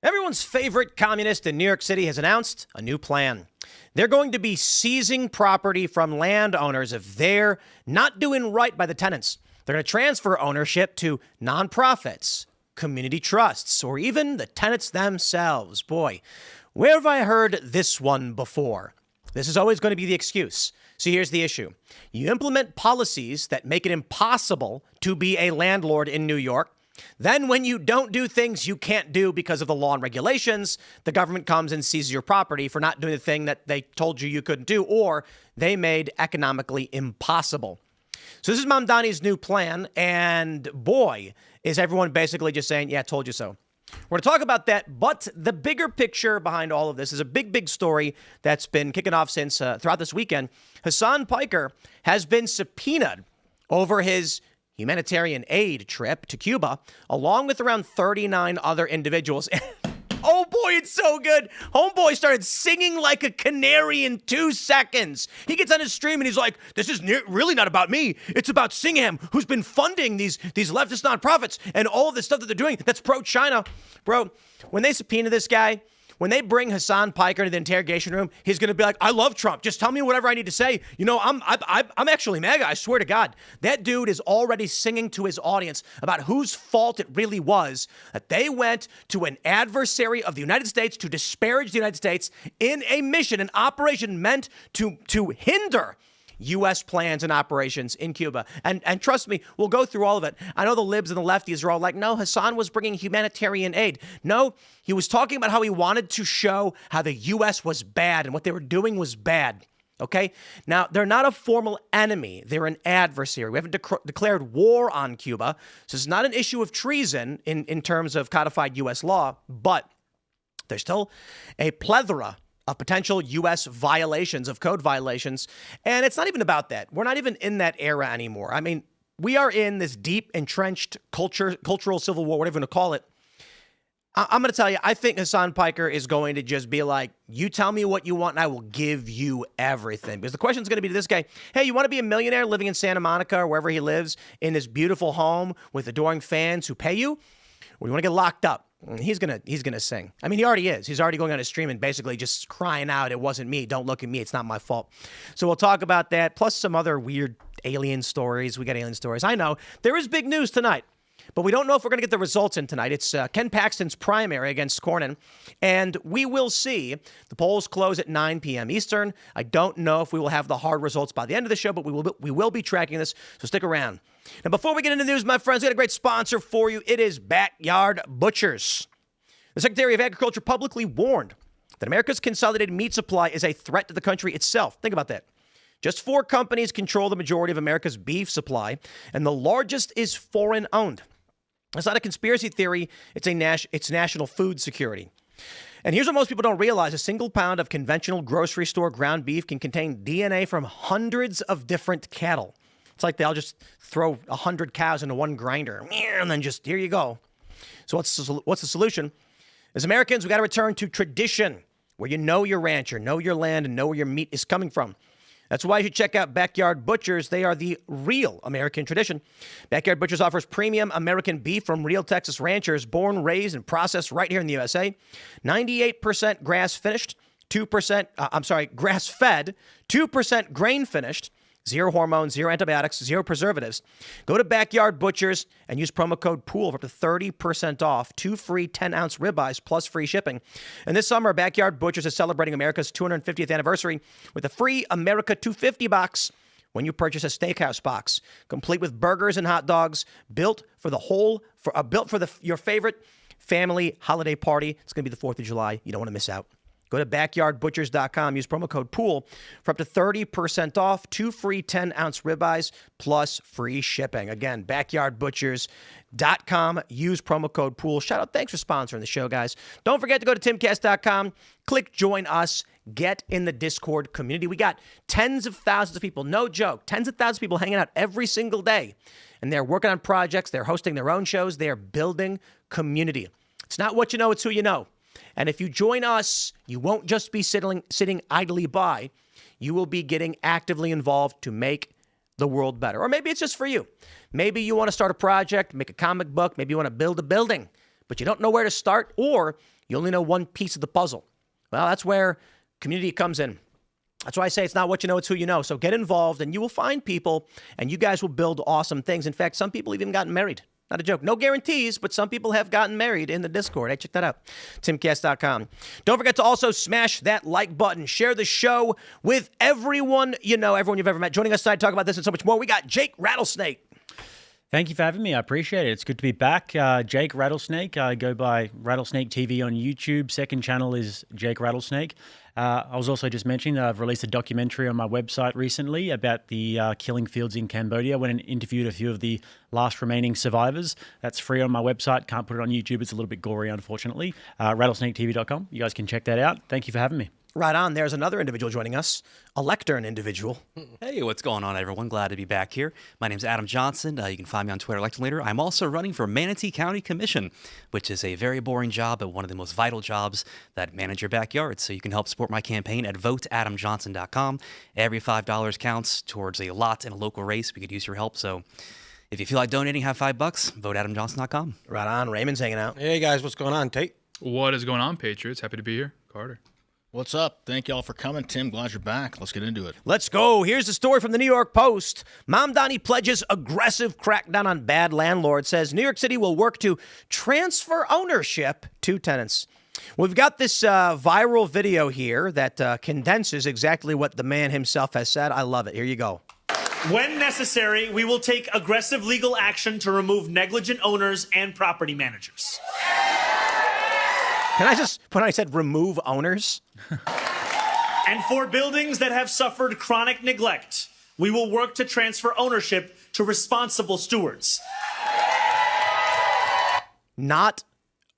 Everyone's favorite communist in New York City has announced a new plan. They're going to be seizing property from landowners if they're not doing right by the tenants. They're going to transfer ownership to nonprofits, community trusts, or even the tenants themselves. Boy, where have I heard this one before? This is always going to be the excuse. So here's the issue. You implement policies that make it impossible to be a landlord in New York. Then when you don't do things you can't do because of the law and regulations, the government comes and seizes your property for not doing the thing that they told you couldn't do or they made economically impossible. So this is Mamdani's new plan. And boy, is everyone basically just saying, yeah, told you so. We're going to talk about that. But the bigger picture behind all of this is a big story that's been kicking off since throughout this weekend. Hasan Piker has been subpoenaed over his humanitarian aid trip to Cuba, along with around 39 other individuals. Oh boy, it's so good. Homeboy started singing like a canary in 2 seconds. He gets on his stream and he's like, this is really not about me. It's about Singham, who's been funding these leftist nonprofits and all of this stuff that they're doing that's pro-China. Bro, when they subpoena this guy, when they bring Hasan Piker to the interrogation room, he's going to be like, I love Trump. Just tell me whatever I need to say. You know, I'm actually MAGA. I swear to God. That dude is already singing to his audience about whose fault it really was that they went to an adversary of the United States to disparage the United States in a mission, an operation meant to hinder U.S. plans and operations in Cuba. And trust me, we'll go through all of it. I know the libs and the lefties are all like, no, Hasan was bringing humanitarian aid. No, he was talking about how he wanted to show how the U.S. was bad and what they were doing was bad. Okay? Now, they're not a formal enemy. They're an adversary. We haven't declared war on Cuba. So it's not an issue of treason in terms of codified U.S. law, but there's still a plethora of potential U.S. violations, of code violations. And it's not even about that. We're not even in that era anymore. I mean, we are in this deep, entrenched cultural civil war, whatever you want to call it. I'm going to tell you, I think Hasan Piker is going to just be like, you tell me what you want and I will give you everything. Because the question is going to be to this guy, hey, you want to be a millionaire living in Santa Monica or wherever he lives in this beautiful home with adoring fans who pay you? Or you want to get locked up? He's gonna sing. I mean, he already is. He's already going on his stream and basically just crying out, it wasn't me. Don't look at me. It's not my fault. So we'll talk about that, plus some other weird alien stories. We got alien stories. I know. There is big news tonight, but we don't know if we're going to get the results in tonight. It's Ken Paxton's primary against Cornyn, and we will see. The polls close at 9 p.m. Eastern. I don't know if we will have the hard results by the end of the show, but we will be tracking this, so stick around. Now, before we get into the news, my friends, we got a great sponsor for you. It is Backyard Butchers. The Secretary of Agriculture publicly warned that America's consolidated meat supply is a threat to the country itself. Think about that. Just 4 companies control the majority of America's beef supply, and the largest is foreign-owned. It's not a conspiracy theory. It's national food security. And here's what most people don't realize. A single pound of conventional grocery store ground beef can contain DNA from hundreds of different cattle. It's like they'll just throw 100 cows into one grinder, and then just, here you go. So what's the solution? As Americans, we got to return to tradition, where you know your rancher, know your land, and know where your meat is coming from. That's why you should check out Backyard Butchers. They are the real American tradition. Backyard Butchers offers premium American beef from real Texas ranchers, born, raised, and processed right here in the USA. 98% grass-fed, 2% grain-finished, 0 hormones, 0 antibiotics, 0 preservatives. Go to Backyard Butchers and use promo code POOL for up to 30% off, 2 free 10-ounce ribeyes plus free shipping. And this summer, Backyard Butchers is celebrating America's 250th anniversary with a free America 250 box when you purchase a steakhouse box, complete with burgers and hot dogs, built for your favorite family holiday party. It's going to be the 4th of July. You don't want to miss out. Go to backyardbutchers.com. Use promo code POOL for up to 30% off, 2 free 10-ounce ribeyes plus free shipping. Again, backyardbutchers.com. Use promo code POOL. Shout out. Thanks for sponsoring the show, guys. Don't forget to go to timcast.com. Click Join Us. Get in the Discord community. We got tens of thousands of people. No joke. Tens of thousands of people hanging out every single day. And they're working on projects. They're hosting their own shows. They are building community. It's not what you know. It's who you know. And if you join us, you won't just be sitting idly by. You will be getting actively involved to make the world better. Or maybe it's just for you. Maybe you want to start a project, make a comic book. Maybe you want to build a building. but you don't know where to start, or you only know one piece of the puzzle. Well, that's where community comes in. That's why I say it's not what you know, it's who you know. So get involved and you will find people and you guys will build awesome things. In fact, some people have even gotten married. Not a joke. No guarantees, but some people have gotten married in the Discord. Hey, check that out. Timcast.com. Don't forget to also smash that like button. Share the show with everyone you know, everyone you've ever met. Joining us tonight to talk about this and so much more, we got Jake Rattlesnake. Thank you for having me. I appreciate it. It's good to be back. Jake Rattlesnake. I go by Rattlesnake TV on YouTube. Second channel is Jake Rattlesnake. I was also just mentioning that I've released a documentary on my website recently about the killing fields in Cambodia. I went and interviewed a few of the last remaining survivors. That's free on my website. Can't put it on YouTube. It's a little bit gory, unfortunately. Rattlesnaketv.com. You guys can check that out. Thank you for having me. Right on. There's another individual joining us, a lectern individual. Hey, what's going on, everyone? Glad to be back here. My name's Adam Johnson. You can find me on Twitter, Lectern Leader. I'm also running for Manatee County Commission, which is a very boring job, but one of the most vital jobs that manage your backyard. So you can help support my campaign at voteadamjohnson.com. Every $5 counts towards a lot in a local race. We could use your help. So if you feel like donating, have $5, voteadamjohnson.com. Right on. Raymond's hanging out. Hey, guys, what's going on? Tate? What is going on, Patriots? Happy to be here. Carter. What's up? Thank y'all for coming. Tim, glad you're back. Let's get into it. Let's go. Here's the story from the New York Post. Mamdani pledges aggressive crackdown on bad landlords, says New York City will work to transfer ownership to tenants. We've got this viral video here that condenses exactly what the man himself has said. I love it. Here you go. When necessary, we will take aggressive legal action to remove negligent owners and property managers. Can I just put on, I said remove owners? And for buildings that have suffered chronic neglect, we will work to transfer ownership to responsible stewards. Not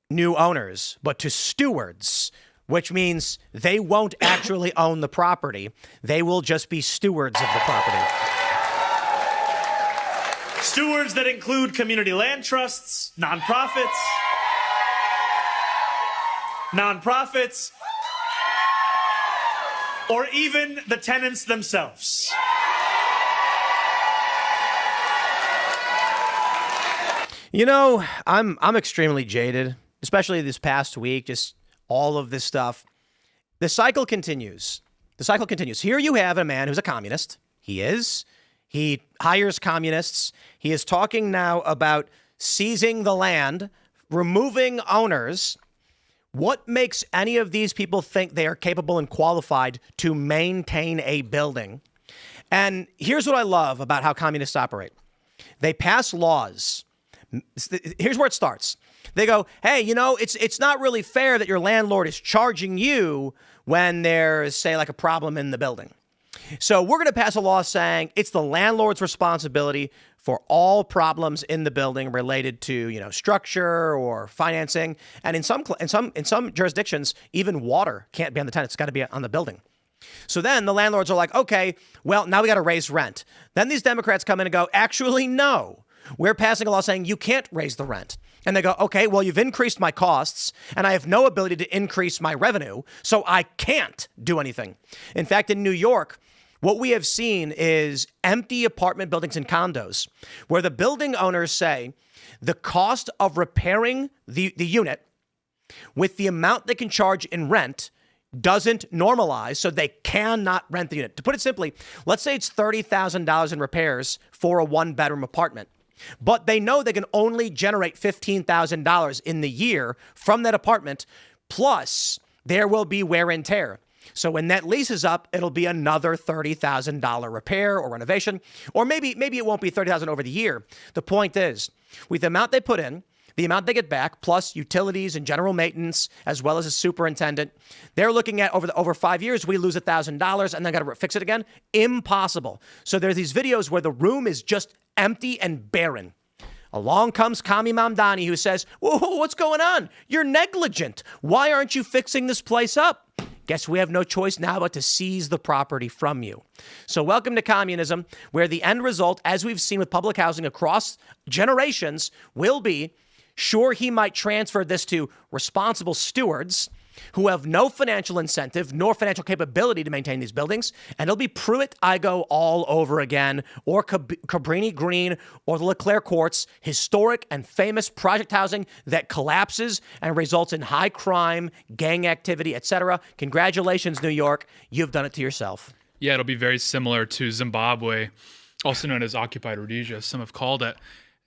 new owners, but to stewards, which means they won't actually own the property. They will just be stewards of the property. Stewards that include community land trusts, nonprofits, or even the tenants themselves. You know, I'm extremely jaded, especially this past week, just all of this stuff. The cycle continues. Here you have a man who's a communist. He hires communists. He is talking now about seizing the land, removing owners. What makes any of these people think they are capable and qualified to maintain a building? And here's what I love about how communists operate. They pass laws. Here's where it starts. They go, hey, you know, it's not really fair that your landlord is charging you when there's, say, like a problem in the building. So we're going to pass a law saying it's the landlord's responsibility for all problems in the building related to, you know, structure or financing. And in some jurisdictions, even water can't be on the tenant. It's got to be on the building. So then the landlords are like, okay, well, now we got to raise rent. Then these Democrats come in and go, actually, no, we're passing a law saying you can't raise the rent. And they go, okay, well, you've increased my costs and I have no ability to increase my revenue, so I can't do anything. In fact, in New York, what we have seen is empty apartment buildings and condos where the building owners say the cost of repairing the unit with the amount they can charge in rent doesn't normalize, so they cannot rent the unit. To put it simply, let's say it's $30,000 in repairs for a one-bedroom apartment, but they know they can only generate $15,000 in the year from that apartment, plus there will be wear and tear. So when that lease is up, it'll be another $30,000 repair or renovation, or maybe it won't be $30,000 over the year. The point is, with the amount they put in, the amount they get back, plus utilities and general maintenance, as well as a superintendent, they're looking at over 5 years, we lose $1,000 and then got to fix it again. Impossible. So there's these videos where the room is just empty and barren. Along comes Kami Mamdani, who says, whoa, what's going on? You're negligent. Why aren't you fixing this place up? Guess we have no choice now but to seize the property from you. So welcome to communism, where the end result, as we've seen with public housing across generations, will be, sure, he might transfer this to responsible stewards, who have no financial incentive nor financial capability to maintain these buildings. And it'll be Pruitt-Igoe all over again, or Cabrini Green, or the LeClaire Courts, historic and famous project housing that collapses and results in high crime, gang activity, etc. Congratulations, New York. You've done it to yourself. Yeah, it'll be very similar to Zimbabwe, also known as occupied Rhodesia, some have called it.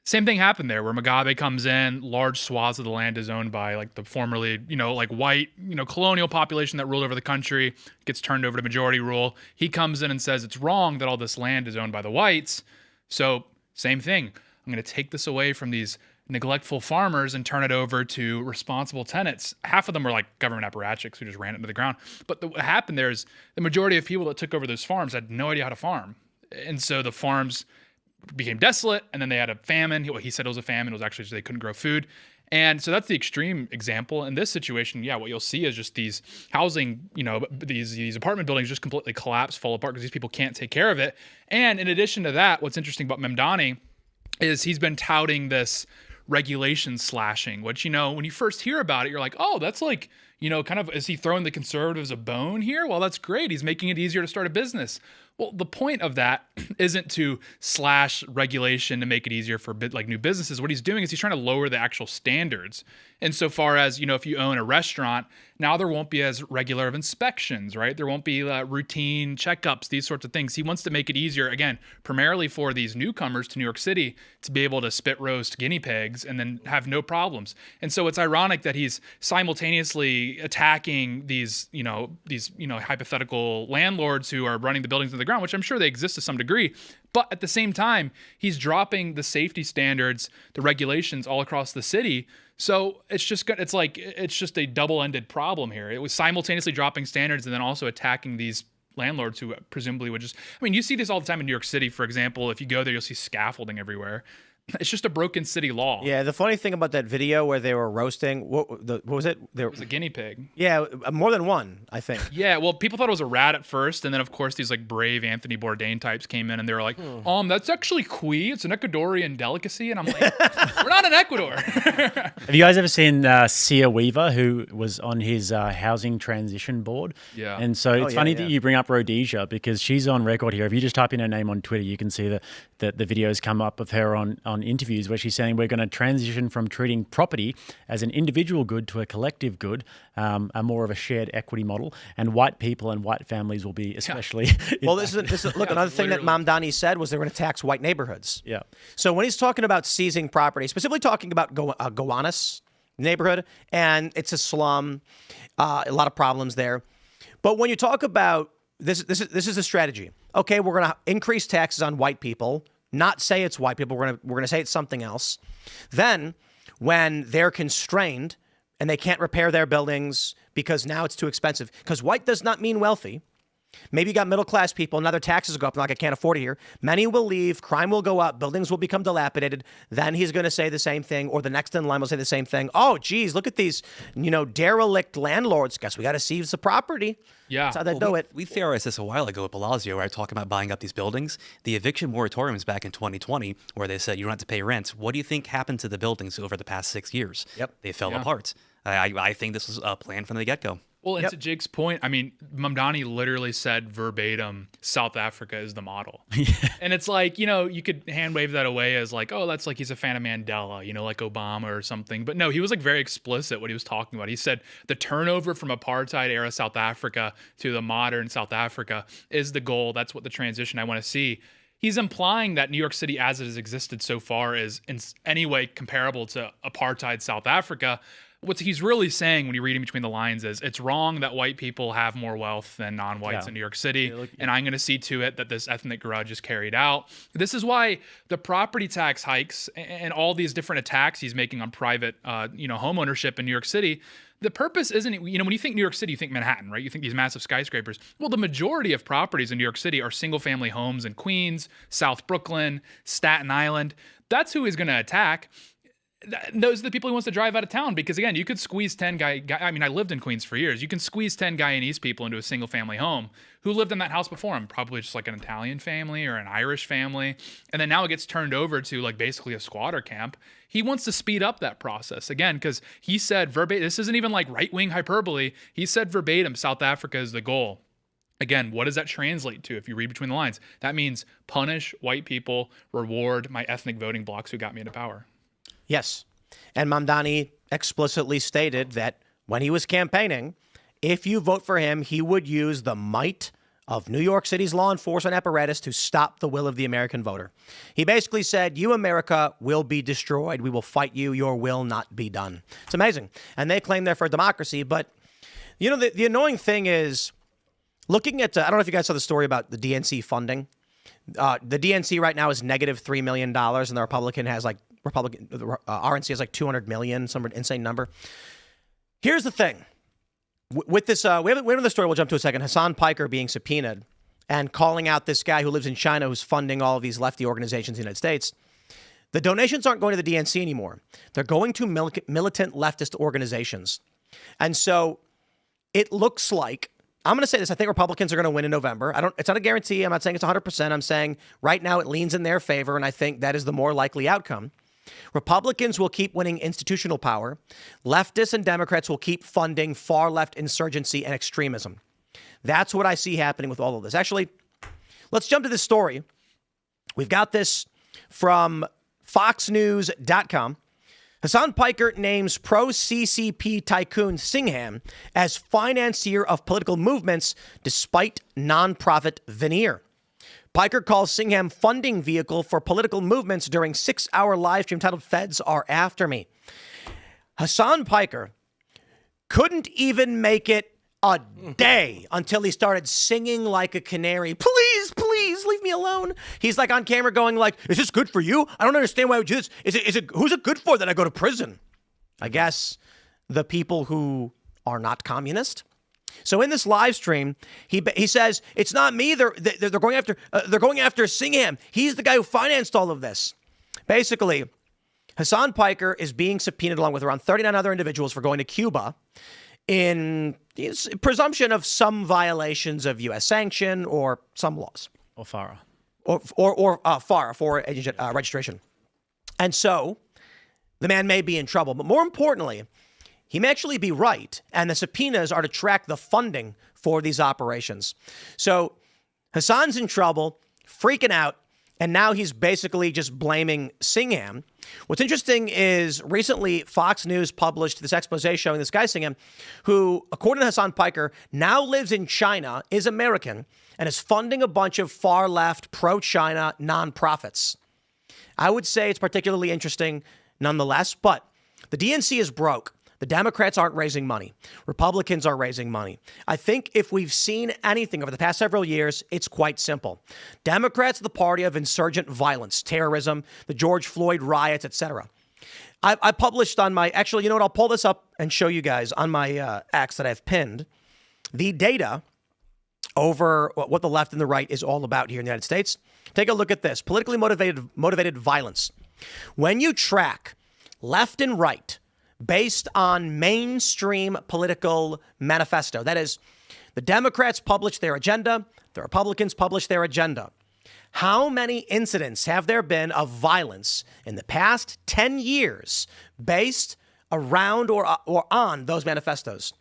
Same thing happened there, where Mugabe comes in, large swaths of the land is owned by like the formerly, like white, colonial population that ruled over the country, gets turned over to majority rule. He comes in and says it's wrong that all this land is owned by the whites. So same thing. I'm going to take this away from these neglectful farmers and turn it over to responsible tenants. Half of them were like government apparatchiks who just ran it into the ground. But what happened there is the majority of people that took over those farms had no idea how to farm. And so the farms became desolate, and then they had a famine. He said it was a famine. It was actually just they couldn't grow food. And so that's the extreme example. In this situation, what you'll see is just these housing, these apartment buildings just completely collapse, fall apart because these people can't take care of it. And in addition to that, what's interesting about Mamdani is he's been touting this regulation slashing, which, when you first hear about it, you're like, oh, that's like, kind of, is he throwing the conservatives a bone here? Well, that's great. He's making it easier to start a business. Well, the point of that isn't to slash regulation to make it easier for new businesses. What he's doing is he's trying to lower the actual standards. Insofar as, if you own a restaurant, now there won't be as regular of inspections, right? There won't be routine checkups, these sorts of things. He wants to make it easier, again, primarily for these newcomers to New York City to be able to spit roast guinea pigs and then have no problems. And so it's ironic that he's simultaneously attacking these hypothetical landlords who are running the buildings to the ground, which I'm sure they exist to some degree. But at the same time, he's dropping the safety standards, the regulations all across the city. So it's just a double-ended problem here. It was simultaneously dropping standards and then also attacking these landlords who presumably would you see this all the time in New York City, for example. If you go there, you'll see scaffolding everywhere. It's just a broken city law. Yeah, the funny thing about that video where they were roasting, what was it? It was a guinea pig. Yeah, more than one, I think. Yeah, well, people thought it was a rat at first, and then, of course, these brave Anthony Bourdain types came in, and they were like, that's actually cuy. It's an Ecuadorian delicacy. And I'm like, we're not in Ecuador. Have you guys ever seen Sia Weaver, who was on his housing transition board? Yeah. And so it's funny that you bring up Rhodesia, because she's on record here. If you just type in her name on Twitter, you can see the videos come up of her on interviews where she's saying we're going to transition from treating property as an individual good to a collective good, a more of a shared equity model, and white people and white families will be especially. Well, this is look, another thing that Mamdani said was they were going to tax white neighborhoods. Yeah. So when he's talking about seizing property, specifically talking about Gowanus neighborhood, and it's a slum, a lot of problems there. But when you talk about this is a strategy. Okay, we're going to increase taxes on white people. Not say it's white people. We're gonna say it's something else. Then, when they're constrained and they can't repair their buildings because now it's too expensive, because white does not mean wealthy. Maybe you got middle class people, now their taxes go up, like I can't afford it here. Many will leave, crime will go up, buildings will become dilapidated. Then he's going to say the same thing, or the next in line will say the same thing. Oh, geez, look at these, derelict landlords. Guess we got to seize the property. Yeah. That's how they do it. We theorized this a while ago at Bellagio, right? Talking about buying up these buildings. The eviction moratoriums back in 2020, where they said you don't have to pay rent. What do you think happened to the buildings over the past 6 years? Yep. They fell apart. I think this was a plan from the get-go. Well, and to Jake's point, Mamdani literally said verbatim, South Africa is the model. And it's like, you could hand wave that away as like, oh, that's like he's a fan of Mandela, like Obama or something. But no, he was very explicit what he was talking about. He said the turnover from apartheid era South Africa to the modern South Africa is the goal. That's what the transition I want to see. He's implying that New York City as it has existed so far is in any way comparable to apartheid South Africa. What he's really saying when you read in between the lines is it's wrong that white people have more wealth than non-whites in New York City, and I'm going to see to it that this ethnic grudge is carried out. This is why the property tax hikes and all these different attacks he's making on private, home ownership in New York City. The purpose isn't, when you think New York City, you think Manhattan, right? You think these massive skyscrapers. Well, the majority of properties in New York City are single-family homes in Queens, South Brooklyn, Staten Island. That's who he's going to attack. those are the people he wants to drive out of town because, again, you could squeeze 10 I mean, I lived in Queens for years. You can squeeze 10 Guyanese people into a single-family home who lived in that house before him, probably just like an Italian family or an Irish family. And then now it gets turned over to, like, basically a squatter camp. He wants to speed up that process, again, because he said verbatim, this isn't even like right-wing hyperbole. He said verbatim, South Africa is the goal. Again, what does that translate to if you read between the lines? That means punish white people, reward my ethnic voting blocs who got me into power. Yes. And Mamdani explicitly stated that when he was campaigning, if you vote for him, he would use the might of New York City's law enforcement apparatus to stop the will of the American voter. He basically said, you, America, will be destroyed. We will fight you. Your will not be done. It's amazing. And they claim they're for democracy. But, you know, the annoying thing is looking at, I don't know if you guys saw the story about the DNC funding. The DNC right now is negative $3 million, and the Republican has like, RNC has like 200 million, some insane number. Here's the thing. With this, we have another story we'll jump to in a second. Hassan Piker being subpoenaed and calling out this guy who lives in China who's funding all of these lefty organizations in the United States. The donations aren't going to the DNC anymore. They're going to militant leftist organizations. And so it looks like, I'm going to say this, I think Republicans are going to win in November. It's not a guarantee. I'm not saying it's 100%. I'm saying right now it leans in their favor, and I think that is the more likely outcome. Republicans will keep winning institutional power. Leftists and Democrats will keep funding far left insurgency and extremism. That's what I see happening with all of this. Actually, let's jump to this story. We've got this from foxnews.com. Hassan Piker names pro-CCP tycoon Singham as financier of political movements despite nonprofit veneer. Piker calls Singham funding vehicle for political movements during 6-hour live stream titled Feds Are After Me. Hassan Piker couldn't even make it a day until he started singing like a canary. Please, please leave me alone. He's like on camera going like, is this good for you? I don't understand why I would do this. Is it who's it good for that I go to prison? I guess the people who are not communist. So in this live stream, he says it's not me. They're going after Singham. He's the guy who financed all of this. Basically, Hassan Piker is being subpoenaed along with around 39 other individuals for going to Cuba in presumption of some violations of U.S. sanction or some laws. Or FARA. Or FARA, for agent registration. And so the man may be in trouble. But more importantly, he may actually be right, and the subpoenas are to track the funding for these operations. So Hassan's in trouble, freaking out, and now he's basically just blaming Singham. What's interesting is recently Fox News published this expose showing this guy Singham, who, according to Hassan Piker, now lives in China, is American, and is funding a bunch of far-left, pro-China nonprofits. I would say it's particularly interesting nonetheless, but the DNC is broke. The Democrats aren't raising money. Republicans are raising money. I think if we've seen anything over the past several years, it's quite simple. Democrats are the party of insurgent violence, terrorism, the George Floyd riots, etc. I published on my, actually, you know what? I'll pull this up and show you guys on my X that I've pinned the data over what the left and the right is all about here in the United States. Take a look at this. Politically motivated violence. When you track left and right based on mainstream political manifesto, that is, the Democrats publish their agenda, the Republicans publish their agenda. How many incidents have there been of violence in the past 10 years based around or on those manifestos?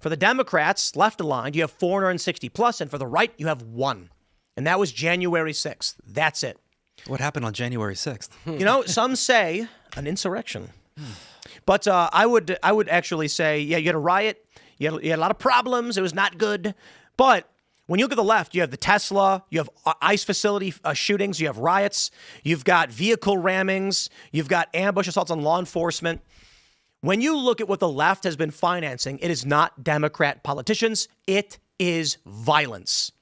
For the Democrats, left aligned, you have 460 plus, and for the right, you have 1. And that was January 6th. That's it. What happened on January 6th? You know, some say an insurrection. But I would actually say, yeah, you had a riot. You had a lot of problems. It was not good. But when you look at the left, you have the Tesla, you have ICE facility shootings, you have riots, you've got vehicle rammings, you've got ambush assaults on law enforcement. When you look at what the left has been financing, it is not Democrat politicians. It is violence.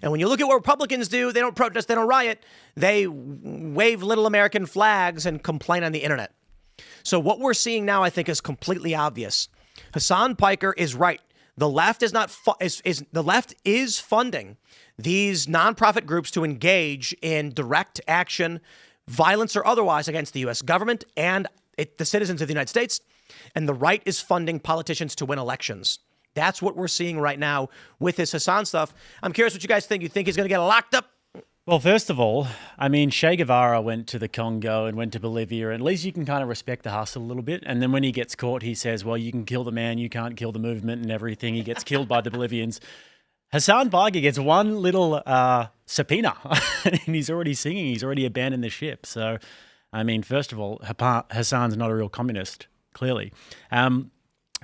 And when you look at what Republicans do, they don't protest, they don't riot. They wave little American flags and complain on the internet. So what we're seeing now, I think, is completely obvious. Hassan Piker is right. The left is not the left is funding these nonprofit groups to engage in direct action, violence or otherwise, against the U.S. government and the citizens of the United States, and the right is funding politicians to win elections. That's what we're seeing right now with this Hassan stuff. I'm curious what you guys think. You think he's going to get locked up? Well, first of all, I mean, Che Guevara went to the Congo and went to Bolivia. And at least you can kind of respect the hustle a little bit. And then when he gets caught, he says, well, you can kill the man, you can't kill the movement and everything. He gets killed by the Bolivians. Hassan Baga gets one little subpoena and he's already singing. He's already abandoned the ship. So, I mean, first of all, Hassan's not a real communist, clearly.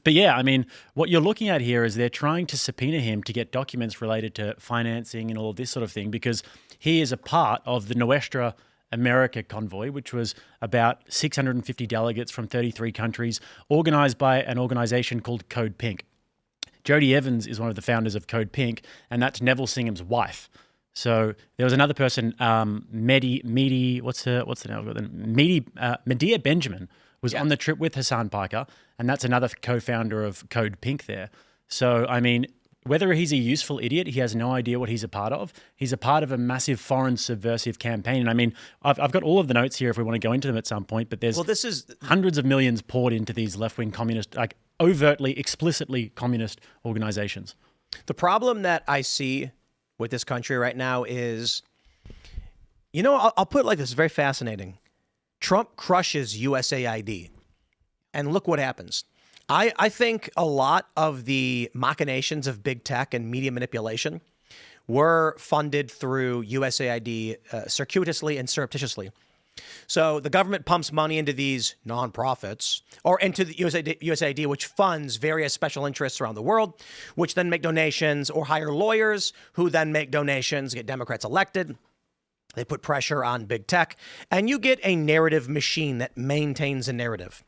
But yeah, I mean, what you're looking at here is they're trying to subpoena him to get documents related to financing and all this sort of thing, because he is a part of the Nuestra America convoy, which was about 650 delegates from 33 countries, organized by an organization called Code Pink. Jodie Evans is one of the founders of Code Pink, and that's Neville Singham's wife. So there was another person, Medea Benjamin, was on the trip with Hassan Piker, and that's another co-founder of Code Pink there. So, I mean, whether he's a useful idiot, he has no idea what he's a part of. He's a part of a massive foreign subversive campaign. And I mean, I've got all of the notes here if we want to go into them at some point, but there's hundreds of millions poured into these left-wing communist, like overtly, explicitly communist organizations. The problem that I see with this country right now is, you know, I'll put it like this, it's very fascinating. Trump crushes USAID, and look what happens. I think a lot of the machinations of big tech and media manipulation were funded through USAID circuitously and surreptitiously. So the government pumps money into these nonprofits or into the USAID, which funds various special interests around the world, which then make donations or hire lawyers who then make donations, get Democrats elected. They put pressure on big tech, and you get a narrative machine that maintains a narrative.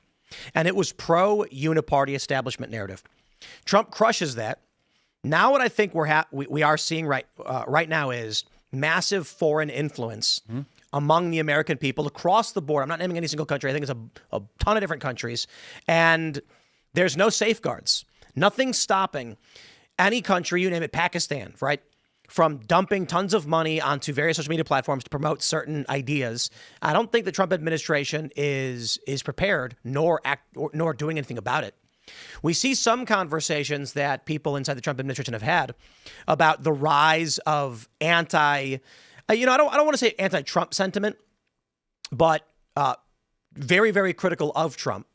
And it was pro-uniparty establishment narrative. Trump crushes that. Now what I think we are seeing right now is massive foreign influence among the American people across the board. I'm not naming any single country. I think it's a ton of different countries. And there's no safeguards. Nothing stopping any country, you name it, Pakistan, right, from dumping tons of money onto various social media platforms to promote certain ideas. I don't think the Trump administration is prepared nor doing anything about it. We see some conversations that people inside the Trump administration have had about the rise of I don't want to say anti-Trump sentiment, but very, very critical of Trump,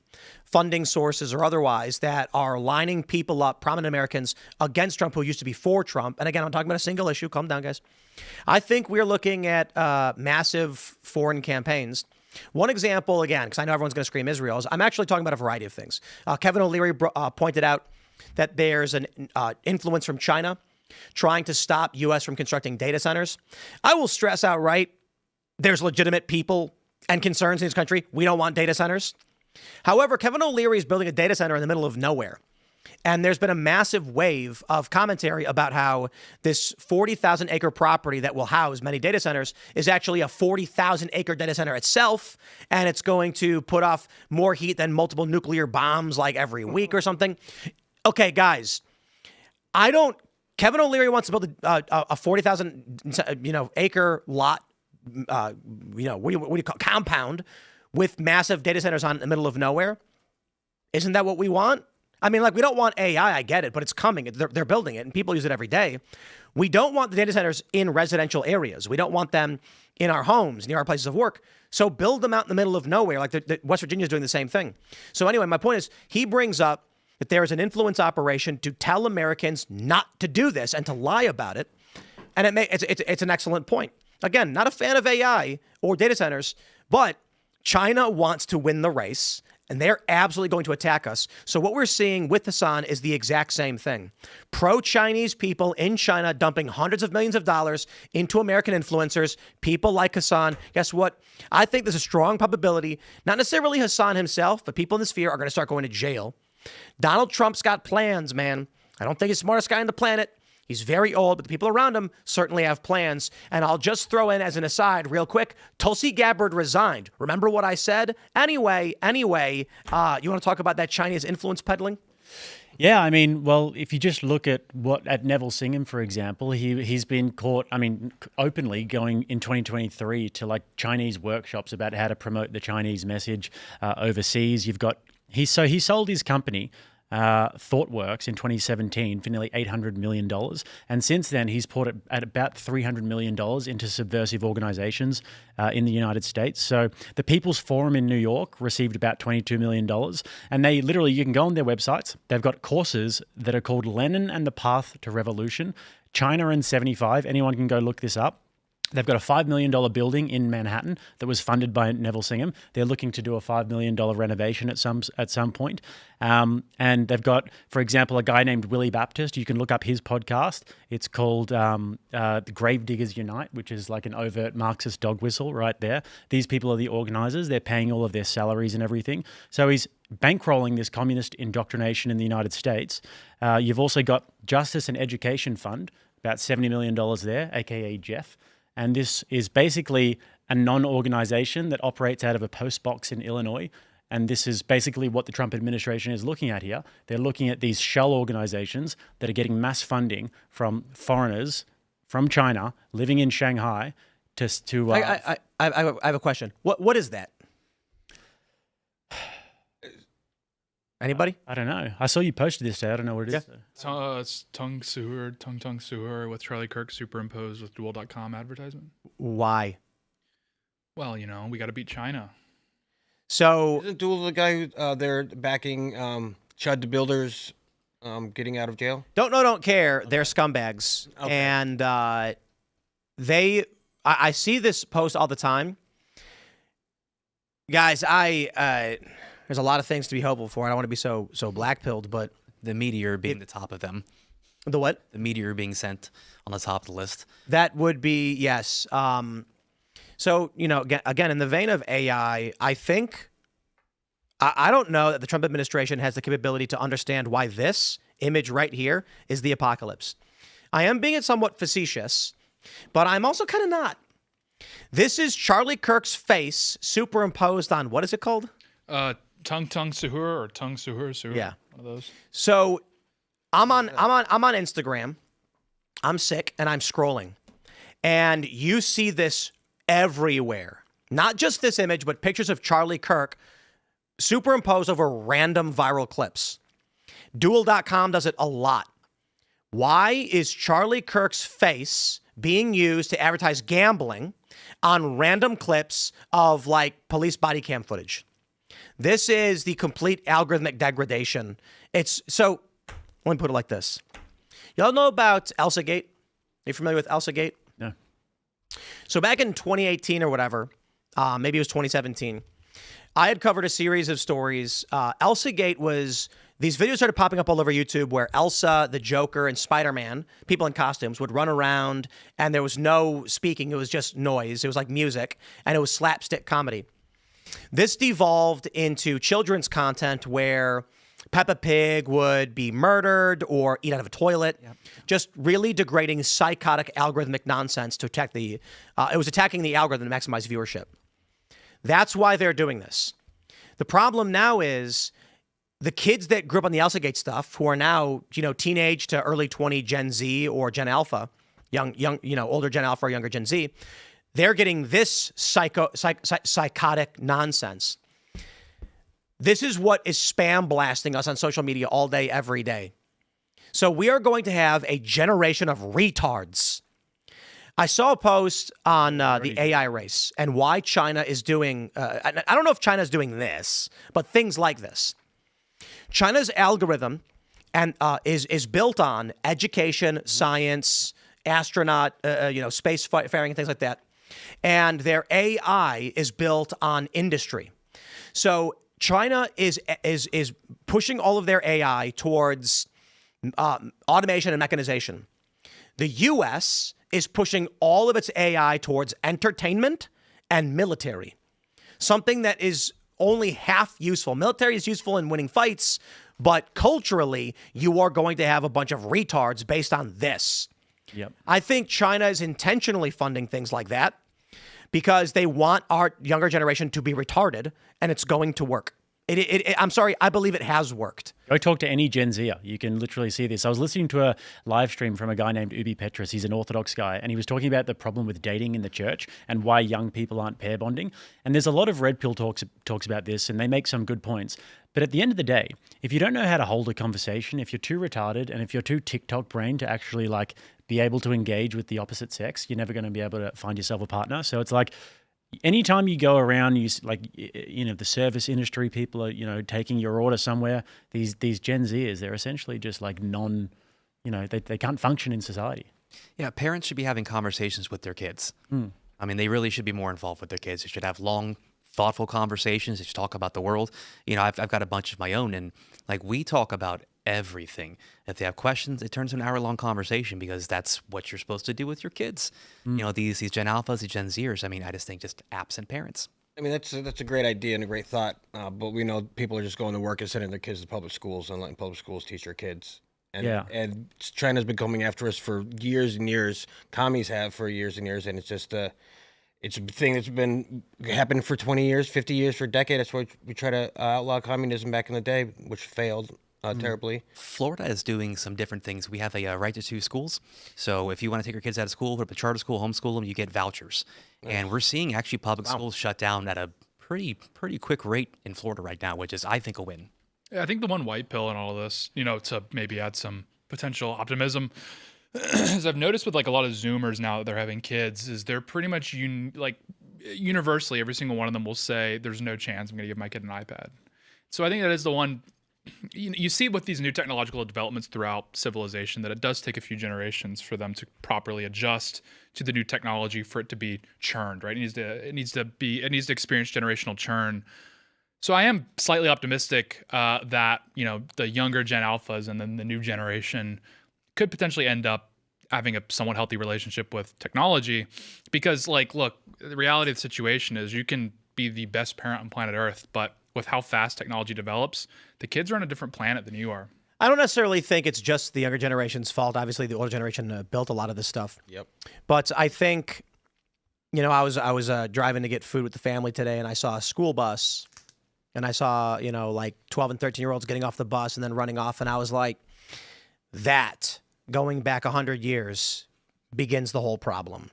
funding sources or otherwise that are lining people up, prominent Americans, against Trump who used to be for Trump. And again, I'm talking about a single issue. Calm down, guys. I think we're looking at massive foreign campaigns. One example, again, because I know everyone's going to scream Israel, is I'm actually talking about a variety of things. Kevin O'Leary pointed out that there's an influence from China trying to stop U.S. from constructing data centers. I will stress outright, there's legitimate people and concerns in this country. We don't want data centers. However, Kevin O'Leary is building a data center in the middle of nowhere. And there's been a massive wave of commentary about how this 40,000 acre property that will house many data centers is actually a 40,000 acre data center itself. And it's going to put off more heat than multiple nuclear bombs like every week or something. Okay, guys, Kevin O'Leary wants to build a 40,000, acre lot, what do you call it, compound with massive data centers on in the middle of nowhere. Isn't that what we want? I mean, we don't want AI, I get it, but it's coming. They're building it, and people use it every day. We don't want the data centers in residential areas. We don't want them in our homes, near our places of work. So build them out in the middle of nowhere, like West Virginia is doing the same thing. So anyway, my point is, he brings up that there is an influence operation to tell Americans not to do this and to lie about it. And it's an excellent point. Again, not a fan of AI or data centers, but China wants to win the race, and they're absolutely going to attack us. So what we're seeing with Hassan is the exact same thing. Pro-Chinese people in China dumping hundreds of millions of dollars into American influencers, people like Hassan. Guess what? I think there's a strong probability, not necessarily Hassan himself, but people in the sphere are going to start going to jail. Donald Trump's got plans, man. I don't think he's the smartest guy on the planet. He's very old, but the people around him certainly have plans. And I'll just throw in as an aside real quick, Tulsi Gabbard resigned. Remember what I said? Anyway, you want to talk about that Chinese influence peddling? Yeah, I mean, well, if you just look at Neville Singham, for example, he's been caught, I mean, openly going in 2023 to like Chinese workshops about how to promote the Chinese message overseas. You've got he sold his company. ThoughtWorks in 2017 for nearly $800 million. And since then, he's poured it at about $300 million into subversive organizations in the United States. So the People's Forum in New York received about $22 million. And they literally, you can go on their websites. They've got courses that are called Lenin and the Path to Revolution, China in 75. Anyone can go look this up. They've got a $5 million building in Manhattan that was funded by Neville Singham. They're looking to do a $5 million renovation at some point. And they've got, for example, a guy named Willie Baptist. You can look up his podcast. It's called The Gravediggers Unite, which is like an overt Marxist dog whistle right there. These people are the organizers. They're paying all of their salaries and everything. So he's bankrolling this communist indoctrination in the United States. You've also got Justice and Education Fund, about $70 million there, aka Jeff. And this is basically a non-organization that operates out of a post box in Illinois. And this is basically what the Trump administration is looking at here. They're looking at these shell organizations that are getting mass funding from foreigners from China living in Shanghai to I have a question. What is that? Anybody? I don't know. I saw you posted this today. I don't know what it is. It's Tung Suhur with Charlie Kirk superimposed with Duel.com advertisement. Why? Well, we got to beat China. So Isn't Duel the guy who they're backing Chud the Builders getting out of jail? don't care. They're scumbags. Okay. And I see this post all the time. Guys, there's a lot of things to be hopeful for. I don't want to be so black-pilled, but The meteor being the top of them. the what? The meteor being sent on the top of the list. That would be, yes. So, again, in the vein of AI, I think, I don't know that the Trump administration has the capability to understand why this image right here is the apocalypse. I am being somewhat facetious, but I'm also kind of not. This is Charlie Kirk's face superimposed on, what is it called? Tung Suhur or Tung Suhur. Yeah. One of those. So I'm on Instagram. I'm sick and I'm scrolling. And you see this everywhere. Not just this image, but pictures of Charlie Kirk superimposed over random viral clips. Duel.com does it a lot. Why is Charlie Kirk's face being used to advertise gambling on random clips of like police body cam footage? This is the complete algorithmic degradation. So, let me put it like this. Y'all know about ElsaGate? Are you familiar with ElsaGate? No. So back in 2018 or whatever, maybe it was 2017, I had covered a series of stories. ElsaGate was, these videos started popping up all over YouTube where Elsa, the Joker, and Spider-Man, people in costumes, would run around and there was no speaking. It was just noise. It was like music and it was slapstick comedy. This devolved into children's content where Peppa Pig would be murdered or eat out of a toilet. Yep. Just really degrading, psychotic, algorithmic nonsense to attack it was attacking the algorithm to maximize viewership. That's why they're doing this. The problem now is the kids that grew up on the ElsaGate stuff, who are now, teenage to early 20 Gen Z or Gen Alpha, young, older Gen Alpha or younger Gen Z, they're getting this psychotic nonsense. This is what is spam blasting us on social media all day, every day. So we are going to have a generation of retards. I saw a post on the AI race and why China is doing, I don't know if China is doing this, but things like this. China's algorithm is built on education, science, astronaut, space faring and things like that. And their AI is built on industry. So China is pushing all of their AI towards automation and mechanization. The U.S. is pushing all of its AI towards entertainment and military, something that is only half useful. Military is useful in winning fights, but culturally, you are going to have a bunch of retards based on this. Yep. I think China is intentionally funding things like that because they want our younger generation to be retarded, and it's going to work. I'm sorry, I believe it has worked. Go talk to any Gen Zer. You can literally see this. I was listening to a live stream from a guy named Ubi Petrus. He's an Orthodox guy, and he was talking about the problem with dating in the church and why young people aren't pair bonding. And there's a lot of red pill talks about this, and they make some good points. But at the end of the day, if you don't know how to hold a conversation, if you're too retarded, and if you're too TikTok brain to actually like be able to engage with the opposite sex, you're never going to be able to find yourself a partner. So it's like, anytime you go around, the service industry, people are, taking your order somewhere. These Gen Zers, they're essentially just like they can't function in society. Yeah, parents should be having conversations with their kids. I mean, they really should be more involved with their kids. They should have long, thoughtful conversations. They should talk about the world. I've got a bunch of my own, and like we talk about everything. If they have questions, it turns into an hour-long conversation because that's what you're supposed to do with your kids. These Gen Alphas, these Gen Zers. I mean, I just think just absent parents. I mean, that's a great idea and a great thought, but we know people are just going to work and sending their kids to public schools and letting public schools teach their kids. And China's been coming after us for years and years. Commies have for years and years, and it's just it's a thing that's been happening for 20 years, 50 years, for a decade. That's why we tried to outlaw communism back in the day, which failed terribly. Florida is doing some different things. We have a right to choose schools. So if you want to take your kids out of school, put up a charter school, homeschool them, you get vouchers. And we're seeing actually public schools shut down at a pretty quick rate in Florida right now, which is, I think, a win. Yeah, I think the one white pill in all of this, to maybe add some potential optimism, as I've noticed with like a lot of Zoomers now that they're having kids, is they're pretty much universally, every single one of them will say, there's no chance I'm going to give my kid an iPad. So I think that is the one. You see with these new technological developments throughout civilization that it does take a few generations for them to properly adjust to the new technology for it to be churned, right? It needs to experience generational churn. So I am slightly optimistic that the younger Gen Alphas and then the new generation could potentially end up having a somewhat healthy relationship with technology, because look, the reality of the situation is you can be the best parent on planet Earth, but with how fast technology develops, the kids are on a different planet than you are. I don't necessarily think it's just the younger generation's fault. Obviously, the older generation built a lot of this stuff. Yep. But I think, I was driving to get food with the family today, and I saw a school bus, and I saw, 12 and 13-year-olds getting off the bus and then running off, and I was like, that, going back 100 years, begins the whole problem.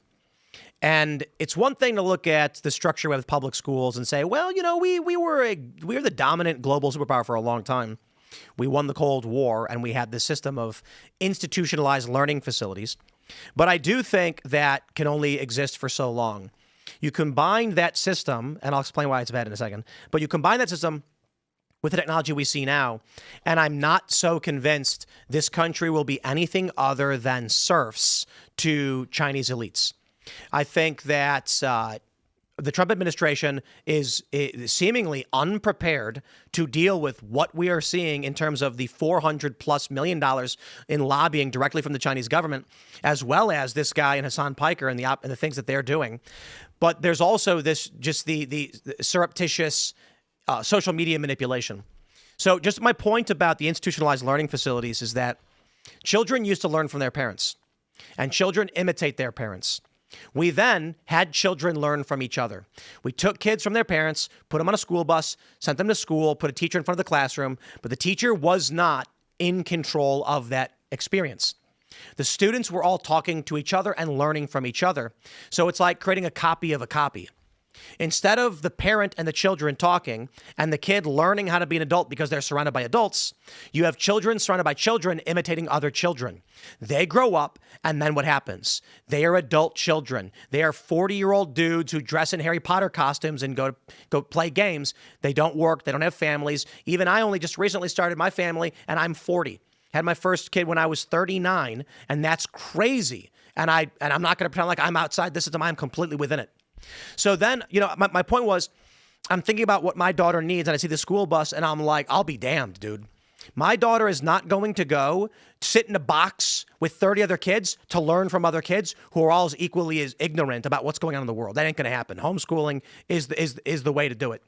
And it's one thing to look at the structure with public schools and say, well, we were the dominant global superpower for a long time. We won the Cold War, and we had this system of institutionalized learning facilities. But I do think that can only exist for so long. You combine that system, and I'll explain why it's bad in a second, but you combine that system with the technology we see now, and I'm not so convinced this country will be anything other than serfs to Chinese elites. I think that the Trump administration is seemingly unprepared to deal with what we are seeing in terms of the $400+ million in lobbying directly from the Chinese government, as well as this guy and Hassan Piker and the things that they're doing. But there's also the surreptitious social media manipulation. So just my point about the institutionalized learning facilities is that children used to learn from their parents, and children imitate their parents. We then had children learn from each other. We took kids from their parents, put them on a school bus, sent them to school, put a teacher in front of the classroom, but the teacher was not in control of that experience. The students were all talking to each other and learning from each other. So it's like creating a copy of a copy. Instead of the parent and the children talking and the kid learning how to be an adult because they're surrounded by adults, you have children surrounded by children imitating other children. They grow up, and then what happens? They are adult children. They are 40-year-old dudes who dress in Harry Potter costumes and go play games. They don't work. They don't have families. Even I only just recently started my family, and I'm 40. Had my first kid when I was 39, and that's crazy. And I'm not going to pretend like I'm outside this system. I'm completely within it. So then, my point was, I'm thinking about what my daughter needs, and I see the school bus, and I'm like, I'll be damned, dude. My daughter is not going to go sit in a box with 30 other kids to learn from other kids who are all equally as ignorant about what's going on in the world. That ain't going to happen. Homeschooling is the way to do it.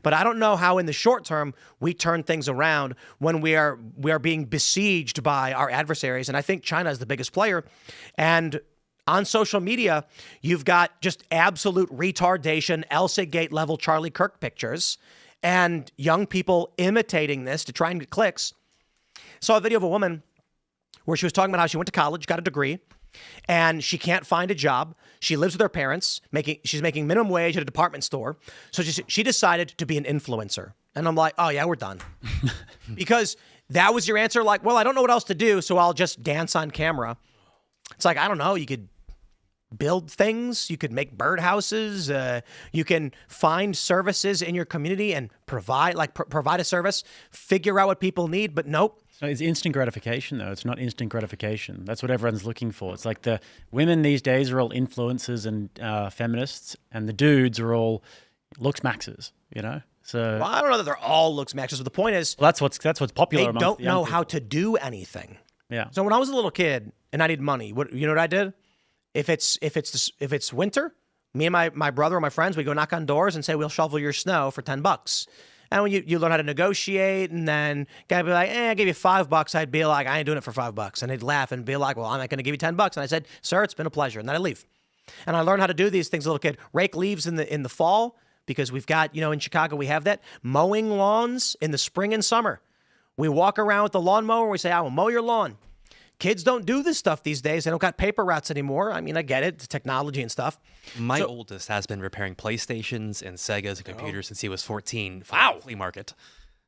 But I don't know how in the short term we turn things around when we are being besieged by our adversaries. And I think China is the biggest player. And on social media, you've got just absolute retardation, Elsa Gate level Charlie Kirk pictures. and young people imitating this to try and get clicks. Saw a video of a woman where she was talking about how she went to college, got a degree, and she can't find a job. She lives with her parents, she's making minimum wage at a department store. So she decided to be an influencer. And I'm like, oh yeah, we're done. Because that was your answer. Like, well, I don't know what else to do, so I'll just dance on camera. It's like, I don't know, you could build things, you could make birdhouses, you can find services in your community and provide a service, figure out what people need, but nope. So it's instant gratification, though. It's not instant gratification. That's what everyone's looking for. It's like the women these days are all influencers and feminists, and the dudes are all looks maxes, you know? So well, I don't know that they're all looks maxes, but the point is, well, that's what's popular. They don't know how to do anything. Yeah. So when I was a little kid and I needed money, you know what I did? If it's winter, me and my brother or my friends, we go knock on doors and say, we'll shovel your snow for $10. And when you learn how to negotiate, and then guy would be like, I give you $5. I'd be like, I ain't doing it for $5. And they'd laugh and be like, well, I'm not going to give you $10. And I said, sir, it's been a pleasure. And then I leave. And I learned how to do these things as a little kid. Rake leaves in the fall, because we've got, in Chicago, we have that. Mowing lawns in the spring and summer. We walk around with the lawnmower. We say, I will mow your lawn. Kids don't do this stuff these days. They don't got paper routes anymore. I mean, I get it. It's technology and stuff. My oldest has been repairing PlayStations and Segas and computers since he was 14 for the flea market.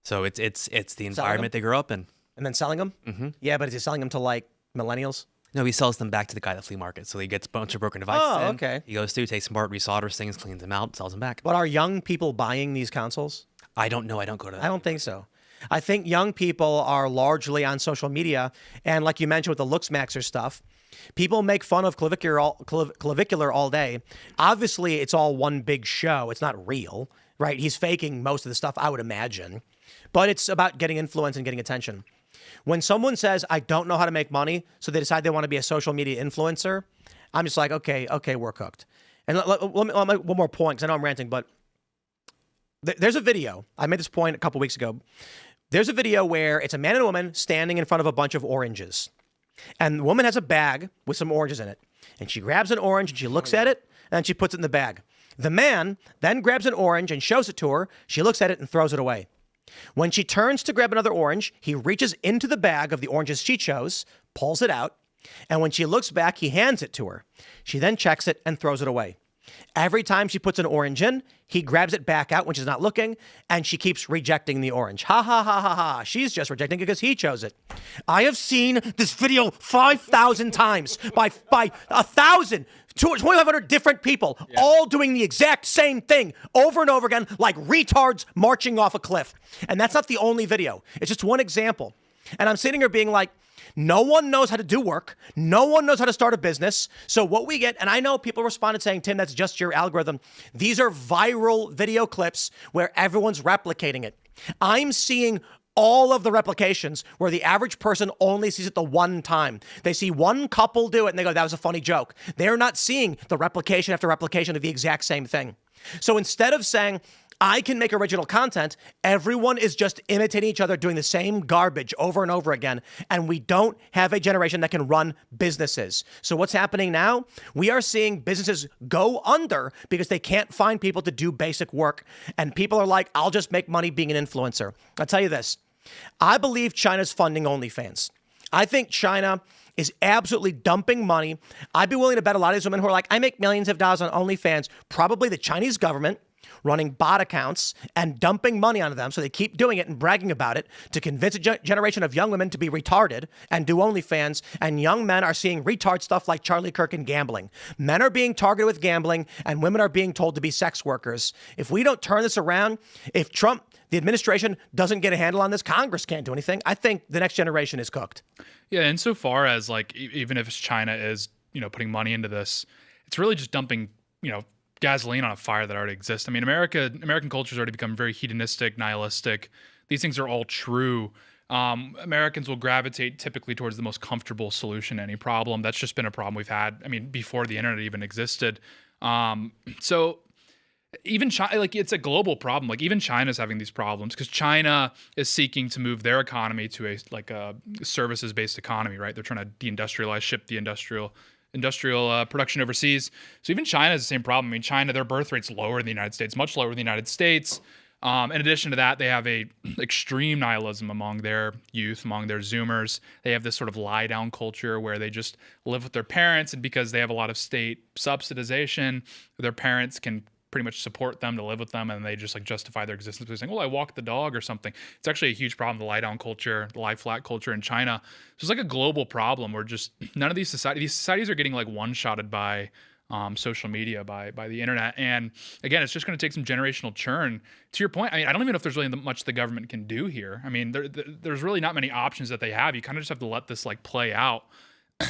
So it's the environment they grew up in. And then selling them? Mm-hmm. Yeah, but is he selling them to, like, millennials? No, he sells them back to the guy at the flea market. So he gets a bunch of broken devices in. Okay. He goes through, takes them apart, resolders things, cleans them out, sells them back. But are young people buying these consoles? I don't know. I don't go to that. I don't think so. I think young people are largely on social media. And like you mentioned with the looks maxer stuff, people make fun of clavicular all day. Obviously, it's all one big show. It's not real, right? He's faking most of the stuff, I would imagine. But it's about getting influence and getting attention. When someone says, I don't know how to make money, so they decide they want to be a social media influencer, I'm just like, okay, we're cooked. And let me make one more point, because I know I'm ranting, but there's a video. I made this point a couple weeks ago. There's a video where it's a man and a woman standing in front of a bunch of oranges. And the woman has a bag with some oranges in it. And she grabs an orange and she looks at it, and she puts it in the bag. The man then grabs an orange and shows it to her. She looks at it and throws it away. When she turns to grab another orange, he reaches into the bag of the oranges she chose, pulls it out, and when she looks back, he hands it to her. She then checks it and throws it away. Every time she puts an orange in, he grabs it back out when she's not looking, and she keeps rejecting the orange. Ha, ha, ha, ha, ha. She's just rejecting it because he chose it. I have seen this video 5,000 times by 1,000, 2,500 different people, all doing the exact same thing over and over again, like retards marching off a cliff. And that's not the only video. It's just one example. And I'm sitting here being like, no one knows how to do work. No one knows how to start a business. So what we get, and I know people responded saying, Tim, that's just your algorithm. These are viral video clips where everyone's replicating it. I'm seeing all of the replications where the average person only sees it the one time. They see one couple do it and they go, that was a funny joke. They're not seeing the replication after replication of the exact same thing. So instead of saying, I can make original content, everyone is just imitating each other, doing the same garbage over and over again. And we don't have a generation that can run businesses. So what's happening now? We are seeing businesses go under because they can't find people to do basic work. And people are like, I'll just make money being an influencer. I'll tell you this. I believe China's funding OnlyFans. I think China is absolutely dumping money. I'd be willing to bet a lot of these women who are like, I make millions of dollars on OnlyFans, probably the Chinese government, running bot accounts and dumping money onto them so they keep doing it and bragging about it to convince a generation of young women to be retarded and do OnlyFans. And young men are seeing retard stuff like Charlie Kirk and gambling. Men are being targeted with gambling and women are being told to be sex workers. If we don't turn this around, if Trump, the administration, doesn't get a handle on this, Congress can't do anything. I think the next generation is cooked. Yeah, insofar as like even if China is, putting money into this, it's really just dumping, gasoline on a fire that already exists. I mean, American culture has already become very hedonistic, nihilistic. These things are all true. Americans will gravitate typically towards the most comfortable solution to any problem. That's just been a problem we've had. I mean, before the internet even existed. So even China, like it's a global problem. Like even China's having these problems because China is seeking to move their economy to a services-based economy, right? They're trying to deindustrialize, ship the industrial production overseas. So even China has the same problem. I mean, China, their birth rate's lower than the United States, much lower than the United States. In addition to that, they have a extreme nihilism among their youth, among their Zoomers. They have this sort of lie down culture where they just live with their parents, and because they have a lot of state subsidization, their parents can pretty much support them to live with them, and they just like justify their existence by saying, "Well, I walk the dog" or something. It's actually a huge problem, the lie down culture, the lie flat culture in China. So it's like a global problem where just none of these societies are getting like one-shotted by social media, by the internet. And again, it's just going to take some generational churn. To your point, I mean, I don't even know if there's really much the government can do here. I mean, there's really not many options that they have. You kind of just have to let this like play out.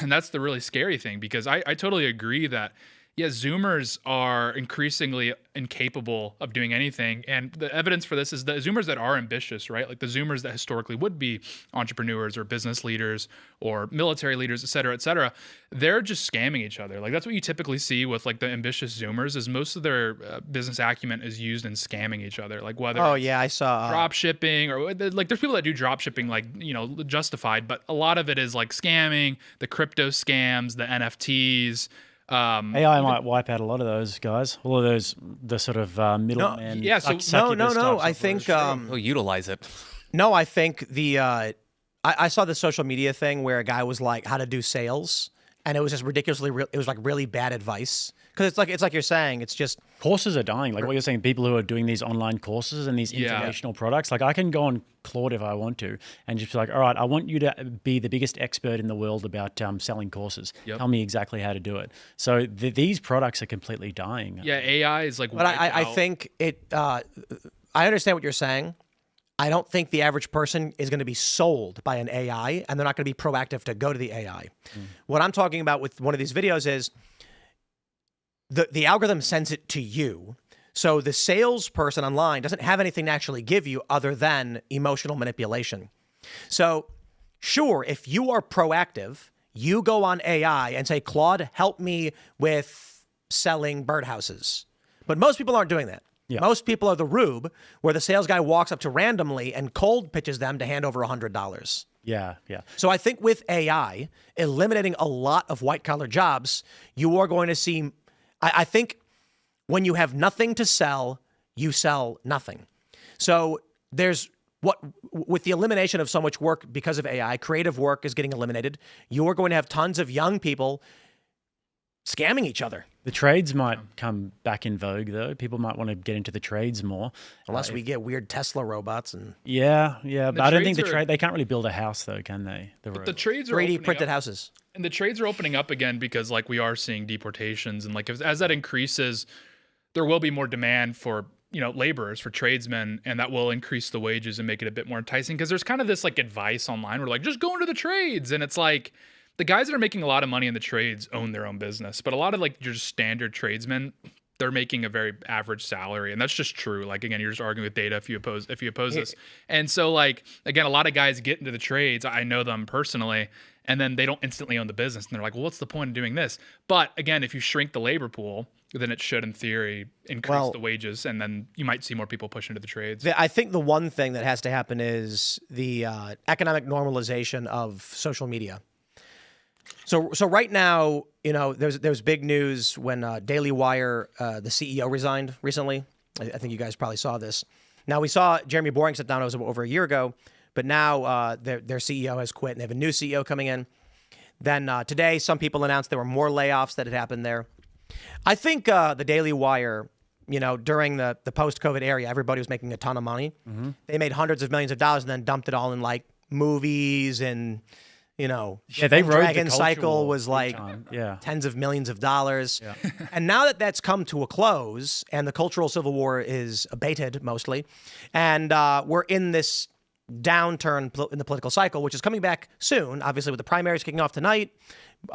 And that's the really scary thing, because I totally agree that, yeah, Zoomers are increasingly incapable of doing anything. And the evidence for this is the Zoomers that are ambitious, right? Like the Zoomers that historically would be entrepreneurs or business leaders or military leaders, et cetera, they're just scamming each other. Like that's what you typically see with like the ambitious Zoomers, is most of their business acumen is used in scamming each other. Like whether I saw drop shipping, or like there's people that do drop shipping, like, you know, justified, but a lot of it is like scamming, the crypto scams, the NFTs. AI might wipe out a lot of those guys. All of those, the sort of middlemen. yeah, so- No. I think We'll utilize it. no. I think I saw the social media thing where a guy was like, how to do sales, and it was just ridiculously. It was like really bad advice, because it's like you're saying, it's just Courses are dying. Like what you're saying, people who are doing these online courses and these informational products. Like I can go on Claude if I want to and just be like, all right, I want you to be the biggest expert in the world about selling courses. Yep. Tell me exactly how to do it. So these products are completely dying. Yeah, AI is like. But I think it. I understand what you're saying. I don't think the average person is going to be sold by an AI, and they're not going to be proactive to go to the AI. What I'm talking about with one of these videos is the algorithm sends it to you. So the salesperson online doesn't have anything to actually give you other than emotional manipulation. So sure, if you are proactive, you go on AI and say, Claude, help me with selling birdhouses. But most people aren't doing that. Yeah. Most people are the rube, where the sales guy walks up to randomly and cold pitches them to hand over $100. Yeah. So I think with AI eliminating a lot of white-collar jobs, you are going to see, I think when you have nothing to sell, you sell nothing. So there's with the elimination of so much work because of AI, creative work is getting eliminated. You're going to have tons of young people scamming each other. The trades might come back in vogue, though. People might want to get into the trades more. Unless we get weird Tesla robots and Yeah. But I don't think trades they can't really build a house, though, can they? The trades are 3D opening printed up. houses. And the trades are opening up again because like we are seeing deportations, and like as that increases, there will be more demand for, you know, laborers, for tradesmen, and that will increase the wages and make it a bit more enticing, because there's kind of this like advice online where like just go into the trades, and it's like the guys that are making a lot of money in the trades own their own business, but a lot of like your standard tradesmen, they're making a very average salary, and that's just true. Like again, you're just arguing with data if you oppose this. And so like again, a lot of guys get into the trades. I know them personally, and then they don't instantly own the business, and they're like, well, what's the point of doing this? But again, if you shrink the labor pool, then it should, in theory, increase the wages, and then you might see more people push into the trades. I think the one thing that has to happen is the economic normalization of social media. So right now, you know, there's big news when Daily Wire, the CEO resigned recently. I think you guys probably saw this. Now, we saw Jeremy Boring sit down over a year ago, but now their CEO has quit, and they have a new CEO coming in. Then today, some people announced there were more layoffs that had happened there. I think the Daily Wire, you know, during the post-COVID era, everybody was making a ton of money. Mm-hmm. They made hundreds of millions of dollars and then dumped it all in like movies and, you know, they rode Dragon the Cycle was like tens of millions of dollars. Yeah. And now that that's come to a close and the cultural civil war is abated mostly, and we're in this downturn in the political cycle, which is coming back soon, obviously with the primaries kicking off tonight.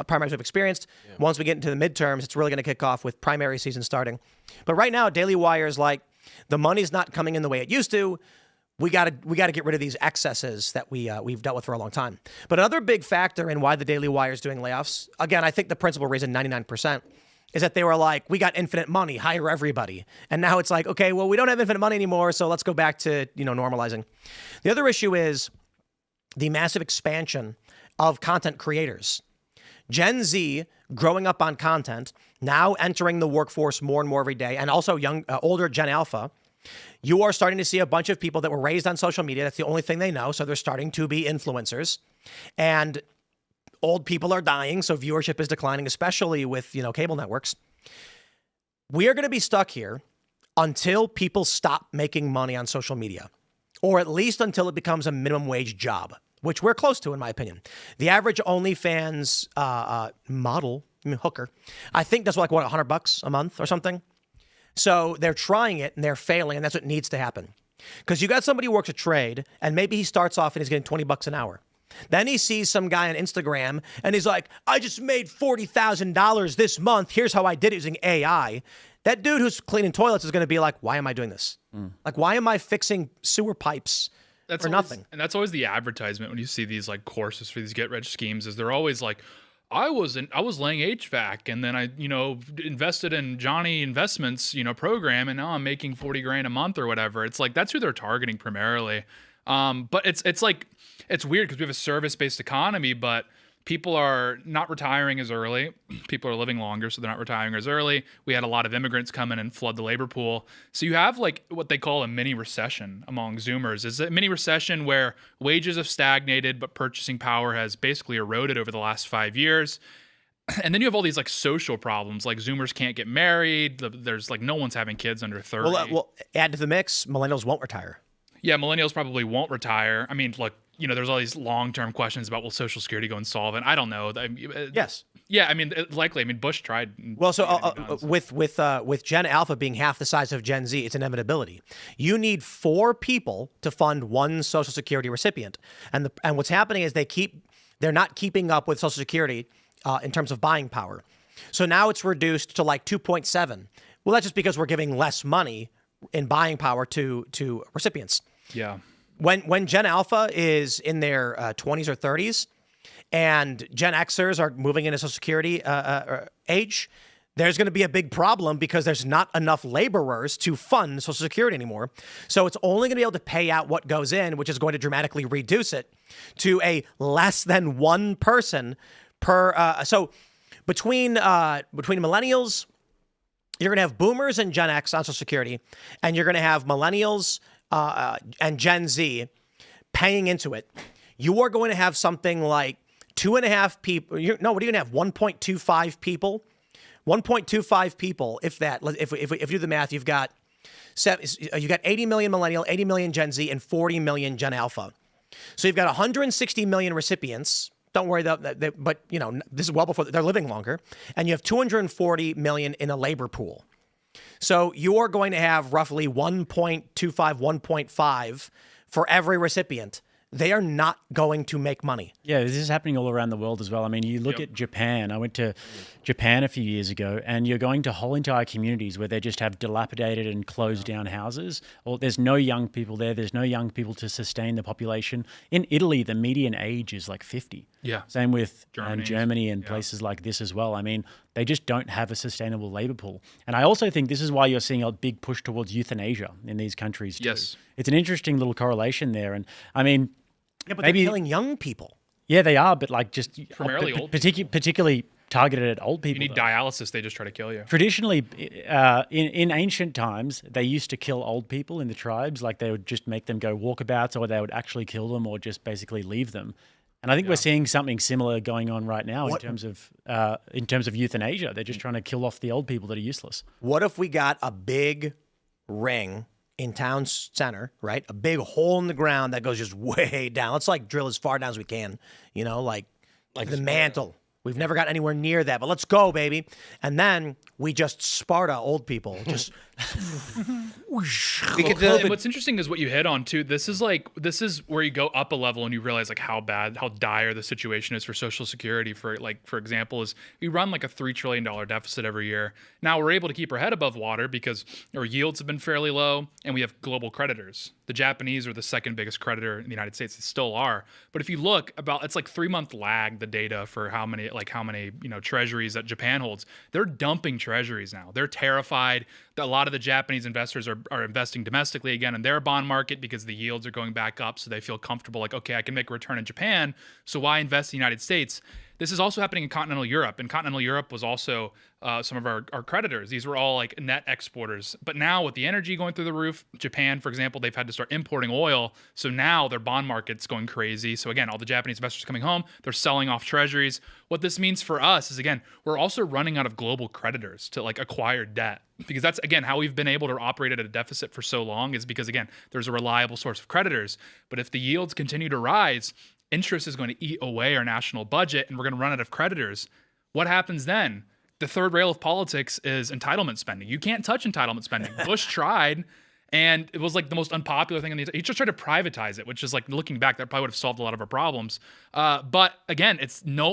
Primaries we've experienced. Yeah. Once we get into the midterms, it's really going to kick off with primary season starting. But right now, Daily Wire is like, the money's not coming in the way it used to. We got to get rid of these excesses that we've dealt with for a long time. But another big factor in why the Daily Wire is doing layoffs, again, I think the principal reason, 99%, is that they were like, we got infinite money, hire everybody. And now it's like, okay, well, we don't have infinite money anymore, so let's go back to, you know, normalizing. The other issue is the massive expansion of content creators. Gen Z growing up on content, now entering the workforce more and more every day, and also older Gen Alpha. You are starting to see a bunch of people that were raised on social media. That's the only thing they know. So they're starting to be influencers. And old people are dying. So viewership is declining, especially with, cable networks. We are going to be stuck here until people stop making money on social media, or at least until it becomes a minimum wage job, which we're close to, in my opinion. The average OnlyFans hooker, I think does $100 a month or something. So they're trying it and they're failing, and that's what needs to happen. Because you got somebody who works a trade, and maybe he starts off and he's getting $20 an hour. Then he sees some guy on Instagram and he's like, I just made $40,000 this month. Here's how I did it using AI. That dude who's cleaning toilets is going to be like, why am I doing this? Like, why am I fixing sewer pipes for nothing? And that's always the advertisement when you see these like courses for these get rich schemes, is they're always like, I was laying HVAC, and then I, invested in Johnny Investments, program, and now I'm making 40 grand a month or whatever. It's like, that's who they're targeting primarily. But it's like, it's weird because we have a service-based economy, but people are not retiring as early. People are living longer, so they're not retiring as early. We had a lot of immigrants come in and flood the labor pool. So you have like what they call a mini recession among Zoomers. It's a mini recession where wages have stagnated, but purchasing power has basically eroded over the last 5 years. And then you have all these like social problems, like Zoomers can't get married. There's like no one's having kids under 30. Well, add to the mix, millennials won't retire. Yeah, millennials probably won't retire. I mean, look, there's all these long-term questions about, will Social Security go insolvent? I don't know. Yes. Yeah, I mean, likely. I mean, Bush tried. Well, so with Gen Alpha being half the size of Gen Z, it's an inevitability. You need 4 people to fund one Social Security recipient, and what's happening is they're not keeping up with Social Security in terms of buying power. So now it's reduced to like 2.7. Well, that's just because we're giving less money in buying power to recipients. Yeah. When Gen Alpha is in their 20s or 30s and Gen Xers are moving into Social Security age, there's going to be a big problem because there's not enough laborers to fund Social Security anymore. So it's only going to be able to pay out what goes in, which is going to dramatically reduce it to a less than one person per. So between millennials, you're going to have boomers and Gen X on Social Security, and you're going to have millennials and Gen Z paying into it. You are going to have something like 2.5 people. What are you going to have? 1.25 people. 1.25 people, if that. If you do the math, you've got 80 million millennial, 80 million Gen Z, and 40 million Gen Alpha. So you've got 160 million recipients. Don't worry, but this is well before they're living longer, and you have 240 million in a labor pool. So you are going to have roughly 1.25, 1.5 for every recipient. They are not going to make money. Yeah, this is happening all around the world as well. I mean, you look at Japan. I went to Japan a few years ago, and you're going to whole entire communities where they just have dilapidated and closed down houses. Or there's no young people there. There's no young people to sustain the population. In Italy, the median age is like 50. Yeah. Same with Germany and places like this as well. I mean, they just don't have a sustainable labor pool. And I also think this is why you're seeing a big push towards euthanasia in these countries too. Yes. It's an interesting little correlation there. And I mean, yeah, but they're killing young people. Yeah, they are, but like just primarily old, particularly targeted at old people. You need dialysis; they just try to kill you. Traditionally, in ancient times, they used to kill old people in the tribes. Like they would just make them go walkabouts, or they would actually kill them, or just basically leave them. And I think we're seeing something similar going on right now in terms of euthanasia. They're just trying to kill off the old people that are useless. What if we got a big ring in town center, right? A big hole in the ground that goes just way down. Let's like drill as far down as we can, like the mantle. We've never got anywhere near that, but let's go, baby. And then we just Sparta old people. Just and what's interesting is what you hit on too. This is where you go up a level and you realize like how dire the situation is for Social Security. For example, is we run like a $3 trillion deficit every year. Now we're able to keep our head above water because our yields have been fairly low, and we have global creditors. The Japanese are the second biggest creditor in the United States. They still are. But if you look it's like 3-month lag, the data for how many treasuries that Japan holds. They're dumping treasuries now. They're terrified that a lot of the Japanese investors are investing domestically again in their bond market because the yields are going back up. So they feel comfortable like, okay, I can make a return in Japan. So why invest in the United States? this is also happening in continental Europe. And continental Europe was also some of our creditors. These were all like net exporters. But now with the energy going through the roof, Japan, for example, they've had to start importing oil. So now their bond market's going crazy. So again, all the Japanese investors coming home, they're selling off treasuries. What this means for us is, again, we're also running out of global creditors to like acquire debt. Because that's, again, how we've been able to operate at a deficit for so long is because, again, there's a reliable source of creditors. But if the yields continue to rise, interest is going to eat away our national budget and we're going to run out of creditors. What happens then? The third rail of politics is entitlement spending. You can't touch entitlement spending. Bush tried, and it was like the most unpopular thing. He just tried to privatize it, which is like, looking back, that probably would have solved a lot of our problems. But again,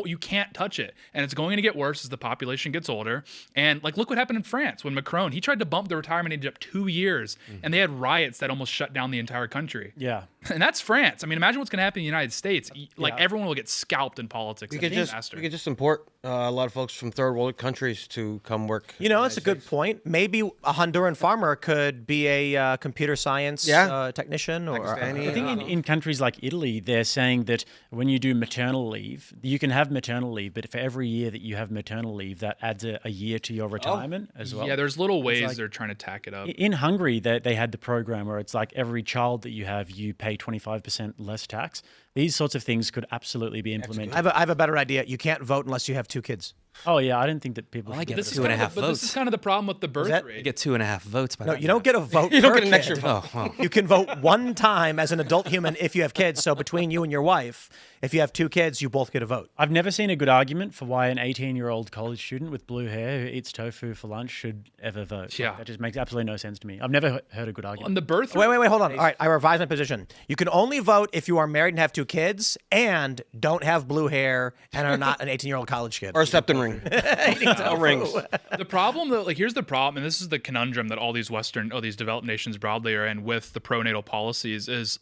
you can't touch it. And it's going to get worse as the population gets older. And like, look what happened in France when Macron, he tried to bump the retirement age up 2 years, and they had riots that almost shut down the entire country. Yeah. And that's France. I mean, imagine what's going to happen in the United States. Like, everyone will get scalped in politics. We could just import a lot of folks from third world countries to come work. You know, that's a good point. Maybe a Honduran farmer could be a computer science technician. Or I think in countries like Italy, they're saying that when you do maternal leave, you can have maternal leave, but for every year that you have maternal leave, that adds a year to your retirement as well. Yeah, there's little ways they're trying to tack it up. In Hungary, they had the program where it's like every child that you have, you pay 25% less tax. These sorts of things could absolutely be implemented. I have a better idea. You can't vote unless you have 2 kids. Oh, yeah. I don't think that people I should get get 2.5 votes. But this is kind of the problem with the birth rate. You get 2.5 votes. By No, that you don't get a vote. You don't per get an kid. extra vote. Oh, well. You can vote one time as an adult human if you have kids. So between you and your wife, if you have 2 kids, you both get a vote. I've never seen a good argument for why an 18-year-old college student with blue hair who eats tofu for lunch should ever vote. Yeah. Like, that just makes absolutely no sense to me. I've never heard a good argument. On the birth rate. Wait, hold on. All right, I revise my position. You can only vote if you are married and have 2 kids and don't have blue hair and are not an 18-year-old college kid. Or a septum ring. Rings. The problem, though, like, here's the problem, and this is the conundrum that all these these developed nations broadly are in with the pronatal policies is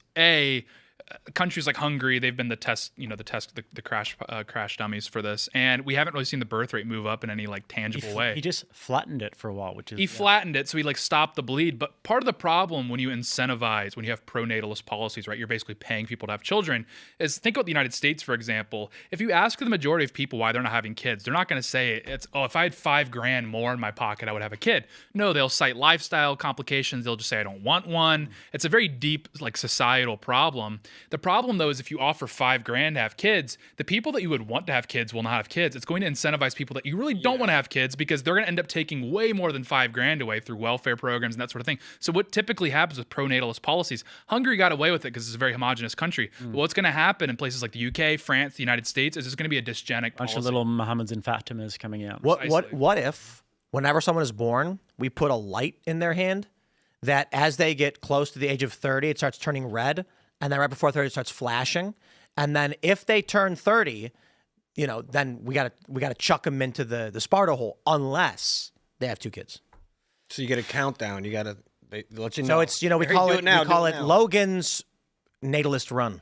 countries like Hungary, they've been the crash dummies for this, and we haven't really seen the birth rate move up in any like tangible way. He just flattened it for a while, which is... He flattened it, so he like stopped the bleed. But part of the problem when you incentivize, when you have pronatalist policies, right, you're basically paying people to have children, is think about the United States, for example. If you ask the majority of people why they're not having kids, they're not going to say if I had $5,000 more in my pocket, I would have a kid. No, they'll cite lifestyle complications. They'll just say, I don't want one. It's a very deep like societal problem. The problem, though, is if you offer $5,000 to have kids, the people that you would want to have kids will not have kids. It's going to incentivize people that you really don't want to have kids because they're going to end up taking way more than $5,000 away through welfare programs and that sort of thing. So what typically happens with pronatalist policies, Hungary got away with it because it's a very homogenous country. But what's going to happen in places like the UK, France, the United States is there's going to be a dysgenic bunch policy. of little Mohammeds and Fatimas coming out. What if, whenever someone is born, we put a light in their hand that as they get close to the age of 30, it starts turning red, and then right before 30, it starts flashing, and then if they turn 30, then we gotta chuck them into the Sparta hole unless they have 2 kids. So you get a countdown. You got to let you know. So it's we call it Logan's natalist run.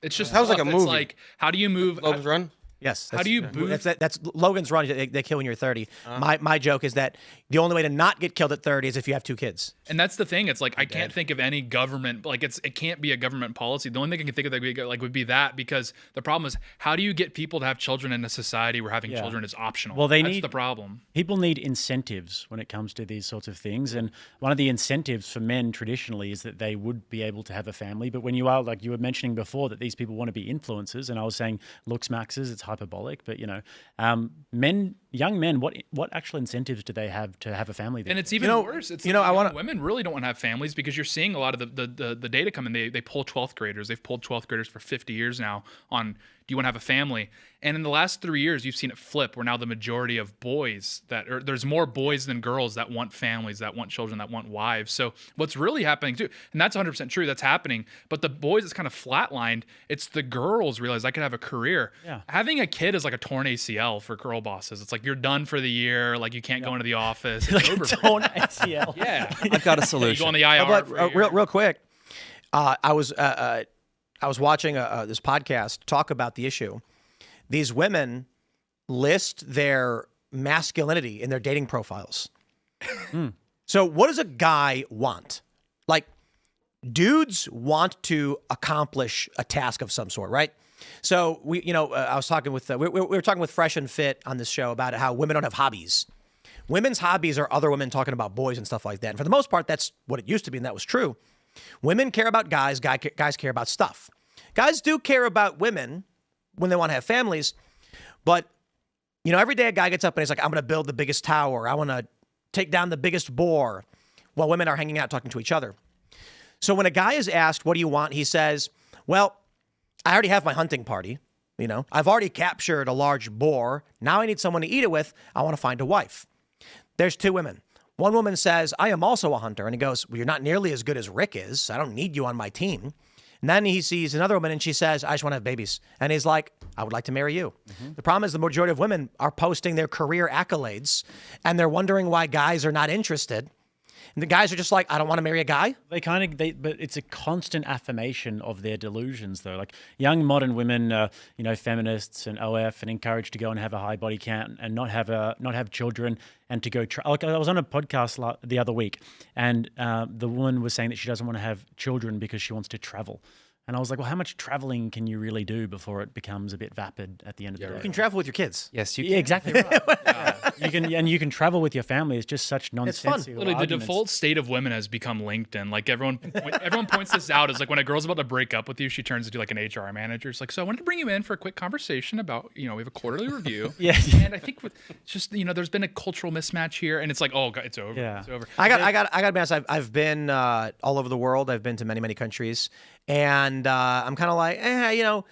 It's just That was like a tough. movie. It's like, how do you move? Logan's Run. Yes. How do you boost? That's Logan's run. They kill when you're 30. My joke is that the only way to not get killed at 30 is if you have 2 kids. And that's the thing. It's like I can't think of any government it can't be a government policy. The only thing I can think of that would be that, because the problem is how do you get people to have children in a society where having children is optional? Well, that's the problem. People need incentives when it comes to these sorts of things, and one of the incentives for men traditionally is that they would be able to have a family. But when you are, like you were mentioning before, that these people want to be influencers, and I was saying looks maxes, it's hyperbolic, but young men, what actual incentives do they have to have a family? And it's even worse. It's women really don't want to have families because you're seeing a lot of the data come in. They pull 12th graders. They've pulled 12th graders for 50 years now on, do you want to have a family? And in the last 3 years, you've seen it flip where now the majority of boys there's more boys than girls that want families, that want children, that want wives. So what's really happening too, and that's 100% true, that's happening, but the boys is kind of flatlined. It's the girls realize I could have a career. Yeah. Having a kid is like a torn ACL for girl bosses. It's like you're done for the year. Like you can't go into the office. It's like over a for torn ACL. Yeah. I've got a You solution. go on the IR. But real quick, I was watching this podcast talk about the issue. These women list their masculinity in their dating profiles. So what does a guy want? Like, dudes want to accomplish a task of some sort, right? So I was talking with we were talking with Fresh and Fit on this show about how women don't have hobbies. Women's hobbies are other women talking about boys and stuff like that. And for the most part, that's what it used to be, and that was true. Women care about guys. Guys care about stuff. Guys do care about women when they want to have families, but every day a guy gets up and he's like, I'm going to build the biggest tower. I want to take down the biggest boar, while women are hanging out talking to each other. So when a guy is asked, what do you want? He says, well, I already have my hunting party. I've already captured a large boar. Now I need someone to eat it with. I want to find a wife. There's two women. One woman says, I am also a hunter. And he goes, well, you're not nearly as good as Rick is. I don't need you on my team. And then he sees another woman and she says, I just want to have babies. And he's like, I would like to marry you. Mm-hmm. The problem is the majority of women are posting their career accolades and they're wondering why guys are not interested. And the guys are just like, I don't want to marry a guy. But it's a constant affirmation of their delusions, though. Like young modern women, feminists and OF, and encouraged to go and have a high body count and not have children, and to go. Like I was on a podcast the other week, and the woman was saying that she doesn't want to have children because she wants to travel. And I was like, well, how much traveling can you really do before it becomes a bit vapid at the end of the day? You can travel with your kids. Yes, you can. Yeah, exactly right. You can travel with your family. It's just such nonsensical Literally, the arguments. default state of women has become LinkedIn. Like everyone points this out. Is like when a girl's about to break up with you, she turns into like an HR manager. It's like, so I wanted to bring you in for a quick conversation about, we have a quarterly review. Yeah. And I think just there's been a cultural mismatch here, and it's like, oh, God, it's over. Yeah. It's over. I got to be honest. I've been all over the world. I've been to many countries, and I'm kind of like, I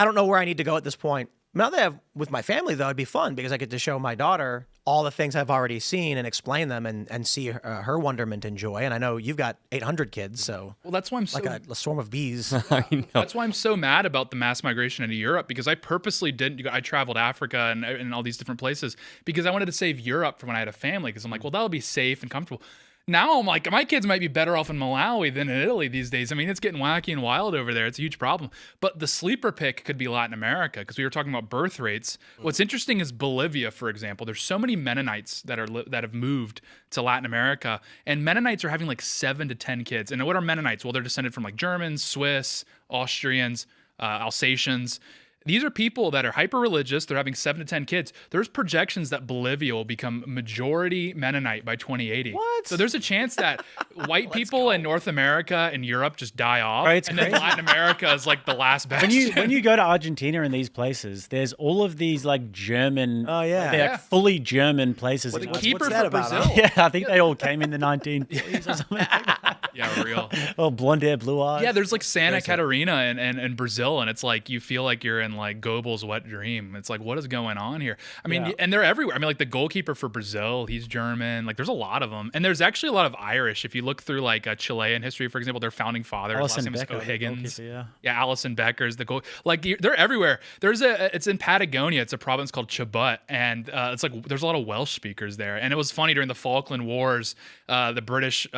don't know where I need to go at this point. Now that I have with my family, though, it'd be fun because I get to show my daughter all the things I've already seen and explain them and see her wonderment and joy. And I know you've got 800 kids, so That's why I'm like a swarm of bees. I know. That's why I'm so mad about the mass migration into Europe, because I purposely didn't. I traveled Africa and all these different places because I wanted to save Europe for when I had a family, because I'm like, well, that'll be safe and comfortable. Now I'm like, my kids might be better off in Malawi than in Italy these days. I mean, it's getting wacky and wild over there. It's a huge problem. But the sleeper pick could be Latin America, because we were talking about birth rates. What's interesting is Bolivia, for example. There's so many Mennonites that have moved to Latin America, and Mennonites are having like 7 to 10 kids. And what are Mennonites? Well, they're descended from like Germans, Swiss, Austrians, Alsatians. These are people that are hyper-religious. They're having 7 to 10 kids. There's projections that Bolivia will become majority Mennonite by 2080. What? So there's a chance that white people in North America and Europe just die off. Right, it's and crazy. then Latin America is like the last bastion. When you go to Argentina and these places, there's all of these like German, Oh, yeah. they're Yeah. fully German places. The in keeper what's that for about, Brazil. huh? Yeah, I think they all came in the 1940s or something like that. Yeah, real. Oh, blonde hair, blue eyes. Yeah, there's like Santa Catarina in Brazil, and it's like you feel like you're in like Goebbels' wet dream. It's like, what is going on here? I mean, Yeah. and they're everywhere. I mean, like the goalkeeper for Brazil, he's German. Like there's a lot of them. And there's actually a lot of Irish. If you look through like Chilean history, for example, their founding father, his last Alison name is Becker, the O'Higgins. goalkeeper, Yeah, Alison Becker's the goal. Like they're everywhere. It's in Patagonia. It's a province called Chubut, and it's like there's a lot of Welsh speakers there. And it was funny during the Falkland Wars, the British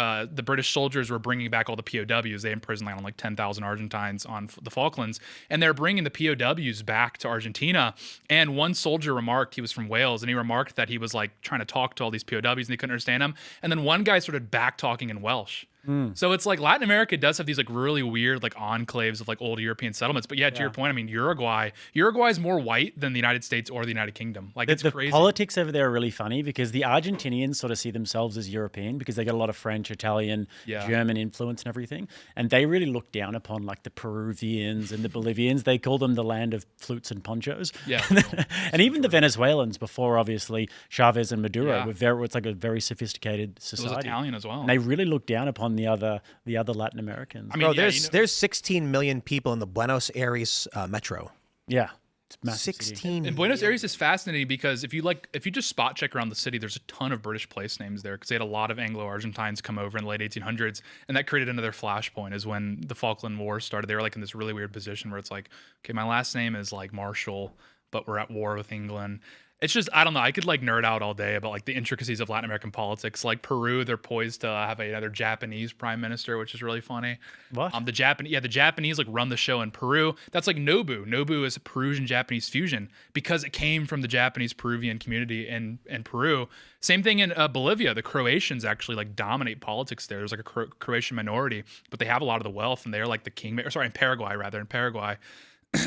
soldiers were bringing back all the POWs. They imprisoned like 10,000 Argentines on the Falklands, and they're bringing the POWs back to Argentina. And one soldier remarked, he was from Wales, and he remarked that he was like trying to talk to all these POWs and they couldn't understand him. And then one guy started back talking in Welsh. So it's like Latin America does have these like really weird like enclaves of like old European settlements. But yeah, to your point, I mean, Uruguay is more white than the United States or the United Kingdom. Like it's the crazy. politics over there are really funny because the Argentinians sort of see themselves as European because they got a lot of French, Italian, German influence and everything. And they really look down upon like the Peruvians and the Bolivians. They call them the land of flutes and ponchos. Yeah. And even the Venezuelans before, obviously, Chavez and Maduro Yeah. it's like a very sophisticated It society. was Italian as well. And they really look down upon the other Latin Americans. I mean, Bro, yeah, there's 16 million people in the Buenos Aires metro. yeah. It's a massive city. 16. And Buenos Aires is fascinating because if you just spot check around the city, there's a ton of British place names there because they had a lot of Anglo-Argentines come over in the late 1800s, and that created another flashpoint. Is when the Falkland War started. They were like in this really weird position where it's like, okay, my last name is like Marshall, but we're at war with England. It's just, I don't know. I could like nerd out all day about like the intricacies of Latin American politics. Like Peru, they're poised to have another Japanese prime minister, which is really funny. What? The Japanese like run the show in Peru. That's like Nobu. Nobu is a Peruvian Japanese fusion because it came from the Japanese Peruvian community in Peru. Same thing in Bolivia. The Croatians actually like dominate politics there. There's like a Croatian minority, but they have a lot of the wealth, and they're like the king. Sorry, in Paraguay.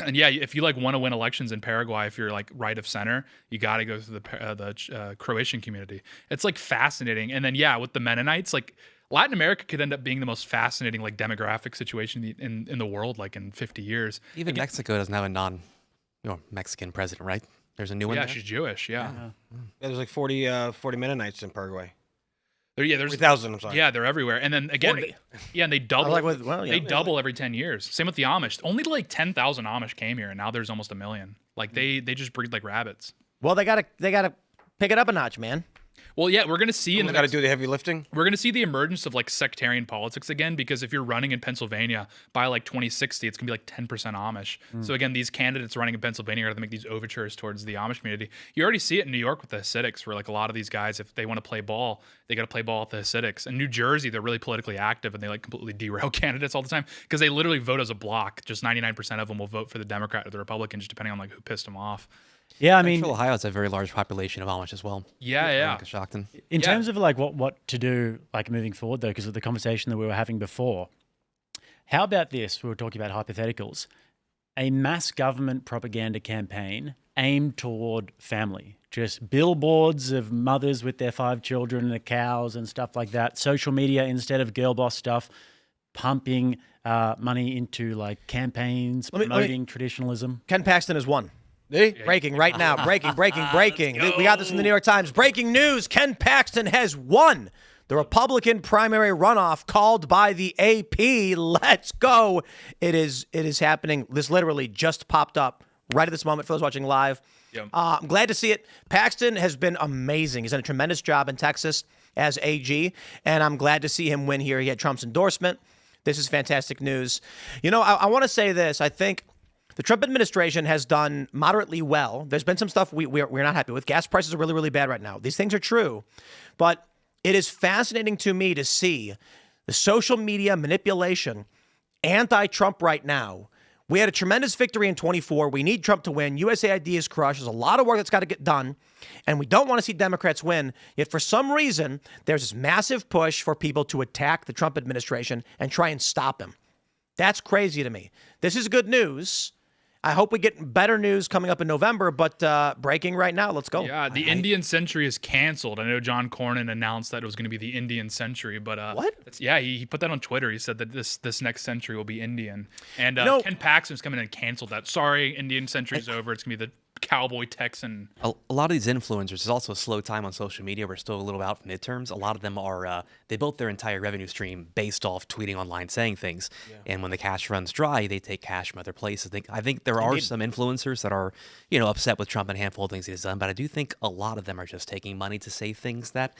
And yeah, if you like want to win elections in Paraguay, if you're like right of center, you got to go through the Croatian community. It's like fascinating. And then yeah, with the Mennonites, like Latin America could end up being the most fascinating like demographic situation in the world, like in 50 years. Even Mexico doesn't have a Mexican president, right? There's a new one. Yeah, there? she's Jewish. Yeah. There's like 40 Mennonites in Paraguay. There's 3,000. I'm sorry. Yeah, they're everywhere. And then again, and they double. They double every 10 years. Same with the Amish. Only like 10,000 Amish came here, and now there's almost 1 million. Like they just breed like rabbits. Well, they gotta pick it up a notch, man. Well, yeah, we're gonna see Got to do the heavy lifting. We're gonna see the emergence of like sectarian politics again, because if you're running in Pennsylvania by like 2060, it's gonna be like 10% Amish. So again, these candidates running in Pennsylvania are gonna make these overtures towards the Amish community. You already see it in New York with the Hasidics, where like a lot of these guys, if they want to play ball, they got to play ball with the Hasidics. In New Jersey, they're really politically active, and they like completely derail candidates all the time because they literally vote as a block. Just 99% of them will vote for the Democrat or the Republican, just depending on like who pissed them off. Yeah, I mean, Ohio has a very large population of Amish as well. Yeah. Shocked. in terms of like what to do like moving forward though, because of the conversation that we were having before, how about this? We were talking about hypotheticals. A mass government propaganda campaign aimed toward family. Just billboards of mothers with their 5 children and the cows and stuff like that. Social media instead of girl boss stuff, pumping money into like campaigns, promoting traditionalism. Ken Paxton has won. Breaking right now. Breaking. We got this in the New York Times. Breaking news. Ken Paxton has won the Republican primary runoff called by the AP. Let's go. It is happening. This literally just popped up right at this moment for those watching live. Yep. I'm glad to see it. Paxton has been amazing. He's done a tremendous job in Texas as AG, and I'm glad to see him win here. He had Trump's endorsement. This is fantastic news. You know, I want to say this. I think the Trump administration has done moderately well. There's been some stuff we're not happy with. Gas prices are really, really bad right now. These things are true. But it is fascinating to me to see the social media manipulation anti-Trump right now. We had a tremendous victory in 24. We need Trump to win. USAID is crushed. There's a lot of work that's got to get done. And we don't want to see Democrats win. Yet for some reason, there's this massive push for people to attack the Trump administration and try and stop him. That's crazy to me. This is good news. I hope we get better news coming up in November, but breaking right now. Let's go. Yeah, the Indian Century is canceled. I know John Cornyn announced that it was going to be the Indian Century, but what? He put that on Twitter. He said that this next century will be Indian. And Ken Paxton's coming in and canceled that. Sorry, Indian Century's over. It's going to be the cowboy Texan. A lot of these influencers, there's also a slow time on social media. We're still a little out from midterms. A lot of them are, they built their entire revenue stream based off tweeting online, saying things. Yeah. And when the cash runs dry, they take cash from other places. I think there are some influencers that are, upset with Trump and a handful of things he's done. But I do think a lot of them are just taking money to say things that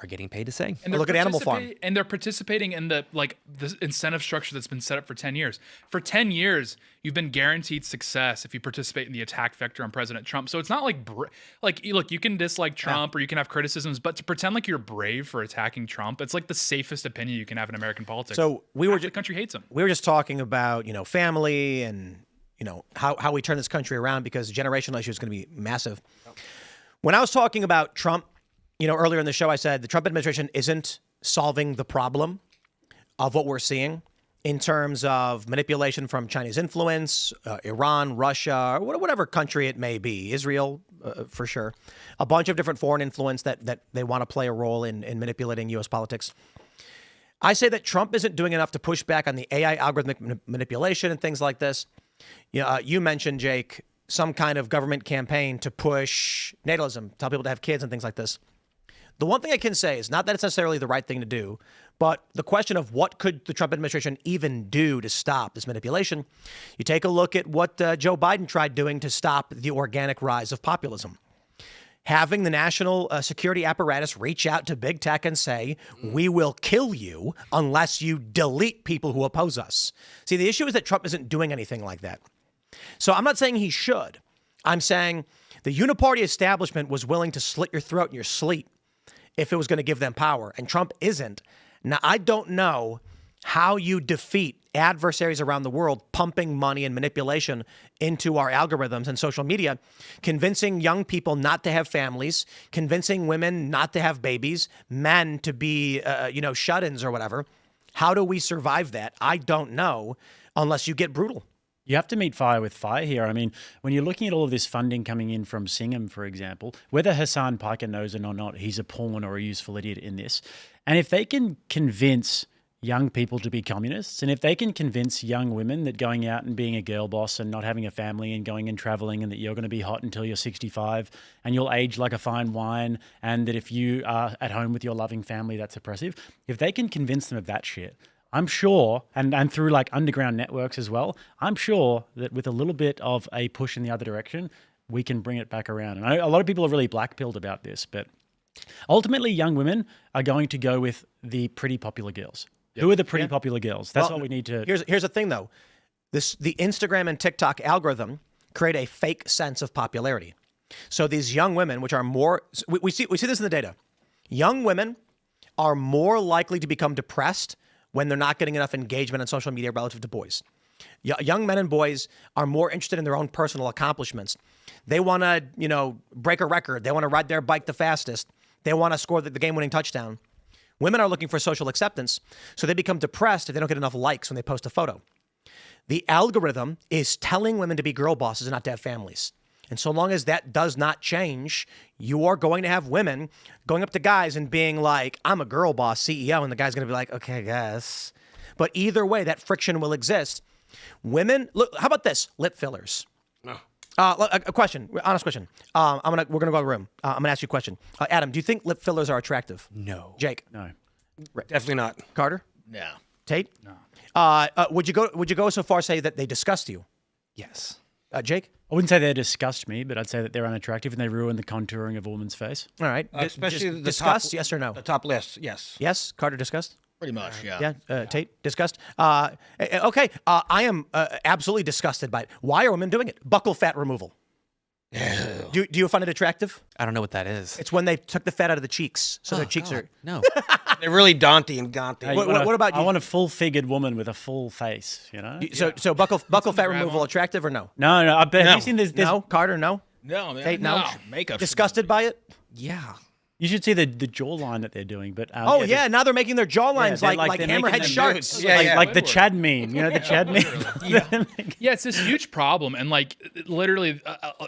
are getting paid to say. And look at Animal Farm. And they're participating in the incentive structure that's been set up for 10 years. For 10 years, you've been guaranteed success if you participate in the attack vector on President Trump. So it's not look, you can dislike Trump or you can have criticisms, but to pretend like you're brave for attacking Trump, it's like the safest opinion you can have in American politics. So the country hates him. We were just talking about, family and, how we turn this country around, because generational issue is going to be massive. When I was talking about Trump, earlier in the show, I said the Trump administration isn't solving the problem of what we're seeing in terms of manipulation from Chinese influence, Iran, Russia, or whatever country it may be, Israel, for sure. A bunch of different foreign influence that they want to play a role in manipulating U.S. politics. I say that Trump isn't doing enough to push back on the AI algorithmic manipulation and things like this. You mentioned, Jake, some kind of government campaign to push natalism, tell people to have kids and things like this. The one thing I can say is not that it's necessarily the right thing to do, but the question of what could the Trump administration even do to stop this manipulation. You take a look at what Joe Biden tried doing to stop the organic rise of populism. Having the national security apparatus reach out to big tech and say, we will kill you unless you delete people who oppose us. See, the issue is that Trump isn't doing anything like that. So I'm not saying he should. I'm saying The uniparty establishment was willing to slit your throat in your sleep if it was going to give them power, and Trump isn't. Now, I don't know how you defeat adversaries around the world pumping money and manipulation into our algorithms and social media, convincing young people not to have families, convincing women not to have babies, men to be, shut-ins or whatever. How do we survive that? I don't know, unless you get brutal. You have to meet fire with fire here. I mean, when you're looking at all of this funding coming in from Singham, for example, whether Hassan Piker knows it or not, he's a pawn or a useful idiot in this. And if they can convince young people to be communists, and if they can convince young women that going out and being a girl boss and not having a family and going and traveling and that you're going to be hot until you're 65 and you'll age like a fine wine and that if you are at home with your loving family, that's oppressive, if they can convince them of that shit, I'm sure, and through like underground networks as well, I'm sure that with a little bit of a push in the other direction, we can bring it back around. And a lot of people are really black-pilled about this, but ultimately young women are going to go with the pretty popular girls. Who are the pretty popular girls? That's what we need to... Here's the thing, though. The Instagram and TikTok algorithm create a fake sense of popularity. So these young women, which are more... We see this in the data. Young women are more likely to become depressed when they're not getting enough engagement on social media relative to boys. Young men and boys are more interested in their own personal accomplishments. They want to, break a record. They want to ride their bike the fastest. They want to score the game-winning touchdown. Women are looking for social acceptance, so they become depressed if they don't get enough likes when they post a photo. The algorithm is telling women to be girl bosses and not to have families. And so long as that does not change, you are going to have women going up to guys and being like, I'm a girl boss CEO, and the guy's going to be like, okay, I guess. But either way, that friction will exist. Women, look, how about this? Lip fillers. No. A question, honest question. We're gonna go to the room. I'm gonna ask you a question. Adam, do you think lip fillers are attractive? No. Jake? No. Definitely not. Carter? No. Tate? No. Would you go so far as say that they disgust you? Yes. Jake? I wouldn't say they disgust me, but I'd say that they're unattractive and they ruin the contouring of a woman's face. All right. Especially the disgust, top, yes or no? The top list, yes. Yes? Carter, disgust? Pretty much, yeah. Yeah, Tate, disgust. Okay, I am absolutely disgusted by it. Why are women doing it? Buccal fat removal. Do you find it attractive? I don't know what that is. It's when they took the fat out of the cheeks, so their cheeks are. No. They're really daunting and gaunty. Hey, What about you? I want a full-figured woman with a full face, So buccal fat removal attractive or no? No. I bet. Have you seen this? No, Carter, no. No, man. Tate, no. Makeup. Disgusted by it? Yeah. You should see the jawline that they're doing. But Now they're making their jawlines they're like they're hammerhead making them sharks. like the Chad meme. You know the Chad meme. Yeah, it's this huge problem, and like literally,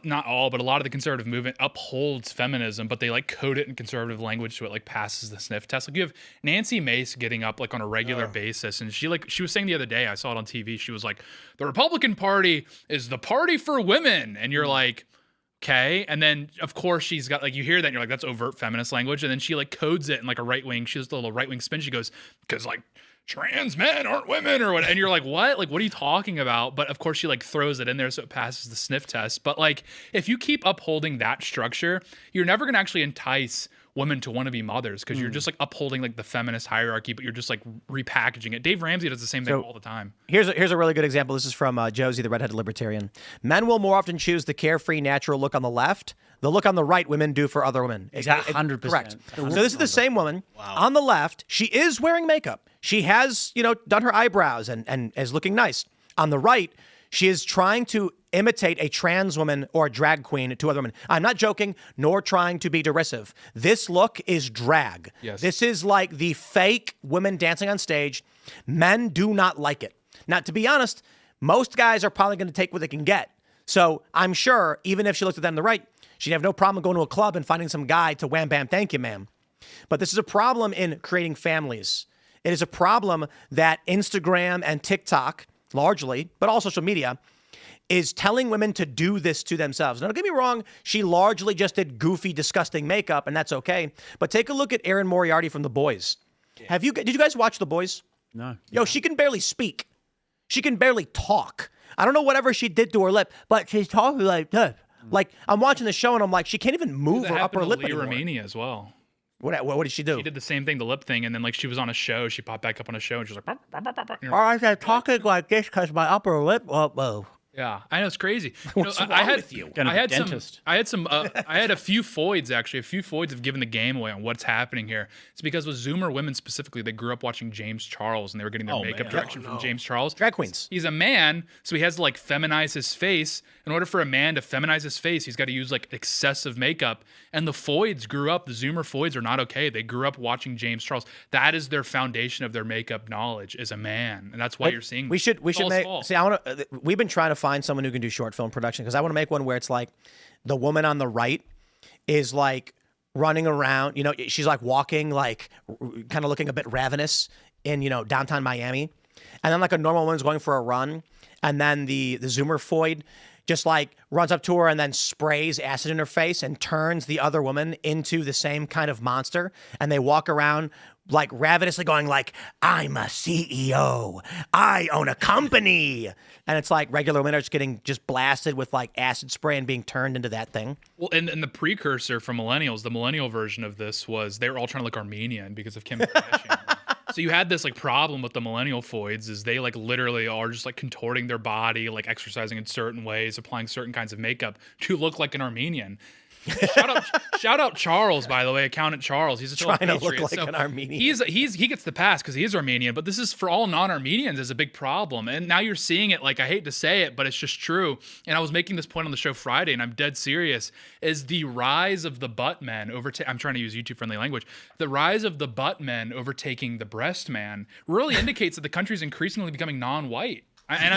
not all, but a lot of the conservative movement upholds feminism, but they like code it in conservative language so it like passes the sniff test. Like you have Nancy Mace getting up like on a regular basis, and she was saying the other day, I saw it on TV. She was like, "The Republican Party is the party for women," and you're like, okay. And then of course she's got like, you hear that and you're like, that's overt feminist language. And then she like codes it in like a right wing. She has the little right wing spin. She goes, because like trans men aren't women or what. And you're like, what? Like, what are you talking about? But of course she like throws it in there so it passes the sniff test. But like, if you keep upholding that structure, you're never going to actually entice women to want to be mothers because you're just like upholding like the feminist hierarchy, but you're just like repackaging it. Dave Ramsey does the same thing all the time. Here's a really good example. This is from Josie, the redheaded libertarian. Men will more often choose the carefree, natural look on the left. The look on the right women do for other women. Exactly. 100%. Correct. So this is the same woman. Wow. On the left, she is wearing makeup. She has, done her eyebrows and is looking nice. On the right, she is trying to imitate a trans woman or a drag queen to other women. I'm not joking, nor trying to be derisive. This look is drag. Yes. This is like the fake women dancing on stage. Men do not like it. Now, to be honest, most guys are probably going to take what they can get. So I'm sure, even if she looked at them on the right, she'd have no problem going to a club and finding some guy to wham, bam, thank you, ma'am. But this is a problem in creating families. It is a problem that Instagram and TikTok, largely, but all social media, is telling women to do this to themselves. Now, don't get me wrong, she largely just did goofy, disgusting makeup, and that's okay. But take a look at Erin Moriarty from The Boys. Yeah. Did you guys watch The Boys? No. Yo, she can barely speak. She can barely talk. I don't know whatever she did to her lip, but she's talking like that. Like, I'm watching the show, and I'm like, she can't even move her upper lip anymore. Leah Remini as well. What did she do? She did the same thing, the lip thing, and then like she was on a show. She popped back up on a show, and she was like, "All right, I'm talking like this because my upper lip." Whoa. Yeah, I know, it's crazy. What's wrong with you? I had a few foids actually. A few foids have given the game away on what's happening here. It's because with Zoomer women specifically, they grew up watching James Charles, and they were getting their makeup direction from James Charles. Drag queens. He's a man, so he has to like feminize his face. In order for a man to feminize his face, he's got to use like excessive makeup. And the foids grew up. The Zoomer foids are not okay. They grew up watching James Charles. That is their foundation of their makeup knowledge as a man, and that's why you're seeing. We should make. See, we've been trying to find someone who can do short film production, because I want to make one where it's like the woman on the right is like running around, you know, she's like walking, like kind of looking a bit ravenous in, you know, downtown Miami. And then like a normal woman's going for a run. And then the Zoomer foid just like runs up to her and then sprays acid in her face and turns the other woman into the same kind of monster. And they walk around like ravenously going like, I'm a CEO. I own a company. And it's like regular women are just blasted with like acid spray and being turned into that thing. Well, and the precursor for millennials, the millennial version of this was they were all trying to look Armenian because of Kim Kardashian. So you had this like problem with the millennial foids is they like literally are just like contorting their body, like exercising in certain ways, applying certain kinds of makeup to look like an Armenian. Shout out Charles, by the way, accountant Charles. He's a trying to patriot. look like an Armenian. He gets the pass because he is Armenian, but this is for all non-Armenians is a big problem. And now you're seeing it. Like I hate to say it, but it's just true. And I was making this point on the show Friday, and I'm dead serious. Is the rise of the butt men I'm trying to use YouTube-friendly language. The rise of the butt men overtaking the breast man really indicates that the country's increasingly becoming non-white. And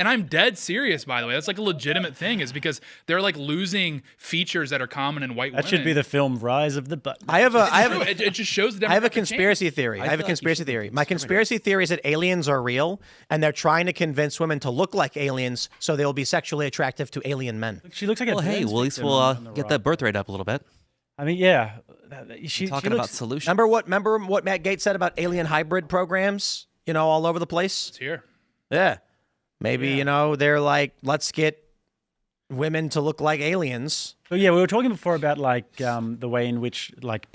I'm dead serious, by the way. That's like a legitimate thing, is because they're like losing features that are common in white women. That should be the film Rise of the Butt. It just shows the I have a conspiracy theory. My conspiracy theory is that aliens are real, and they're trying to convince women to look like aliens so they'll be sexually attractive to alien men. She looks like a hey, well, at least we'll get that birth rate up a little bit. I mean, yeah. She about solutions. Remember what Matt Gaetz said about alien hybrid programs, you know, all over the place? It's here. Yeah. Maybe, you know, they're like, let's get women to look like aliens. But yeah, we were talking before about like the way in which like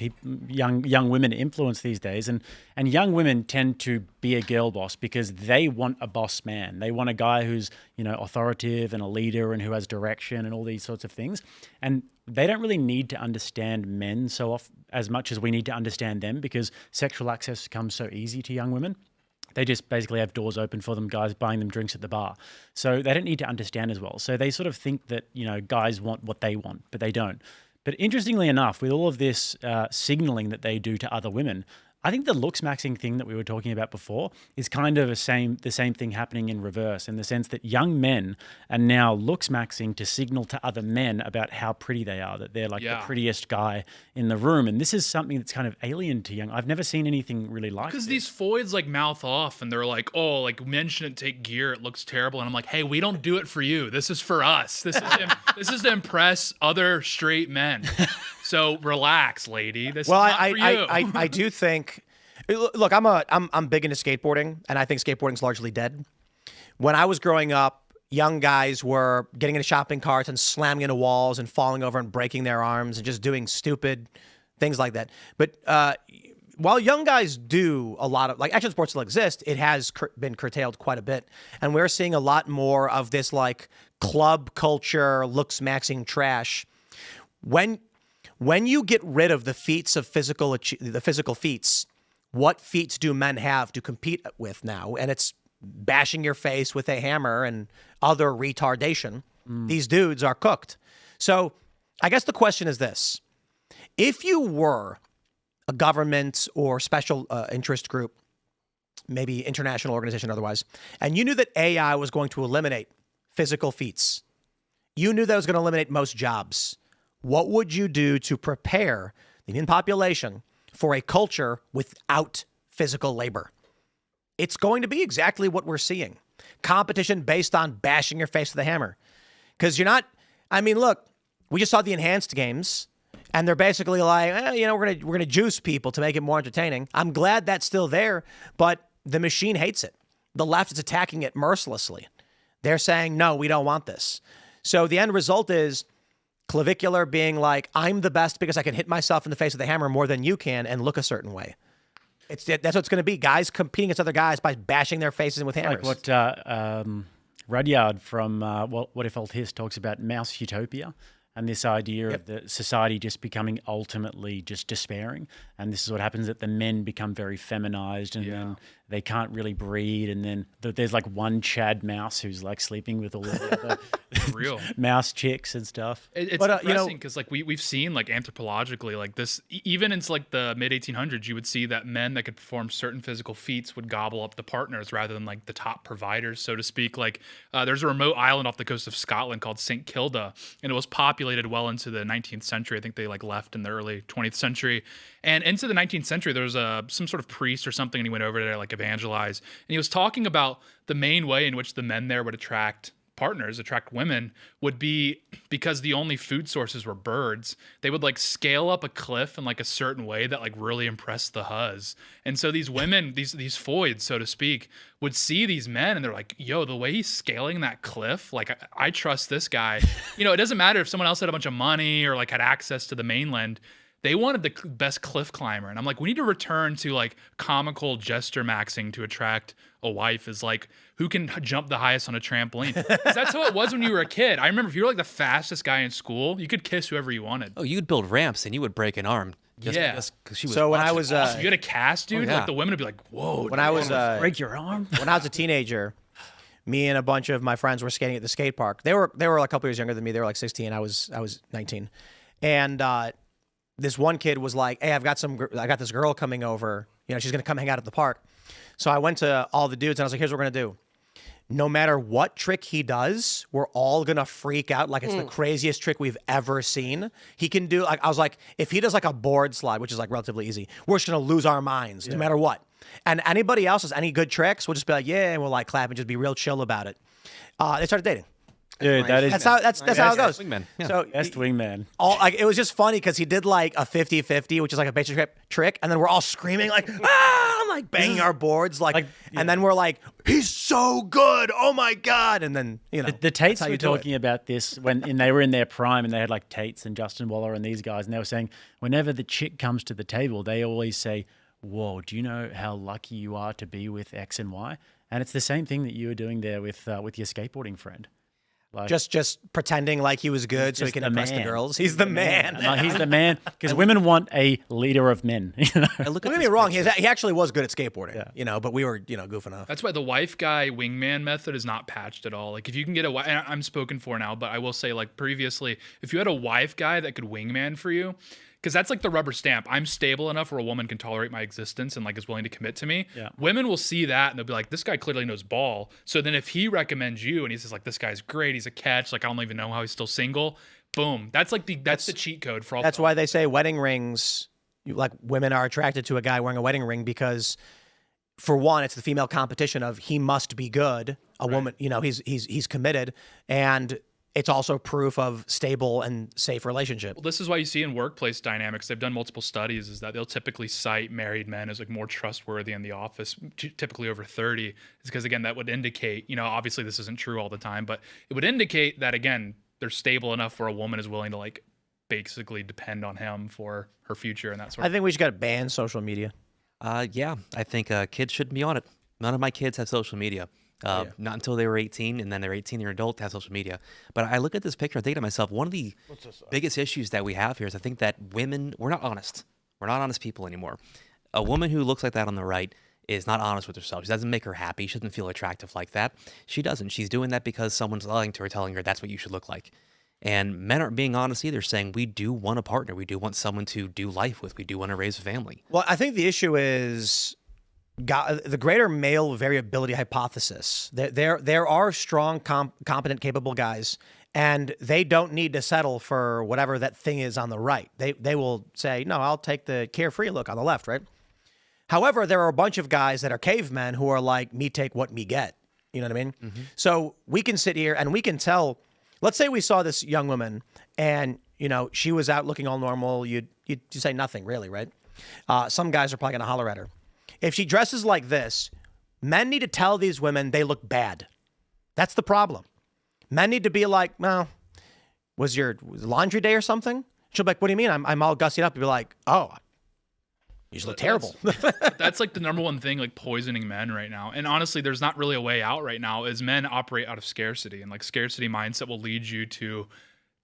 young women influence these days, and young women tend to be a girl boss because they want a boss man. They want a guy who's, you know, authoritative and a leader and who has direction and all these sorts of things. And they don't really need to understand men as much as we need to understand them, because sexual access comes so easy to young women. They just basically have doors open for them, guys buying them drinks at the bar. So they don't need to understand as well. So they sort of think that, you know, guys want what they want, but they don't. But interestingly enough, with all of this signaling that they do to other women, I think the looks maxing thing that we were talking about before is kind of the same thing happening in reverse, in the sense that young men are now looks maxing to signal to other men about how pretty they are, that they're like the prettiest guy in the room. And this is something that's kind of alien to young. I've never seen anything really like this. Because these foids like mouth off and they're like, oh, like men shouldn't take gear. It looks terrible. And I'm like, hey, we don't do it for you. This is for us. This is to impress other straight men. So relax, lady. This is not for you. I do think. Look, I'm big into skateboarding, and I think skateboarding's largely dead. When I was growing up, young guys were getting into shopping carts and slamming into walls and falling over and breaking their arms and just doing stupid things like that. But while young guys do a lot of, like, action sports still exist, it has been curtailed quite a bit, and we're seeing a lot more of this like club culture, looks maxing trash. When you get rid of the feats of physical feats, what feats do men have to compete with now? And it's bashing your face with a hammer and other retardation. These dudes are cooked. So I guess the question is this. If you were a government or special interest group, maybe international organization otherwise, and you knew that AI was going to eliminate physical feats, you knew that it was going to eliminate most jobs, what would you do to prepare the Indian population for a culture without physical labor? It's going to be exactly what we're seeing. Competition based on bashing your face with a hammer. Because you're not, I mean, look, we just saw the enhanced games, and they're basically like, you know, we're gonna juice people to make it more entertaining. I'm glad that's still there, but the machine hates it. The left is attacking it mercilessly. They're saying, no, we don't want this. So the end result is clavicular being like, I'm the best because I can hit myself in the face with a hammer more than you can and look a certain way. That's what it's going to be. Guys competing against other guys by bashing their faces with hammers. Like what Rudyard from What If Old Hiss talks about mouse utopia. And this idea of the society just becoming ultimately just despairing. And this is what happens, that the men become very feminized and then they can't really breed. And then there's like one Chad mouse who's like sleeping with all the other Real mouse chicks and stuff. It's depressing because like we've seen like anthropologically like this, even into like the mid 1800s, you would see that men that could perform certain physical feats would gobble up the partners rather than like the top providers, so to speak. Like there's a remote island off the coast of Scotland called St. Kilda, and it was populated well into the 19th century. I think they like left in the early 20th century, and into the 19th century there was some sort of priest or something, and he went over there to like evangelize, and he was talking about the main way in which the men there would attract women would be because the only food sources were birds. They would like scale up a cliff in like a certain way that like really impressed the huzz. And so these women, these foids, so to speak, would see these men and they're like, yo, the way he's scaling that cliff, like I trust this guy. You know, it doesn't matter if someone else had a bunch of money or like had access to the mainland. They wanted the best cliff climber. And I'm like, we need to return to like comical gesture maxing to attract a wife, is like who can jump the highest on a trampoline. 'Cause that's how it was when you were a kid. I remember if you were like the fastest guy in school, you could kiss whoever you wanted. Oh, you'd build ramps and you would break an arm. Because she was So when I watching. was You had a cast, dude. yeah. Like the women would be like, whoa. when I was Break your arm? when I was a teenager, me and a bunch of my friends were skating at the skate park. They were a couple years younger than me. They were like 16. I was 19, and this one kid was like, "Hey, I got this girl coming over. You know, she's gonna come hang out at the park." So I went to all the dudes and I was like, "Here's what we're gonna do. No matter what trick he does, we're all gonna freak out like it's the craziest trick we've ever seen. He can do like I was like, if he does like a board slide, which is like relatively easy, we're just gonna lose our minds no matter what. And anybody else has any good tricks, we'll just be like, yeah, and we'll like clap and just be real chill about it." They started dating. Dude, That's how it goes. Wingman. Yeah. So Best wingman. it was just funny because he did like a 50-50, which is like a basic trick, and then we're all screaming like, ah, like banging our boards, and then we're like, he's so good, oh my god, and then The Tates how were you do it. talking about this when they were in their prime, and they had like Tates and Justin Waller and these guys, and they were saying whenever the chick comes to the table, they always say, "Whoa, do you know how lucky you are to be with X and Y?" And it's the same thing that you were doing there with your skateboarding friend. Like, just pretending like he was good so he just can the impress the man. girls. He's the man. he's the man, because women want a leader of men. You know? Look Don't get me wrong. He actually was good at skateboarding, but we were, goofing off. That's why the wife guy wingman method is not patched at all. Like if you can get a wife, and I'm spoken for now, but I will say like previously, if you had a wife guy that could wingman for you, because that's like the rubber stamp. I'm stable enough where a woman can tolerate my existence and like is willing to commit to me. Yeah. Women will see that and they'll be like, this guy clearly knows ball. So then if he recommends you and he says like, this guy's great, he's a catch, like I don't even know how he's still single. Boom. That's like that's the cheat code for all. That's why they say wedding rings, like women are attracted to a guy wearing a wedding ring because, for one, it's the female competition of he must be good. A woman, he's committed, and it's also proof of stable and safe relationship. Well, this is why you see in workplace dynamics, they've done multiple studies, is that they'll typically cite married men as like more trustworthy in the office, typically over 30. It's because, again, that would indicate, obviously this isn't true all the time, but it would indicate that, again, they're stable enough where a woman is willing to like basically depend on him for her future and that sort of I think we just got to ban social media. Yeah, I think kids shouldn't be on it. None of my kids have social media. Not until they were 18, and then they're 18, they're adult to have social media. But I look at this picture, I think to myself, one of the biggest issues that we have here is I think that women, we're not honest. We're not honest people anymore. A woman who looks like that on the right is not honest with herself. She doesn't make her happy. She doesn't feel attractive like that. She doesn't. She's doing that because someone's lying to her, telling her that's what you should look like. And men aren't being honest either, saying we do want a partner. We do want someone to do life with. We do want to raise a family. Well, I think the issue is the greater male variability hypothesis. There are strong, competent, capable guys, and they don't need to settle for whatever that thing is on the right. They will say, no, I'll take the carefree look on the left, right? However, there are a bunch of guys that are cavemen who are like, me take what me get. You know what I mean? Mm-hmm. So we can sit here and we can tell, let's say we saw this young woman and, she was out looking all normal. You'd say nothing really, right? Some guys are probably going to holler at her. If she dresses like this, men need to tell these women they look bad. That's the problem. Men need to be like, well, was your laundry day or something? She'll be like, what do you mean? I'm all gussied up. You'll be like, oh, You look terrible. That's like the number one thing, like poisoning men right now. And honestly, there's not really a way out right now, as men operate out of scarcity, and like scarcity mindset will lead you to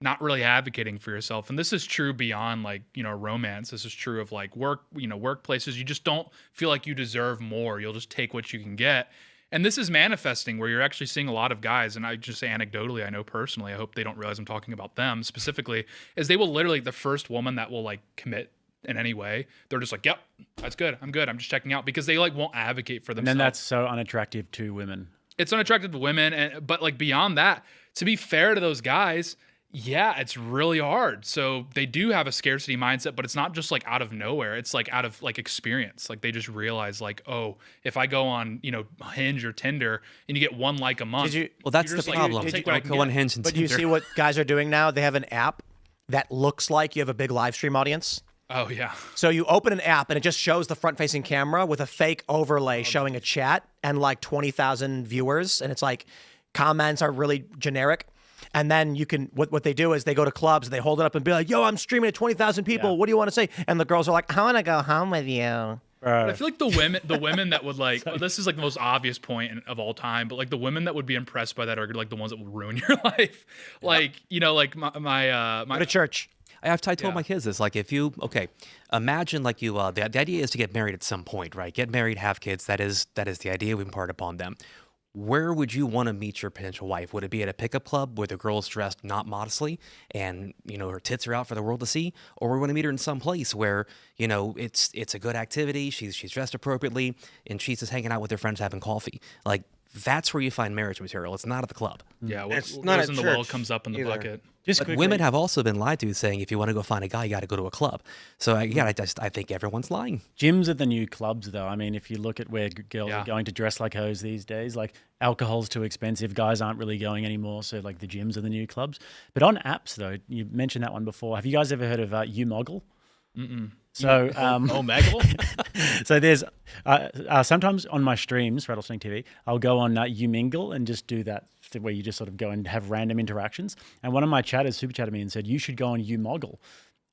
not really advocating for yourself. And this is true beyond like, romance. This is true of like work, workplaces. You just don't feel like you deserve more. You'll just take what you can get. And this is manifesting where you're actually seeing a lot of guys, and I just say anecdotally, I know personally, I hope they don't realize I'm talking about them specifically, is they will literally, the first woman that will like commit in any way, they're just like, yep, that's good. I'm good. I'm just checking out, because they like won't advocate for themselves. And then that's so unattractive to women. It's unattractive to women. But like beyond that, to be fair to those guys, yeah, it's really hard. So they do have a scarcity mindset, but it's not just like out of nowhere. It's like out of like experience. Like they just realize like, oh, if I go on, Hinge or Tinder and you get one like a month. Well, that's the problem. Take what I can Go on get. Hinge and But do you Tinder. see what guys are doing now? They have an app that looks like you have a big live stream audience. Oh yeah. So you open an app and it just shows the front-facing camera with a fake overlay showing a chat and like 20,000 viewers, and it's like comments are really generic. And then you can, what they do is they go to clubs and they hold it up and be like, yo, I'm streaming to 20,000 people. Yeah. What do you want to say? And the girls are like, I want to go home with you. But I feel like the women that would like, this is like the most obvious point of all time, but like the women that would be impressed by that are like the ones that will ruin your life. Like, like my go to church. I told my kids this, like imagine like you, the idea is to get married at some point, right? Get married, have kids. That is the idea we impart upon them. Where would you want to meet your potential wife? Would it be at a pickup club where the girl's dressed not modestly and, her tits are out for the world to see? Or we want to meet her in some place where, it's a good activity, she's dressed appropriately, and she's just hanging out with her friends having coffee. Like, that's where you find marriage material. It's not at the club. Yeah, it's what not goes at in the well church comes up in the either. bucket. But women have also been lied to, saying if you want to go find a guy, you got to go to a club. So I think everyone's lying. Gyms are the new clubs, though. I mean, if you look at where girls are going to dress like hoes these days, like alcohol's too expensive. Guys aren't really going anymore. So like the gyms are the new clubs. But on apps, though, you mentioned that one before. Have you guys ever heard of Umoggle? Mm-mm. So, Omegle? So there's sometimes on my streams, Rattlesnake TV, I'll go on Umingle and just do that where you just sort of go and have random interactions. And one of my chatters super chatted me and said, you should go on Umoggle.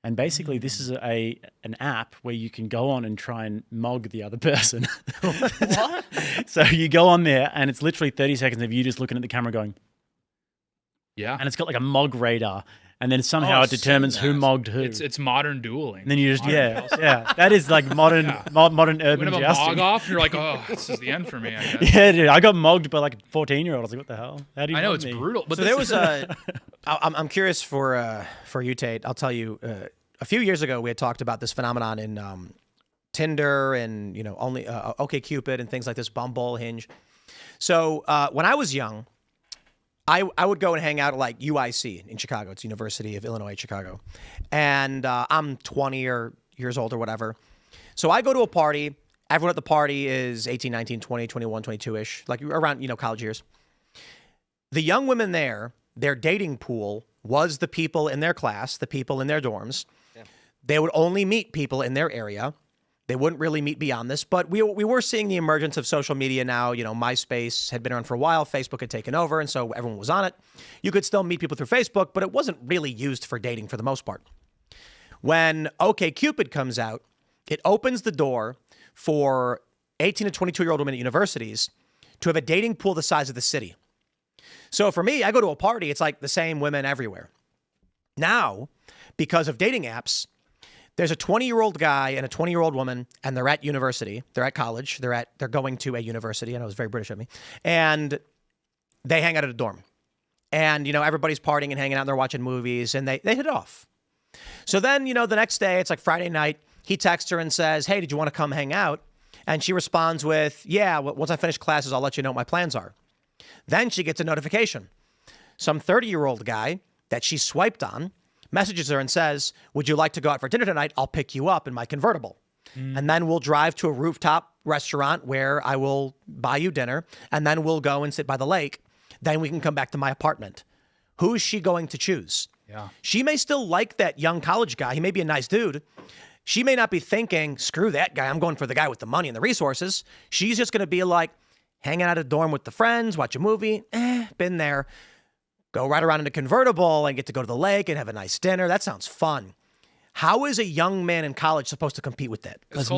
And basically, this is an app where you can go on and try and mog the other person. What? So you go on there, and it's literally 30 seconds of you just looking at the camera going, yeah. And it's got like a mog radar. And then somehow it determines who mogged who. It's modern dueling. And then you just, that is like modern urban you have jousting. a mog off, and you're like, oh, this is the end for me, I guess. Yeah, dude, I got mogged by like a 14-year-old. I was like, what the hell? How do you I know, mog it's me? brutal. But So there was I'm curious for you, Tate. I'll tell you, a few years ago, we had talked about this phenomenon in Tinder and, only OkCupid and things like this, Bumble, Hinge. So when I was young, I would go and hang out at like UIC in Chicago. It's University of Illinois, Chicago. And I'm 20 years old or whatever. So I go to a party. Everyone at the party is 18, 19, 20, 21, 22-ish, like around, college years. The young women there, their dating pool was the people in their class, the people in their dorms. Yeah. They would only meet people in their area. They wouldn't really meet beyond this, but we were seeing the emergence of social media now. MySpace had been around for a while. Facebook had taken over, and so everyone was on it. You could still meet people through Facebook, but it wasn't really used for dating for the most part. When OkCupid comes out, it opens the door for 18 to 22-year-old women at universities to have a dating pool the size of the city. So for me, I go to a party, it's like the same women everywhere. Now, because of dating apps, there's a 20-year-old guy and a 20-year-old woman, and they're at university. They're at college. They're going to a university. I know it was very British of me. And they hang out at a dorm. And, everybody's partying and hanging out, and they're watching movies, and they hit it off. So then, the next day, it's like Friday night, he texts her and says, hey, did you want to come hang out? And she responds with, yeah, once I finish classes, I'll let you know what my plans are. Then she gets a notification. Some 30-year-old guy that she swiped on messages her and says, would you like to go out for dinner tonight? I'll pick you up in my convertible. And then we'll drive to a rooftop restaurant where I will buy you dinner. And then we'll go and sit by the lake. Then we can come back to my apartment. Who is she going to choose? Yeah. She may still like that young college guy. He may be a nice dude. She may not be thinking, screw that guy. I'm going for the guy with the money and the resources. She's just going to be like hanging out at a dorm with the friends, watch a movie. Been there. Go right around in a convertible and get to go to the lake and have a nice dinner. That sounds fun. How is a young man in college supposed to compete with that? Because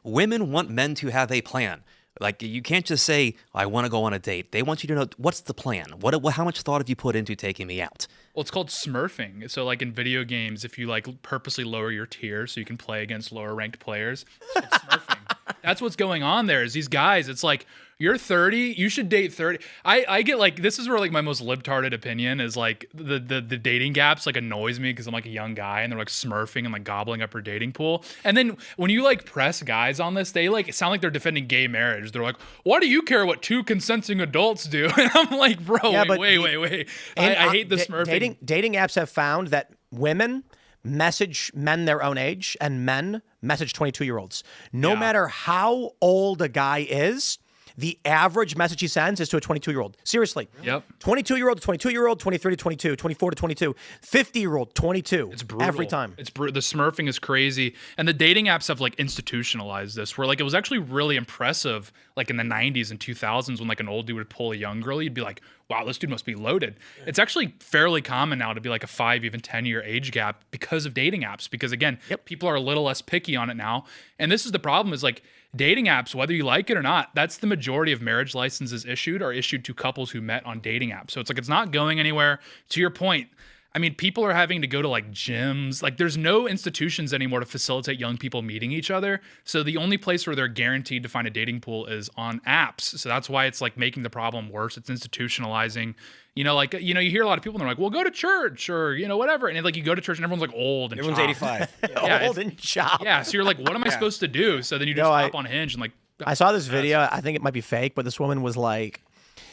women want men to have a plan. Like, you can't just say, I want to go on a date. They want you to know, what's the plan? How much thought have you put into taking me out? Well, it's called smurfing. So, like in video games, if you like purposely lower your tier so you can play against lower ranked players, it's called smurfing. That's what's going on there. Is these guys? It's like, you're 30, you should date 30. I get like, this is where like my most libtarded opinion is like the dating gaps like annoys me because I'm like a young guy and they're like smurfing and like gobbling up her dating pool. And then when you like press guys on this, they like sound like they're defending gay marriage. They're like, why do you care what two consenting adults do? And I'm like, bro, wait. I hate the smurfing. Dating apps have found that women message men their own age and men message 22-year-olds. No matter how old a guy is, the average message he sends is to a 22-year-old. Seriously. Yep. 22-year-old to 22-year-old, 23 to 22, 24 to 22, 50-year-old, 22. It's brutal. Every time. It's brutal. The smurfing is crazy. And the dating apps have like institutionalized this where like it was actually really impressive like in the 90s and 2000s when like an old dude would pull a young girl. You'd be like, wow, this dude must be loaded. It's actually fairly common now to be like a 5, even 10-year age gap because of dating apps. Because again, people are a little less picky on it now. And this is the problem is like dating apps, whether you like it or not, that's the majority of marriage licenses issued are issued to couples who met on dating apps. So it's like, it's not going anywhere. To your point, I mean, people are having to go to like gyms. Like there's no institutions anymore to facilitate young people meeting each other. So the only place where they're guaranteed to find a dating pool is on apps. So that's why it's like making the problem worse. It's institutionalizing, you know, like, you know, you hear a lot of people and they're like, well, go to church or, you know, whatever. And like you go to church and everyone's like old and everyone's chopped. 85. Old and chopped. Yeah. So you're like, what am I supposed to do? So then you just hop on Hinge and like. I saw this video. I think it might be fake, but this woman was like,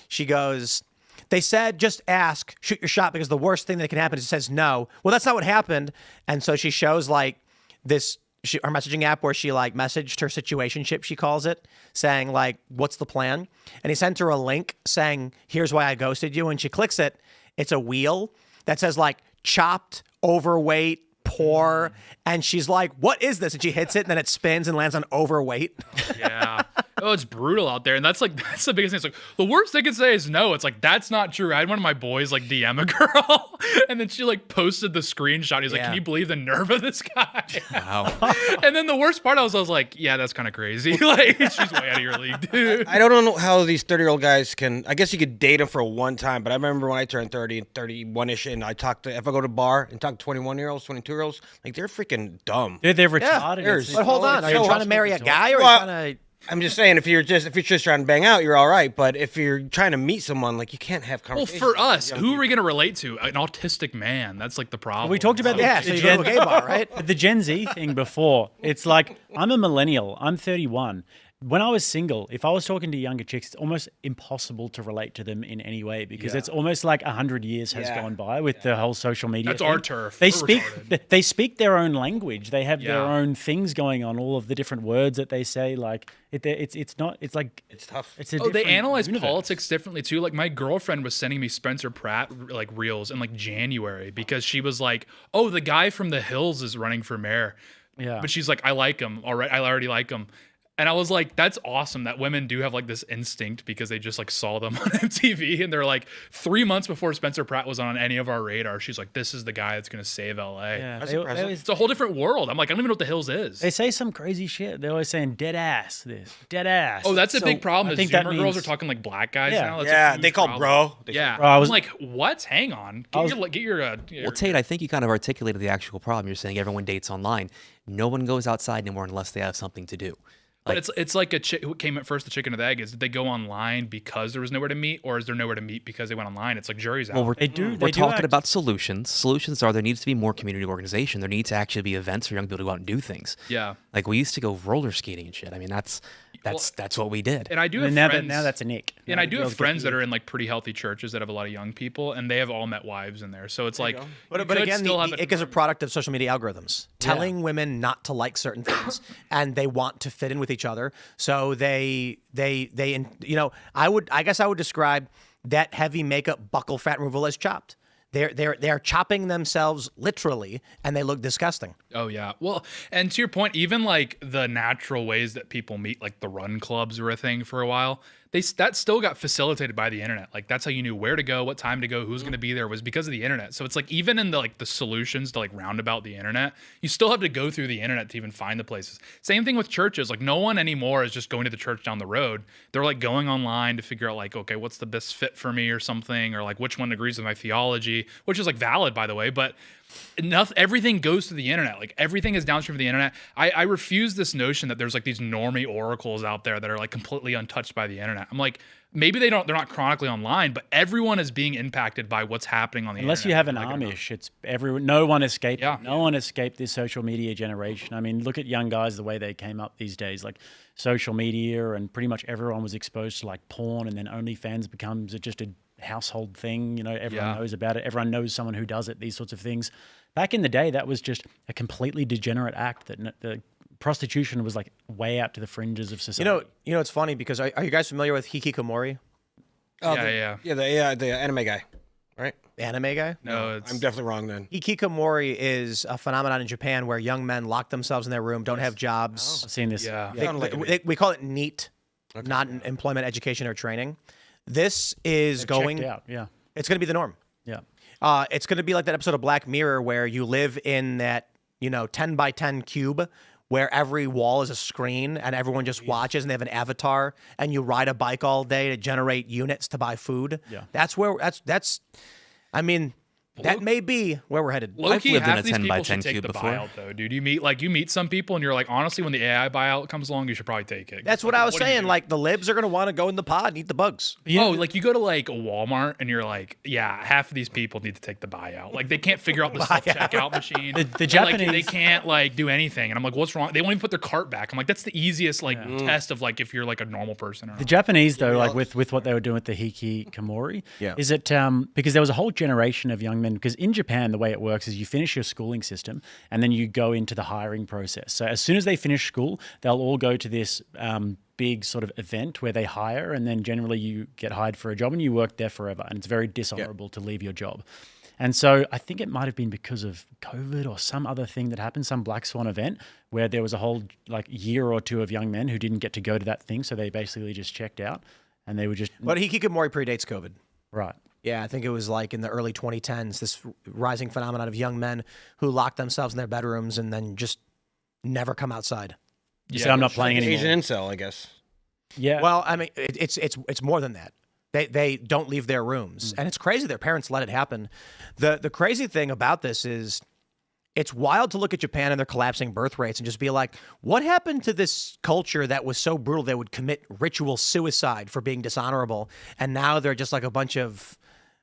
she goes, they said, just ask, shoot your shot, because the worst thing that can happen is it says no. Well, that's not what happened. And so she shows like this, her messaging app where she like messaged her situationship, she calls it, saying like, what's the plan? And he sent her a link saying, here's why I ghosted you. And she clicks it. It's a wheel that says like chopped, overweight, poor. And she's like, what is this? And she hits it and then it spins and lands on overweight. Yeah. Oh, it's brutal out there. And that's the biggest thing. It's like, the worst they could say is no. It's like, that's not true. I had one of my boys like DM a girl and then she like posted the screenshot. He's like, can you believe the nerve of this guy? Wow. And then the worst part, I was like, yeah, that's kind of crazy. Like, she's way out of your league, dude. I don't know how these 30-year-old guys can, I guess you could date them for one time, but I remember when I turned 30 and 31-ish and I talked to, if I go to a bar and talk to 21-year-olds, 22-year-olds, like they're freaking dumb. They're retarded. But hold on. Are you trying to marry a guy or are you trying to... I'm just saying, if you're just trying to bang out, you're all right. But if you're trying to meet someone, like you can't have conversations. Well, for us, who are we going to relate to? An autistic man. That's like the problem. Well, we talked about so you go to a gay bar, right? The Gen Z thing before. It's like, I'm a millennial. I'm 31. When I was single, if I was talking to younger chicks, it's almost impossible to relate to them in any way because it's almost like 100 years has gone by with the whole social media. That's thing. our turf. They speak their own language. They have their own things going on. All of the different words that they say, like it's tough. It's they analyze politics differently too. Like my girlfriend was sending me Spencer Pratt like reels in like January because she was like, "Oh, the guy from the Hills is running for mayor." Yeah, but she's like, "I like him. All right, I already like him." And I was like, that's awesome that women do have like this instinct because they just like saw them on MTV and they're like 3 months before Spencer Pratt was on any of our radar. She's like, this is the guy that's going to save LA. Yeah, it's a whole different world. I'm like, I don't even know what the Hills is. They say some crazy shit. They're always saying dead ass this, dead ass. Oh, that's a big problem. I think Zoomer girls are talking like black guys now. That's they call problem. bro. I'm like, what? Hang on. Get your well, Tate, I think you kind of articulated the actual problem. You're saying everyone dates online. No one goes outside anymore unless they have something to do. But it's like who came at first, the chicken or the egg? Is did they go online because there was nowhere to meet, or is there nowhere to meet because they went online? It's like jury's out. Well, we're talking about solutions. Solutions are there needs to be more community organization. There needs to actually be events for young people to go out and do things. Yeah. Like we used to go roller skating and shit. I mean, that's what we did. And I do have friends. Now that's a nick. And I do have friends that are in like pretty healthy churches that have a lot of young people, and they have all met wives in there. So it's like, but again, it is a product of social media algorithms telling women not to like certain things, and they want to fit in with each other. So they I guess I would describe that heavy makeup buckle fat removal as chopped. They're chopping themselves literally, and they look disgusting. Oh yeah. Well, and to your point, even like the natural ways that people meet, like the run clubs were a thing for a while. that still got facilitated by the internet. Like that's how you knew where to go, what time to go, who's going to be there, was because of the internet. So it's like even in the solutions to like roundabout the internet, you still have to go through the internet to even find the places. Same thing with churches. Like no one anymore is just going to the church down the road. They're like going online to figure out like, okay, what's the best fit for me or something, or like which one agrees with my theology, which is like valid, by the way, but everything goes to the internet. Like everything is downstream of the internet. I refuse this notion that there's like these normie oracles out there that are like completely untouched by the internet. I'm like, maybe they're not chronically online, but everyone is being impacted by what's happening on the Unless internet. you have an Amish, it's everyone. No one escaped. Yeah. No one escaped this social media generation. I mean, look at young guys, the way they came up these days, like social media, and pretty much everyone was exposed to like porn, and then OnlyFans becomes just a household thing. You know, everyone knows about it. Everyone knows someone who does it. These sorts of things. Back in the day, that was just a completely degenerate act. That the prostitution was like way out to the fringes of society. You know, it's funny because are you guys familiar with Hikikomori? Oh, Yeah. the anime guy, right? The anime guy? No, it's, I'm definitely wrong then. Hikikomori is a phenomenon in Japan where young men lock themselves in their room, don't have jobs. I've seen this. yeah. We call it NEET, not employment, education, or training. This is going. Checked out. Yeah. It's going to be the norm. Yeah. It's going to be like that episode of Black Mirror where you live in that 10 by 10 cube where every wall is a screen and everyone just watches and they have an avatar and you ride a bike all day to generate units to buy food. Yeah. I mean, that may be where we're headed. lived Low-key, in half a these 10 by people 10 should take cube the before. buyout, though, dude. You meet some people, and you're like, honestly, when the AI buyout comes along, you should probably take it. That's what I was saying. Like the libs are going to want to go in the pod and eat the bugs. Like you go to like a Walmart, and you're like, yeah, half of these people need to take the buyout. Like they can't figure out the self-checkout machine. The And, Japanese- like, they can't like do anything, and I'm like, what's wrong? They won't even put their cart back. I'm like, that's the easiest like test of like if you're like a normal person or The not. Japanese, though, like with what they were doing with the hikikomori, is it because there was a whole generation of young men. Because in Japan, the way it works is you finish your schooling system and then you go into the hiring process. So as soon as they finish school, they'll all go to this big sort of event where they hire, and then generally you get hired for a job and you work there forever. And it's very dishonorable to leave your job. And so I think it might have been because of COVID or some other thing that happened, some black swan event where there was a whole like year or two of young men who didn't get to go to that thing. So they basically just checked out and they were just But Hikikomori predates COVID. right. Yeah, I think it was like in the early 2010s, this rising phenomenon of young men who lock themselves in their bedrooms and then just never come outside. You say I'm not playing anymore. Asian incel, I guess. Yeah. Well, I mean, it's more than that. They don't leave their rooms, and it's crazy their parents let it happen. The crazy thing about this is it's wild to look at Japan and their collapsing birth rates and just be like, what happened to this culture that was so brutal they would commit ritual suicide for being dishonorable, and now they're just like a bunch of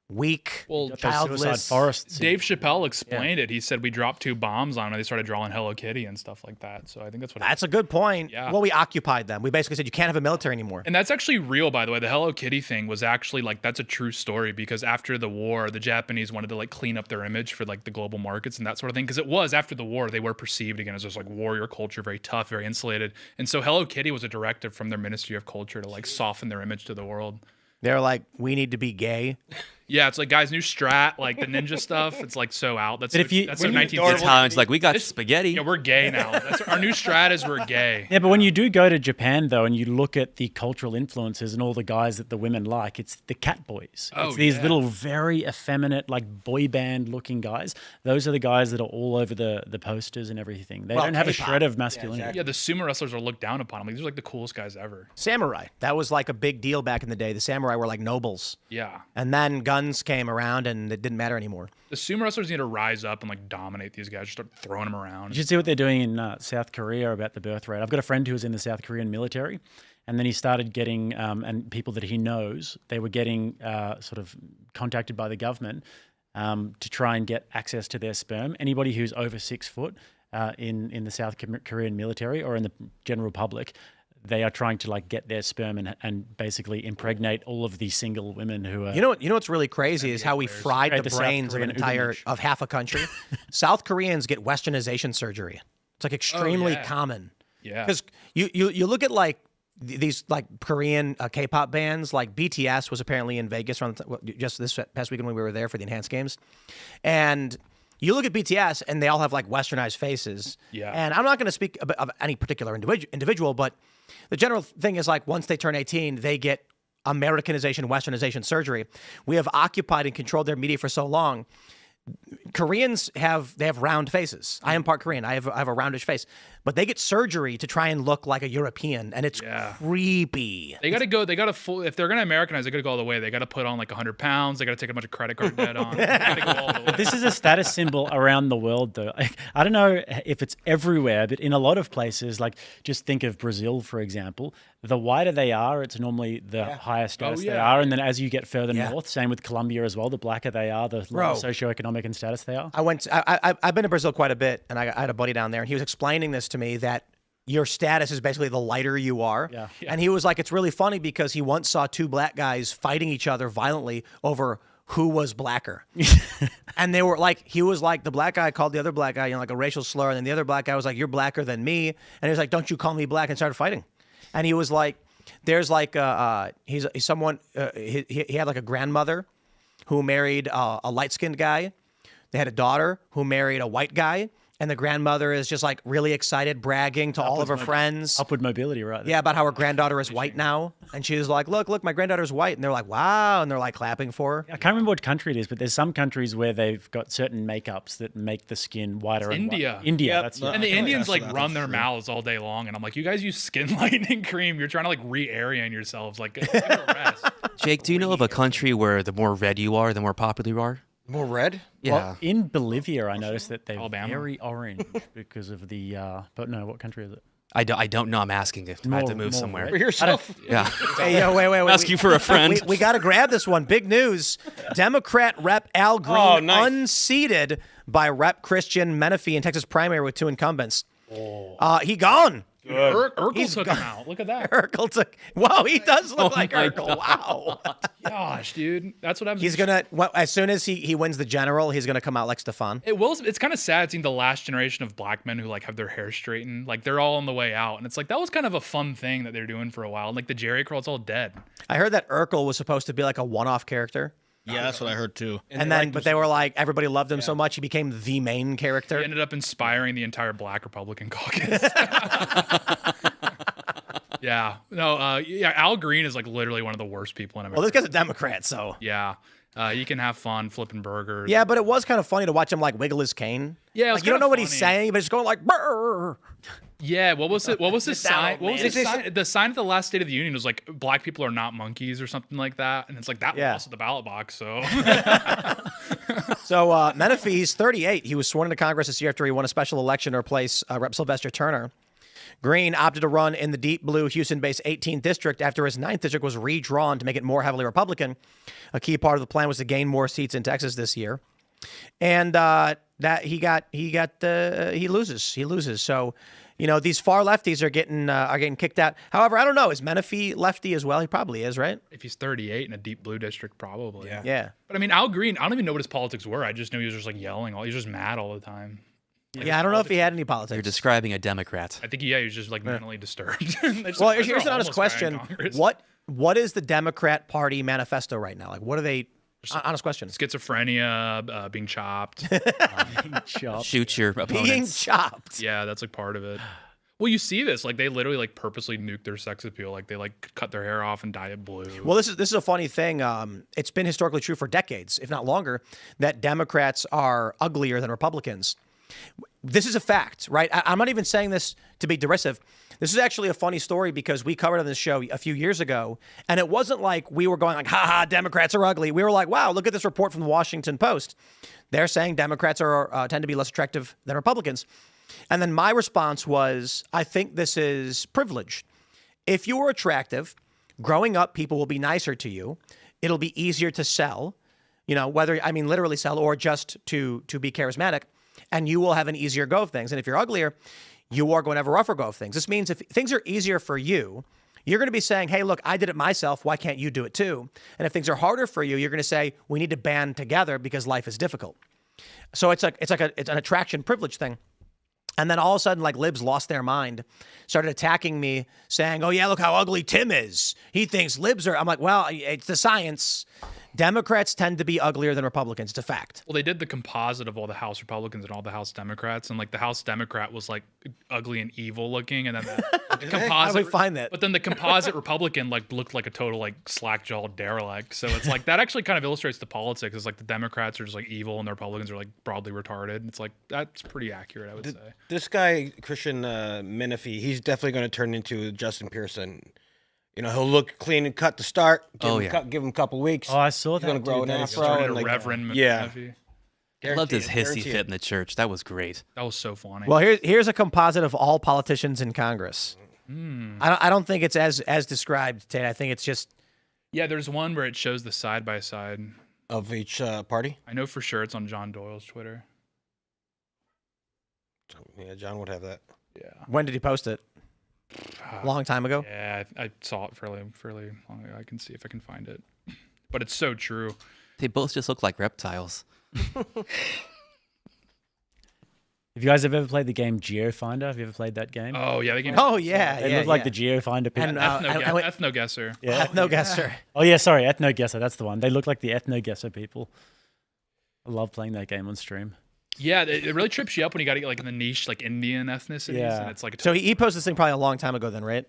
weak, Suicide childless forests. Dave Chappelle explained it. He said we dropped 2 bombs on them and they started drawing Hello Kitty and stuff like that. So I think that's what. That's a good point. Yeah. Well, we occupied them. We basically said you can't have a military anymore. And that's actually real, by the way. The Hello Kitty thing was actually like, that's a true story, because after the war, the Japanese wanted to like clean up their image for like the global markets and that sort of thing. Because it was after the war, they were perceived again as this like warrior culture, very tough, very insulated. And so Hello Kitty was a directive from their Ministry of Culture to like soften their image to the world. They're like, we need to be gay. Yeah, it's like guys, new strat, like the ninja stuff. It's like so out. That's But if you- that's when so you- 1950s. Italians like we got spaghetti. Yeah, we're gay now. That's our new strat is we're gay. Yeah, but when you do go to Japan, though, and you look at the cultural influences and all the guys that the women like, it's the cat boys. Oh, It's these yeah. little, very effeminate, like boy band looking guys. Those are the guys that are all over the posters and everything. They Well, don't have a K-pop. shred of masculinity. Yeah, the sumo wrestlers are looked down upon. I'm like, these are like the coolest guys ever. Samurai. That was like a big deal back in the day. The samurai were like nobles. Yeah. And then guns came around and it didn't matter anymore. The sumo wrestlers need to rise up and like dominate these guys. Just start throwing them around. You should see what they're doing in South Korea about the birth rate. I've got a friend who was in the South Korean military, and then he started getting, and people that he knows, they were getting sort of contacted by the government to try and get access to their sperm. Anybody who's over 6 foot in the South Korean military or in the general public, they are trying to like get their sperm and basically impregnate all of the single women who are. You know what's really crazy is how we fried Right, the the South brains of Korean of half a country. South Koreans get westernization surgery. It's like extremely yeah. common. Yeah. Because you look at like these like Korean K-pop bands, like BTS was apparently in Vegas just this past weekend when we were there for the Enhanced Games, and you look at BTS and they all have like westernized faces. Yeah. And I'm not going to speak of any particular individual, but the general thing is like once they turn 18, they get Americanization, Westernization surgery. We have occupied and controlled their media for so long. Koreans have round faces. I am part Korean. I have a roundish face, but they get surgery to try and look like a European, and it's creepy. They gotta go. They gotta if they're gonna Americanize, they gotta go all the way. They gotta put on like 100 pounds. They gotta take a bunch of credit card debt on. They gotta go all the way. This is a status symbol around the world, though. I don't know if it's everywhere, but in a lot of places, like just think of Brazil, for example. The whiter they are, it's normally the higher status they are, and then as you get further north, same with Colombia as well. The blacker they are, the lower socioeconomic and status they are. I've been to Brazil quite a bit, and I had a buddy down there, and he was explaining this to me that your status is basically the lighter you are. Yeah. And he was like, it's really funny because he once saw two black guys fighting each other violently over who was blacker. And they were like, he was like, the black guy called the other black guy, like a racial slur, and then the other black guy was like, you're blacker than me. And he was like, don't you call me black, and started fighting. And he was like, there's like, he's someone, he had like a grandmother who married a light-skinned guy. They had a daughter who married a white guy. And the grandmother is just like really excited, bragging to all of her friends. Upward mobility, right? Yeah, about how her granddaughter is white now. And she's like, look, my granddaughter's white. And they're like, wow. And they're like clapping for her. I can't remember what country it is, but there's some countries where they've got certain makeups that make the skin whiter. India. India. Yep. And the Indians like run their mouths all day long. And I'm like, you guys use skin lightening cream. You're trying to like re-Aryan yourselves. Like, give it a rest. Jake, do you know of a country where the more red you are, the more popular you are? More red? Yeah. Well, in Bolivia, I noticed that they're Alabama. very orange because of the. But no, what country is it? I don't know. I'm asking if I have to move somewhere. For yourself? Yeah. Hey, yo, wait. Ask you for a friend. We got to grab this one. Big news. Democrat Rep Al Green unseated by Rep Christian Menifee in Texas primary with 2 incumbents. He gone. Urkel took him out. Look at that. Urkel took. Wow, he does look like Urkel. Wow. Gosh, dude, that's what I'm. He's gonna. As soon as he wins the general, he's gonna come out like Stefan. It's kind of sad seeing the last generation of black men who like have their hair straightened. Like they're all on the way out, and it's like that was kind of a fun thing that they're doing for a while. And like the Jerry curl, it's all dead. I heard that Urkel was supposed to be like a one-off character. Yeah, that's what I heard too. And then, but they were like, everybody loved him so much, he became the main character. He ended up inspiring the entire black Republican caucus. Yeah. No, Al Green is like literally one of the worst people in America. Well, this guy's a Democrat, so. Yeah. He can have fun flipping burgers. Yeah, but it was kind of funny to watch him like wiggle his cane. Yeah, like, you don't know what he's saying, but it's going like, brr. Yeah, what was it? What was his sign? What was his sign? The sign at the last State of the Union was like, black people are not monkeys or something like that. And it's like, that was also the ballot box, so. So Menifee, he's 38. He was sworn into Congress this year after he won a special election to replace Rep. Sylvester Turner. Green opted to run in the deep blue Houston-based 18th district after his 9th district was redrawn to make it more heavily Republican. A key part of the plan was to gain more seats in Texas this year. And that he loses. So, you know, these far lefties are getting kicked out. However, I don't know. Is Menifee lefty as well? He probably is, right? If he's 38 in a deep blue district, probably. Yeah. But I mean, Al Green, I don't even know what his politics were. I just knew he was just like yelling. He was just mad all the time. Like, I don't know if he had any politics. You're describing a Democrat. I think he was just like mentally disturbed. Well, here's an honest question. What is the Democrat Party manifesto right now? Like, what are they? Honest question. Schizophrenia, being chopped. Shoot your opponents. Being chopped. Yeah, that's like part of it. Well, you see this. Like, they literally like purposely nuke their sex appeal. Like, they like cut their hair off and dye it blue. Well, this is a funny thing. It's been historically true for decades, if not longer, that Democrats are uglier than Republicans. This is a fact, right? I'm not even saying this to be derisive. This is actually a funny story because we covered on this show a few years ago, and it wasn't like we were going like, ha, Democrats are ugly. We were like, wow, look at this report from the Washington Post. They're saying Democrats tend to be less attractive than Republicans. And then my response was, I think this is privilege. If you were attractive, growing up, people will be nicer to you. It'll be easier to sell, literally sell or just to be charismatic. And you will have an easier go of things. And if you're uglier, you are going to have a rougher go of things. This means if things are easier for you, you're going to be saying, hey, look, I did it myself. Why can't you do it too? And if things are harder for you, you're going to say, we need to band together because life is difficult. So it's an attraction privilege thing. And then all of a sudden, like, libs lost their mind, started attacking me, saying, oh, yeah, look how ugly Tim is. He thinks libs are. I'm like, well, it's the science. Democrats tend to be uglier than Republicans. It's a fact. Well, they did the composite of all the House Republicans and all the House Democrats, and like the House Democrat was like ugly and evil looking, and then the composite. How do we find that? But then the composite Republican like looked like a total like slack-jawed derelict. So it's like that actually kind of illustrates the politics. It's like the Democrats are just like evil and the Republicans are like broadly retarded. It's like that's pretty accurate, I would say. This guy Christian Menifee, he's definitely going to turn into Justin Pearson. You know, he'll look clean and cut to start. Give him a couple weeks. Oh, I saw He's that. going to grow an afro. Started And a like, Reverend yeah. Menifee. I loved his hissy Guarantee fit it. in the church. That was great. That was so funny. Well, here's a composite of all politicians in Congress. I don't think it's as described, Tate. I think it's just yeah, there's one where it shows the side by side of each party. I know for sure it's on John Doyle's Twitter. Yeah, John would have that. Yeah. when did he post it? A long time ago. Yeah, I saw it fairly long ago. I can see if I can find it. But it's so true. They both just look like reptiles. Have you guys ever played the game GeoFinder? Have you ever played that game? Oh yeah, they can. Oh yeah, They yeah, look like yeah. the GeoFinder people. And, Ethno guesser. yeah. Ethnoguesser. Oh yeah, sorry, Ethnoguesser. That's the one. They look like the Ethnoguesser people. I love playing that game on stream. Yeah, it really trips you up when you got to get like in the niche like Indian ethnicities, Yeah. and it's like So he posted this thing probably a long time ago, then, right?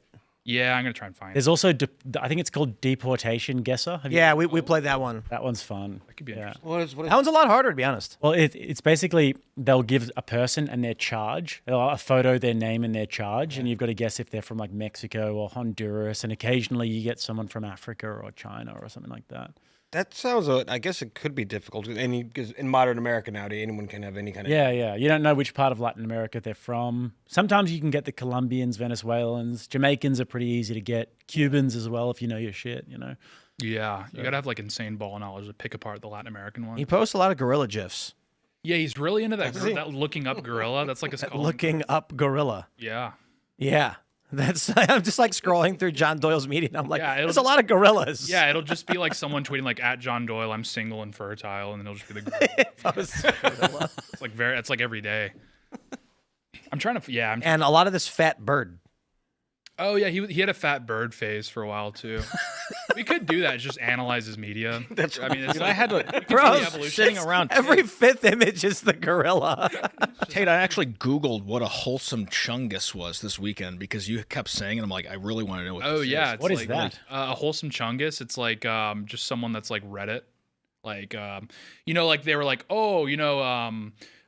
yeah, I'm gonna try and find it. There's also, I think it's called Deportation Guesser. Have you- Yeah, we played that one. that one's fun. That could be Yeah. interesting. That one's a lot harder, to be honest. Well, it's basically they'll give a person and their charge, a photo, their name, and their charge, and you've got to guess if they're from like Mexico or Honduras, and occasionally you get someone from Africa or China or something like that. That sounds. I guess it could be difficult. Because in modern America nowadays, anyone can have any kind of. Yeah. You don't know which part of Latin America they're from. Sometimes you can get the Colombians, Venezuelans, Jamaicans are pretty easy to get. Cubans as well, if you know your shit. You know. Yeah, you gotta have like insane ball knowledge to pick apart the Latin American one. He posts a lot of gorilla gifs. Yeah, he's really into that looking up gorilla. That's like his calling. Looking up gorilla. Yeah. Yeah. That's I'm just like scrolling through John Doyle's media, and I'm like, Yeah, it'll there's a lot of gorillas. Yeah, it'll just be like someone tweeting like at John Doyle, I'm single and fertile, and then it'll just be the gorilla. Posts gorilla. It's like it's like every day. I'm trying to And a lot of this fat bird. Oh yeah, he had a fat bird phase for a while too. We could do that. Just analyze his media. That's. I mean, it's Dude, like, I had to Bro, sitting around. Every fifth image is the gorilla. Tate, I actually Googled what a wholesome chungus was this weekend because you kept saying it. I'm like, I really want to know what oh this yeah, is. it's What is like, that? A wholesome chungus. It's like just someone that's like Reddit, like you know, like they were like, oh,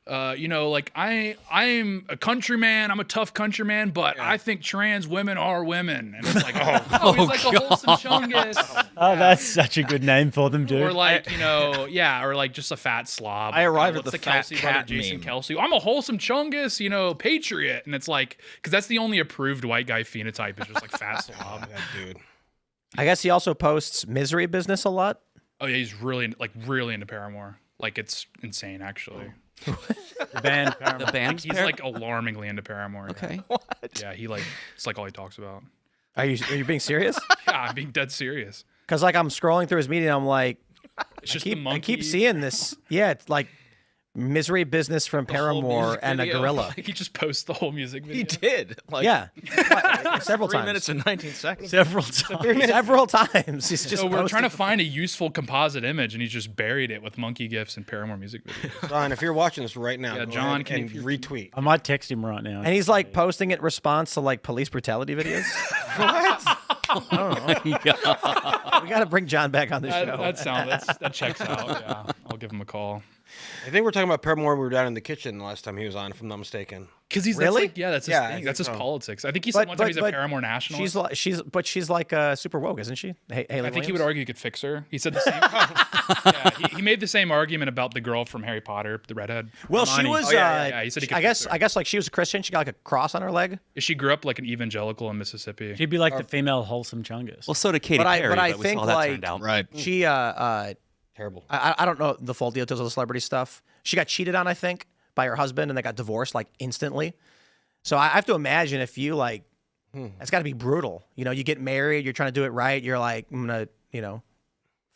like I'm a countryman, I'm a tough countryman, but I think trans women are women, and it's like, oh, he's like a wholesome chungus. Oh, that's such a good name for them, dude. Or like, or like just a fat slob. I arrived at What's the fat Kelsey brother, cat Jason meme. Kelsey. I'm a wholesome chungus, patriot. And it's like, because that's the only approved white guy phenotype is just like fat slob. That dude. I guess he also posts misery business a lot. Oh yeah, he's really into Paramore. Like it's insane, actually. The band. The band's He's like alarmingly into Paramore. Yeah. Okay. Yeah, it's like all he talks about. Are you being serious? Yeah, I'm being dead serious. Because like I'm scrolling through his media, and I'm like, It's just I the monkey. keep seeing this. Yeah, it's like misery business from whole Paramore music and a video. gorilla. He just posts the whole music video. He did. Like, Yeah, several 3 times. minutes and 19 seconds. Several times. Several times. He's just. So we're trying to posted- find a useful composite image, and he's just buried it with monkey gifs and Paramore music videos. John, if you're watching this right now, Yeah, go John, ahead can and you- retweet. I might text him right now. And he's like posting it in response to like police brutality videos. We got to bring John back on the show. That checks out. Yeah, I'll give him a call. I think we're talking about Paramore. We were down in the kitchen the last time he was on, if I'm not mistaken. Because he's Really? that's his Yeah, I thing. think That's his so. politics. I think he said one time he's a Paramore nationalist. She's like super woke, isn't she? Haley I think he would Williams? argue he could fix her. He said the same. Yeah, he made the same argument about the girl from Harry Potter, the redhead. Well, she Hermione. was. Yeah, he said he could I guess. fix her. I guess like she was a Christian. She got like a cross on her leg. She grew up like an evangelical in Mississippi. She'd be like the female wholesome chungus. Well, so did Katy But I- Perry, but I we think, saw how that like- turned out. Right. She Terrible. I don't know the full details of the celebrity stuff. She got cheated on, I think, by her husband, and they got divorced like instantly. So I have to imagine if you like, that's got to be brutal. You get married, you're trying to do it right. You're like, I'm gonna,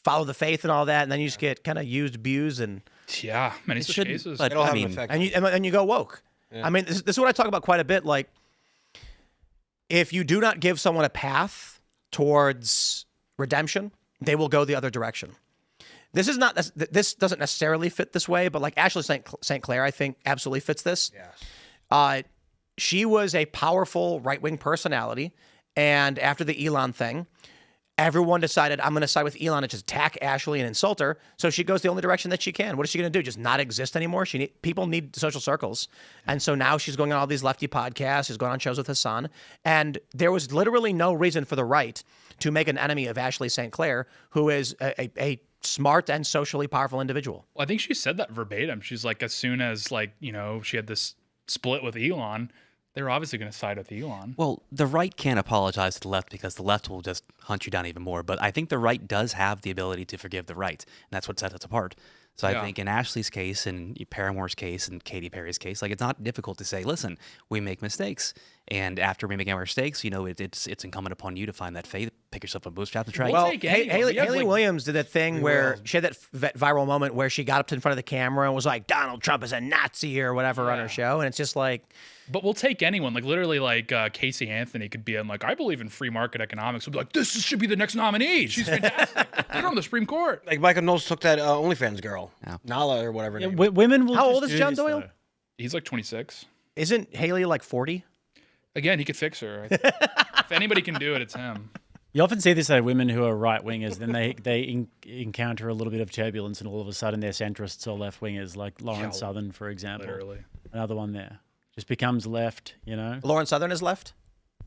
follow the faith and all that, and then you just get kind of used, abused, and Yeah, many It such shouldn't, cases. but It'll I have mean, an effect. and you go woke. I mean, this is what I talk about quite a bit. Like, if you do not give someone a path towards redemption, they will go the other direction. This is not. This doesn't necessarily fit this way, but like Ashley St. Clair, I think absolutely fits this. Yes. She was a powerful right-wing personality, and after the Elon thing, everyone decided I'm going to side with Elon and just attack Ashley and insult her. So she goes the only direction that she can. What is she going to do? Just not exist anymore? People need social circles, and so now she's going on all these lefty podcasts. She's going on shows with Hassan, and there was literally no reason for the right to make an enemy of Ashley St. Clair, who is a smart and socially powerful individual. Well, I think she said that verbatim. She's like, as soon as she had this split with Elon, they were obviously going to side with Elon. Well, the right can't apologize to the left because the left will just hunt you down even more. But I think the right does have the ability to forgive the right, and that's what sets us apart. So I think in Ashley's case and Paramore's case and Katy Perry's case, like, it's not difficult to say, listen, we make mistakes. And after we make our mistakes, it's incumbent upon you to find that faith, pick yourself up bootstrap to try. Well, Haley Williams did that thing where she had that viral moment where she got up to in front of the camera and was like, Donald Trump is a Nazi or whatever on her show. And it's just like... But we'll take anyone. Like, literally, like, Casey Anthony could be in, like, I believe in free market economics. We'll be like, this should be the next nominee. She's fantastic. Put her on the Supreme Court. Like Michael Knowles took that OnlyFans girl, Nala or whatever. Yeah, women will. How just old is do John this, Doyle? though. He's like 26. Isn't Haley like 40? Again, he could fix her. If anybody can do it, it's him. You often see this, women who are right wingers, then they encounter a little bit of turbulence, and all of a sudden they're centrists or left wingers, like Lauren Southern, for example. Literally. Another one there. Just becomes left, Lauren Southern is left?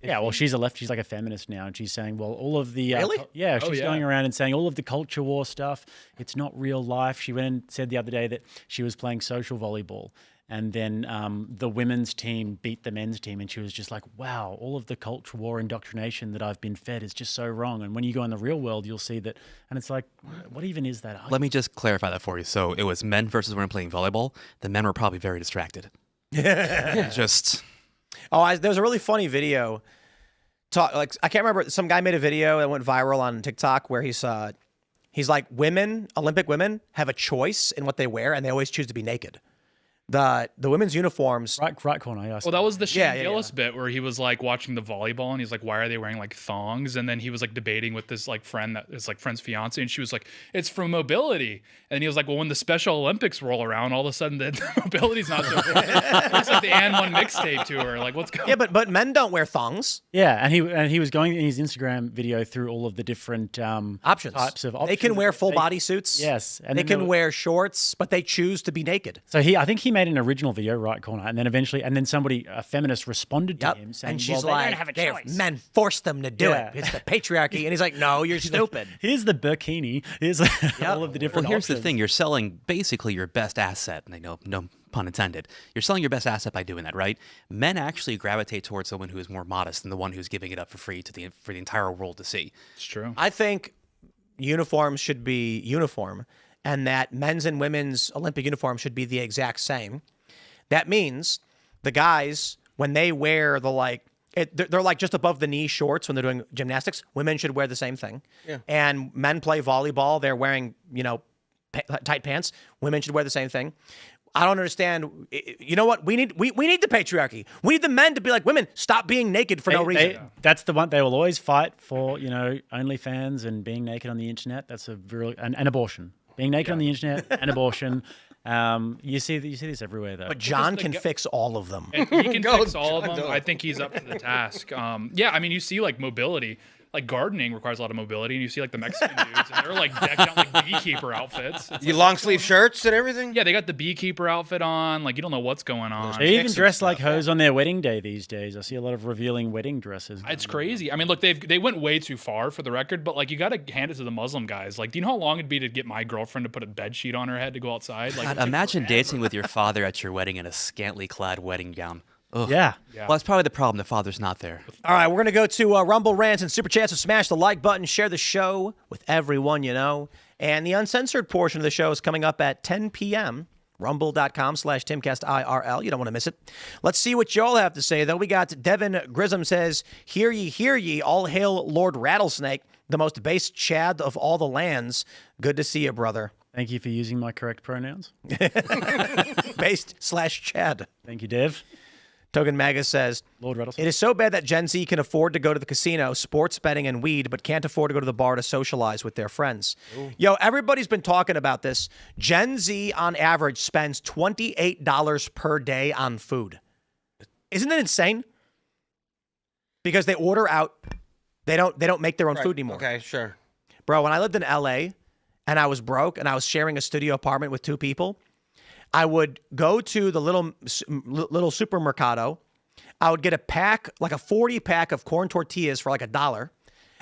Yeah, well, she's a left. She's like a feminist now, and she's saying, well, all of the Really? She's going around and saying all of the culture war stuff. It's not real life. She went and said the other day that she was playing social volleyball, and then the women's team beat the men's team, and she was just like, wow, all of the culture war indoctrination that I've been fed is just so wrong. And when you go in the real world, you'll see that, and it's like, what even is that? Let me just clarify that for you. So it was men versus women playing volleyball. The men were probably very distracted. Just... There was a really funny video. I can't remember. Some guy made a video that went viral on TikTok where he's like, Olympic women have a choice in what they wear, and they always choose to be naked. The women's uniforms. Right corner, yes. Well, that was the Shane Gillis bit where he was like watching the volleyball and he's like, why are they wearing like thongs? And then he was like debating with this like friend that is like friend's fiance, and she was like, it's for mobility. And he was like, well, when the Special Olympics roll around, all of a sudden the mobility's not so good. It's like the And One mixtape tour. Like, what's going on? Yeah, but men don't wear thongs. Yeah, and he was going in his Instagram video through all of the different options. Types of options. They can wear full body suits. Yes, and they can wear shorts, but they choose to be naked. So I think he made an original video, right corner, and then eventually, a feminist responded to him saying, and she's well, like, they don't have a choice. Men force them to do it. It's the patriarchy. And he's like, no, you're stupid. Here's the bikini. Here's all of the different Well, here's options. the thing. You're selling basically your best asset. And I know, no pun intended. You're selling your best asset by doing that, right? Men actually gravitate towards someone who is more modest than the one who's giving it up for free for the entire world to see. It's true. I think uniforms should be uniform, and that men's and women's Olympic uniforms should be the exact same. That means the guys, when they wear they're like just above the knee shorts when they're doing gymnastics. Women should wear the same thing. Yeah. And men play volleyball. They're wearing, tight pants. Women should wear the same thing. I don't understand. You know what? We need the patriarchy. We need the men to be like, women, stop being naked for no reason. That's the one they will always fight for. OnlyFans and being naked on the internet. That's an abortion. Being naked on the internet and abortion. You see this everywhere, though. But John can fix all of them. He can fix all of them. I think he's up to the task. You see like mobility. Like gardening requires a lot of mobility, and you see like the Mexican dudes, and they're like decked out like beekeeper outfits. It's long sleeve shirts and everything. Yeah, they got the beekeeper outfit on. Like, you don't know what's going on. They even dress like hoes on their wedding day these days. I see a lot of revealing wedding dresses. It's crazy. I mean, look, they went way too far for the record, but like, you got to hand it to the Muslim guys. Like, do you know how long it'd be to get my girlfriend to put a bed sheet on her head to go outside? Like, God, imagine dancing with your father at your wedding in a scantily clad wedding gown. Ugh. Yeah. Well, that's probably the problem. The father's not there. All right, we're going to go to Rumble Rants and Super Chats. So smash the like button, share the show with everyone you know. And the uncensored portion of the show is coming up at 10 p.m. Rumble.com/Timcast IRL. You don't want to miss it. Let's see what y'all have to say, though. We got Devin Grissom says, hear ye, all hail Lord Rattlesnake, the most based Chad of all the lands. Good to see you, brother. Thank you for using my correct pronouns. Based/Chad. Thank you, Dev. Togan Magus says, Lord Rattlesnake. it is so bad that Gen Z can afford to go to the casino, sports betting, and weed, but can't afford to go to the bar to socialize with their friends. Yo, everybody's been talking about this. Gen Z, on average, spends $28 per day on food. Isn't that insane? Because they order out. They don't make their own food anymore. Okay, sure. Bro, when I lived in LA and I was broke and I was sharing a studio apartment with 2 people, I would go to the little supermercado. I would get a pack, like a 40 pack of corn tortillas for like $1.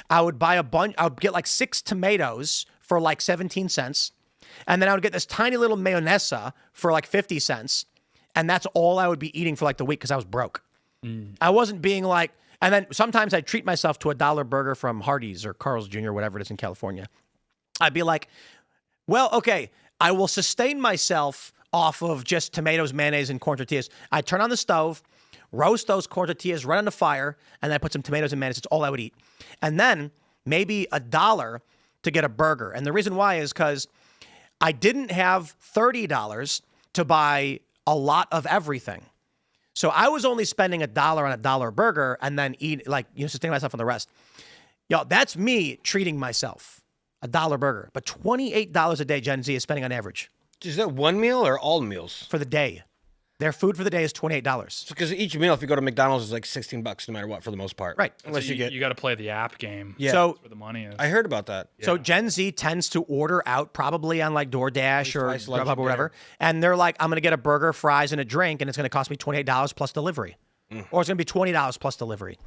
I would buy a bunch. I would get like 6 tomatoes for like 17 cents. And then I would get this tiny little mayonesa for like 50 cents. And that's all I would be eating for like the week because I was broke. I wasn't being like, and then sometimes I'd treat myself to a $1 burger from Hardee's or Carl's Jr., whatever it is in California. I'd be like, well, okay, I will sustain myself off of just tomatoes, mayonnaise, and corn tortillas. I turn on the stove, roast those corn tortillas right on the fire, and then I put some tomatoes and mayonnaise. It's all I would eat. And then maybe $1 to get a burger. And the reason why is because I didn't have $30 to buy a lot of everything. So I was only spending $1 on a $1 burger and then sustaining myself on the rest. Yo, that's me treating myself. $1 burger. But $28 a day Gen Z is spending on average. Is that one meal or all meals? For the day. Their food for the day is $28. Because each meal, if you go to McDonald's, is like $16 no matter what for the most part. Right. Unless you get. You got to play the app game. Yeah. So That's where the money is. I heard about that. So Gen Z tends to order out probably on like DoorDash or twice lunch Grubhub and or whatever. And they're like, I'm going to get a burger, fries, and a drink, and it's going to cost me $28 plus delivery. Or it's going to be $20 plus delivery.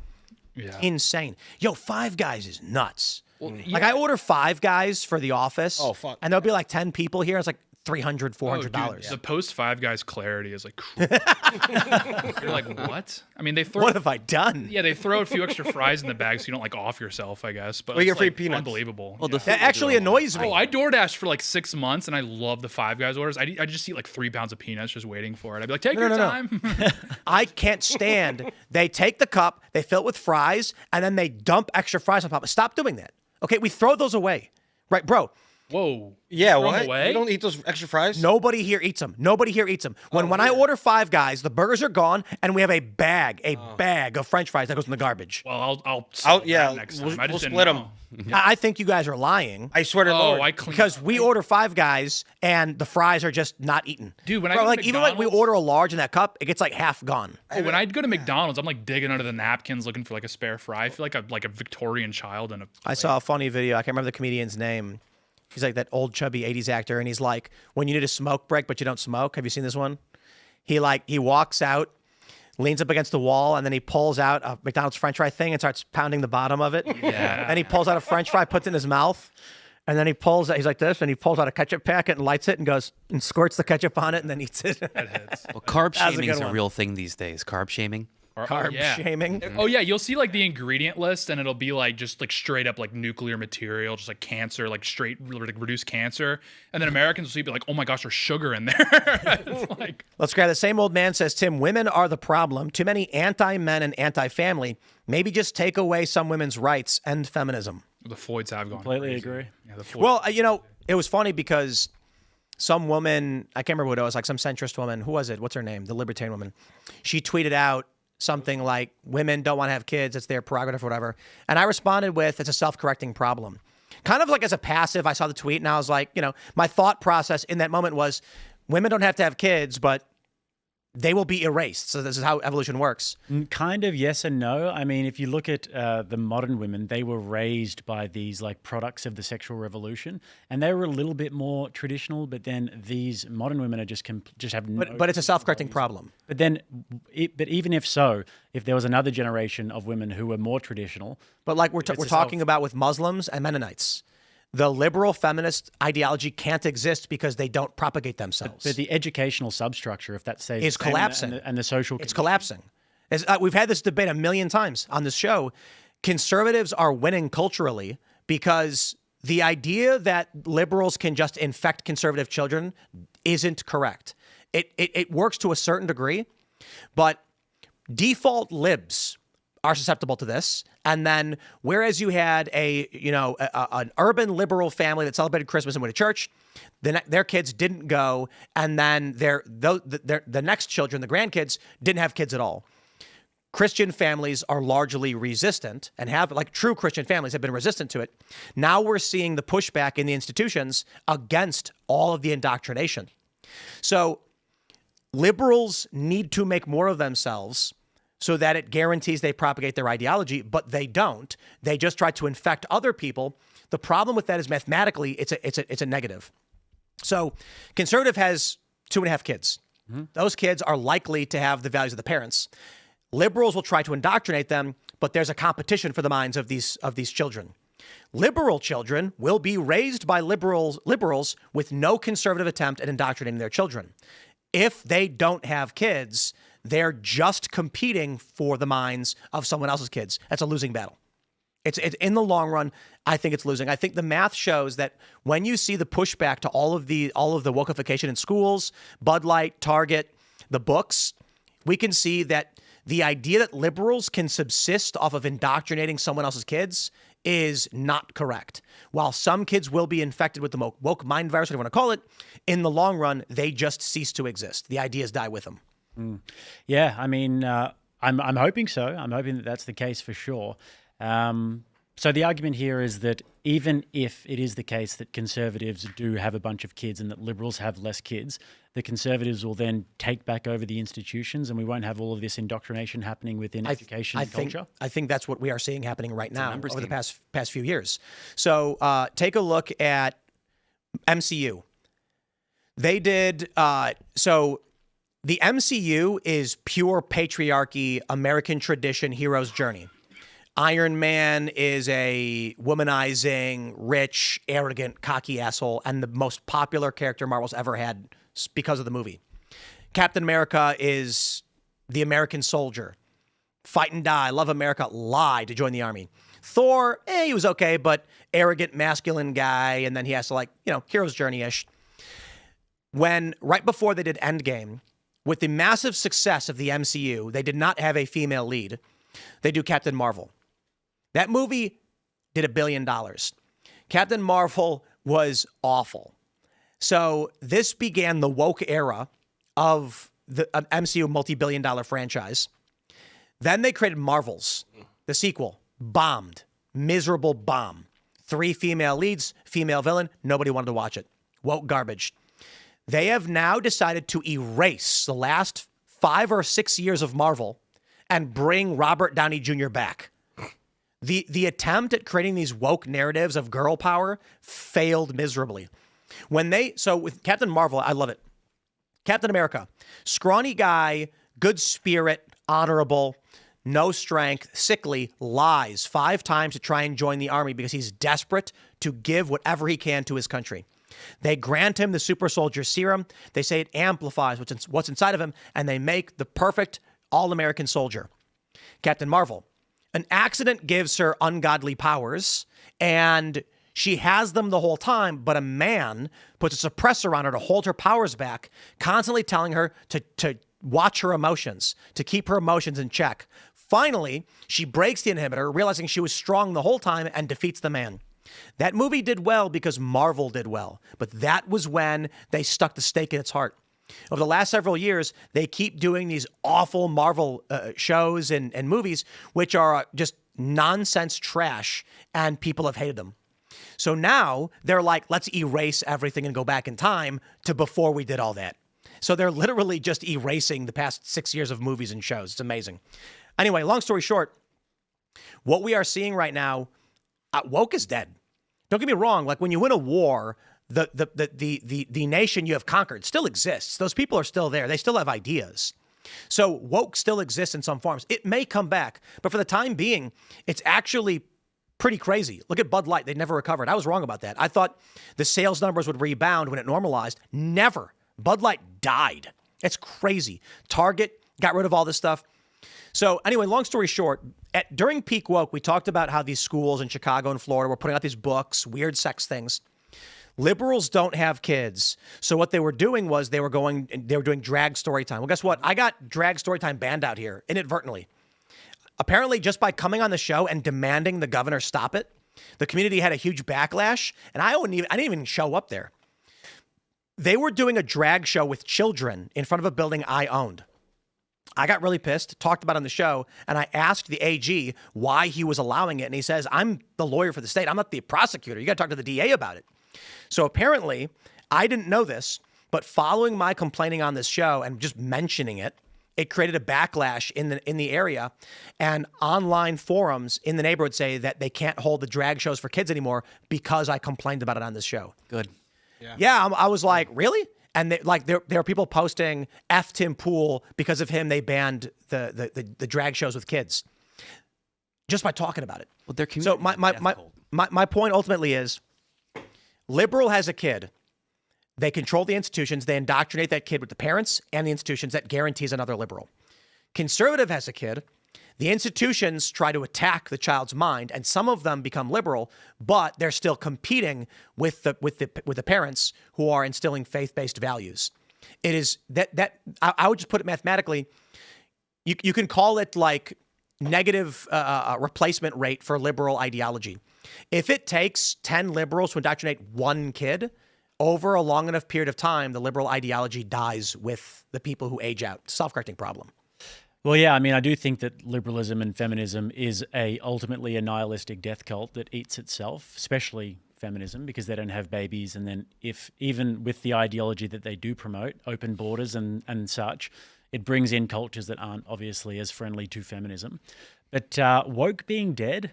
Yeah. Insane. Yo, Five Guys is nuts. Like I order Five Guys for the office. Oh, fuck. And there'll be like 10 people here. It's like $300, $400. Dude, the post Five Guys clarity is like crazy. You're like, what? I mean, they throw. What have I done? Yeah, they throw a few extra fries in the bag so you don't like off yourself, I guess. But Well, you it's get free like, peanuts. unbelievable. Well, Yeah. That actually annoys me. Oh, I DoorDashed for like 6 months, and I love the Five Guys orders. I just eat like 3 pounds of peanuts just waiting for it. I'd be like, take your time. I can't stand. They take the cup, they fill it with fries, and then they dump extra fries on top. Stop doing that. Okay, we throw those away. Right, bro. Whoa. Yeah, Throw 'em what? away? You don't eat those extra fries? Nobody here eats them. Nobody here eats them. When I order Five Guys, the burgers are gone, and we have a bag of French fries that goes in the garbage. Well, I'll sell yeah, that next we'll time. I just didn't split 'em. know. I think you guys are lying. I swear to Oh, Lord. I clean Because we order Five Guys and the fries are just not eaten. Dude, when I Bro, go to like even like we McDonald's- order a large in that cup, it gets like half gone. Oh, when I go to McDonald's, I'm like digging under the napkins looking for like a spare fry. I feel like a Victorian child in a. I saw a funny video. I can't remember the comedian's name. He's like that old chubby 80s actor, and he's like, when you need a smoke break but you don't smoke. Have you seen this one? He walks out, leans up against the wall, and then he pulls out a McDonald's French fry thing and starts pounding the bottom of it. Yeah. Then he pulls out a French fry, puts it in his mouth, and then he's like this, and he pulls out a ketchup packet and lights it and goes and squirts the ketchup on it and then eats it. That hits. Well, carb That was a shaming good is a one. real thing these days. Carb shaming. Carb yeah. shaming. Oh yeah, you'll see like the ingredient list, and it'll be like just like straight up like nuclear material, just like cancer, like straight like reduce cancer. And then Americans will be like, oh my gosh, there's sugar in there. It's like, Let's grab the same old man says, Tim, women are the problem. Too many anti-men and anti-family. Maybe just take away some women's rights and feminism. the Floyds have gone. Completely crazy. agree. Yeah, the Floyds. Well, it was funny because some woman, I can't remember what it was, like some centrist woman. Who was it? What's her name? The libertarian woman. She tweeted out something like, women don't want to have kids. It's their prerogative or whatever. And I responded with, it's a self-correcting problem. Kind of like as a passive, I saw the tweet and I was like, my thought process in that moment was, women don't have to have kids, but they will be erased. So this is how evolution works. Kind of yes and no. I mean, if you look at the modern women, they were raised by these like products of the sexual revolution, and they were a little bit more traditional. But then these modern women are just have no. But it's a self-correcting problem. But then, but even if so, if there was another generation of women who were more traditional, But like we're It's a talking self- about with Muslims and Mennonites, the liberal feminist ideology can't exist because they don't propagate themselves. but the educational substructure, if that stays Is the same, collapsing. and the social, It's collapsing. We've had this debate a million times on this show. Conservatives are winning culturally because the idea that liberals can just infect conservative children isn't correct. It works to a certain degree, but default libs are susceptible to this. And then whereas you had an urban liberal family that celebrated Christmas and went to church, their kids didn't go. And then the next children, the grandkids, didn't have kids at all. Christian families are largely resistant and have, like true Christian families, have been resistant to it. Now we're seeing the pushback in the institutions against all of the indoctrination. So liberals need to make more of themselves so that it guarantees they propagate their ideology, but they don't. They just try to infect other people. The problem with that is mathematically, it's a negative. So conservative has 2.5 kids. Mm-hmm. Those kids are likely to have the values of the parents. Liberals will try to indoctrinate them, but there's a competition for the minds of these children. Liberal children will be raised by liberals with no conservative attempt at indoctrinating their children. If they don't have kids, they're just competing for the minds of someone else's kids. That's a losing battle. It's in the long run, I think it's losing. I think the math shows that when you see the pushback to all of the wokeification in schools, Bud Light, Target, the books, we can see that the idea that liberals can subsist off of indoctrinating someone else's kids is not correct. While some kids will be infected with the woke mind virus, whatever you want to call it, in the long run, they just cease to exist. The ideas die with them. Yeah, I mean, I'm hoping so. I'm hoping that that's the case for sure. So the argument here is that even if it is the case that conservatives do have a bunch of kids and that liberals have less kids, the conservatives will then take back over the institutions and we won't have all of this indoctrination happening within education and culture. I think that's what we are seeing happening right now over the past few years. So take a look at MCU. They did so. The MCU is pure patriarchy, American tradition, hero's journey. Iron Man is a womanizing, rich, arrogant, cocky asshole, and the most popular character Marvel's ever had because of the movie. Captain America is the American soldier. Fight and die, love America, lie to join the army. Thor, he was okay, but arrogant, masculine guy, and then he has to hero's journey-ish. Right before they did Endgame, with the massive success of the MCU, they did not have a female lead. They do Captain Marvel. That movie did $1 billion. Captain Marvel was awful. So this began the woke era of the MCU multi-billion-dollar franchise. Then they created Marvels, the sequel. Bombed. Miserable bomb. 3 female leads, female villain. Nobody wanted to watch it. Woke garbage. They have now decided to erase the last 5 or 6 years of Marvel and bring Robert Downey Jr. back. The attempt at creating these woke narratives of girl power failed miserably. So with Captain Marvel, I love it. Captain America, scrawny guy, good spirit, honorable, no strength, sickly, lies 5 times to try and join the army because he's desperate to give whatever he can to his country. They grant him the super soldier serum. They say it amplifies what's inside of him, and they make the perfect all-American soldier. Captain Marvel. An accident gives her ungodly powers, and she has them the whole time, but a man puts a suppressor on her to hold her powers back, constantly telling her to watch her emotions, to keep her emotions in check. Finally, she breaks the inhibitor, realizing she was strong the whole time, and defeats the man. That movie did well because Marvel did well, but that was when they stuck the stake in its heart. Over the last several years, they keep doing these awful Marvel shows and movies, which are just nonsense trash, and people have hated them. So now they're like, let's erase everything and go back in time to before we did all that. So they're literally just erasing the past 6 years of movies and shows. It's amazing. Anyway, long story short, what we are seeing right now, woke is dead. Don't get me wrong. Like when you win a war, the nation you have conquered still exists. Those people are still there. They still have ideas. So woke still exists in some forms. It may come back, but for the time being, it's actually pretty crazy. Look at Bud Light. They never recovered. I was wrong about that. I thought the sales numbers would rebound when it normalized. Never. Bud Light died. It's crazy. Target got rid of all this stuff. So anyway, long story short, during peak woke, we talked about how these schools in Chicago and Florida were putting out these books, weird sex things. Liberals don't have kids. So what they were doing was they were doing drag story time. Well, guess what? I got drag story time banned out here inadvertently. Apparently, just by coming on the show and demanding the governor stop it, the community had a huge backlash, and I didn't even show up there. They were doing a drag show with children in front of a building I owned. I got really pissed, talked about it on the show, and I asked the AG why he was allowing it, and he says, I'm the lawyer for the state. I'm not the prosecutor. You got to talk to the DA about it. So apparently, I didn't know this, but following my complaining on this show and just mentioning it, it created a backlash in the area, and online forums in the neighborhood say that they can't hold the drag shows for kids anymore because I complained about it on this show. Good. Yeah, I was like, really? And there are people posting F Tim Pool because of him. They banned the drag shows with kids just by talking about it. Well, their so community my point ultimately is, liberal has a kid. They control the institutions. They indoctrinate that kid with the parents and the institutions. That guarantees another liberal. Conservative has a kid. The institutions try to attack the child's mind, and some of them become liberal, but they're still competing with the parents who are instilling faith-based values. It is that I would just put it mathematically. You can call it like negative replacement rate for liberal ideology. If it takes 10 liberals to indoctrinate one kid, over a long enough period of time, the liberal ideology dies with the people who age out. Self-correcting problem. Well, yeah, I mean, I do think that liberalism and feminism is ultimately a nihilistic death cult that eats itself, especially feminism, because they don't have babies. And then even with the ideology that they do promote, open borders and such, it brings in cultures that aren't obviously as friendly to feminism. But woke being dead,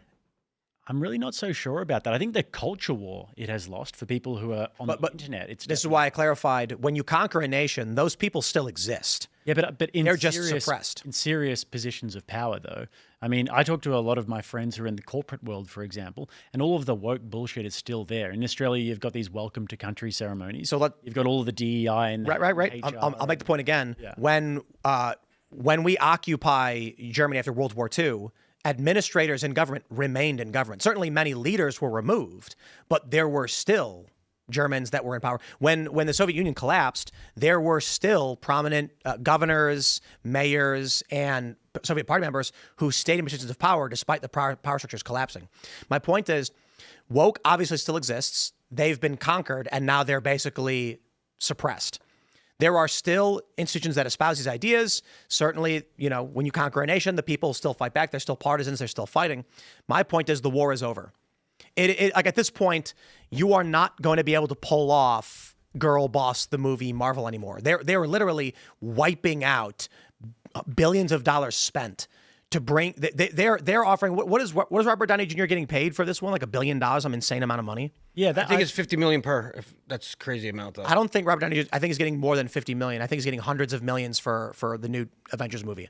I'm really not so sure about that. I think the culture war it has lost for people who are on the internet. This is why I clarified, when you conquer a nation, those people still exist. Yeah, but they're just suppressed. In serious positions of power, though. I mean, I talk to a lot of my friends who are in the corporate world, for example, and all of the woke bullshit is still there. In Australia, you've got these welcome to country ceremonies. So you've got all of the DEI and right. I'll make the point again. Yeah. When we occupy Germany after World War II, administrators in government remained in government. Certainly many leaders were removed, but there were still Germans that were in power. When the Soviet Union collapsed, there were still prominent governors, mayors, and Soviet party members who stayed in positions of power despite the power structures collapsing. My point is, woke obviously still exists. They've been conquered, and now they're basically suppressed. There are still institutions that espouse these ideas. Certainly, when you conquer a nation, the people still fight back. They're still partisans. They're still fighting. My point is the war is over. Like at this point, you are not going to be able to pull off Girl Boss, the movie Marvel anymore. They were literally wiping out billions of dollars spent to bring. They're offering what is Robert Downey Jr. getting paid for this one? Like $1 billion, some insane amount of money. Yeah, I think it's $50 million per. If that's a crazy amount, though. I don't think Robert Downey. I think he's getting more than $50 million. I think he's getting hundreds of millions for the new Avengers movie.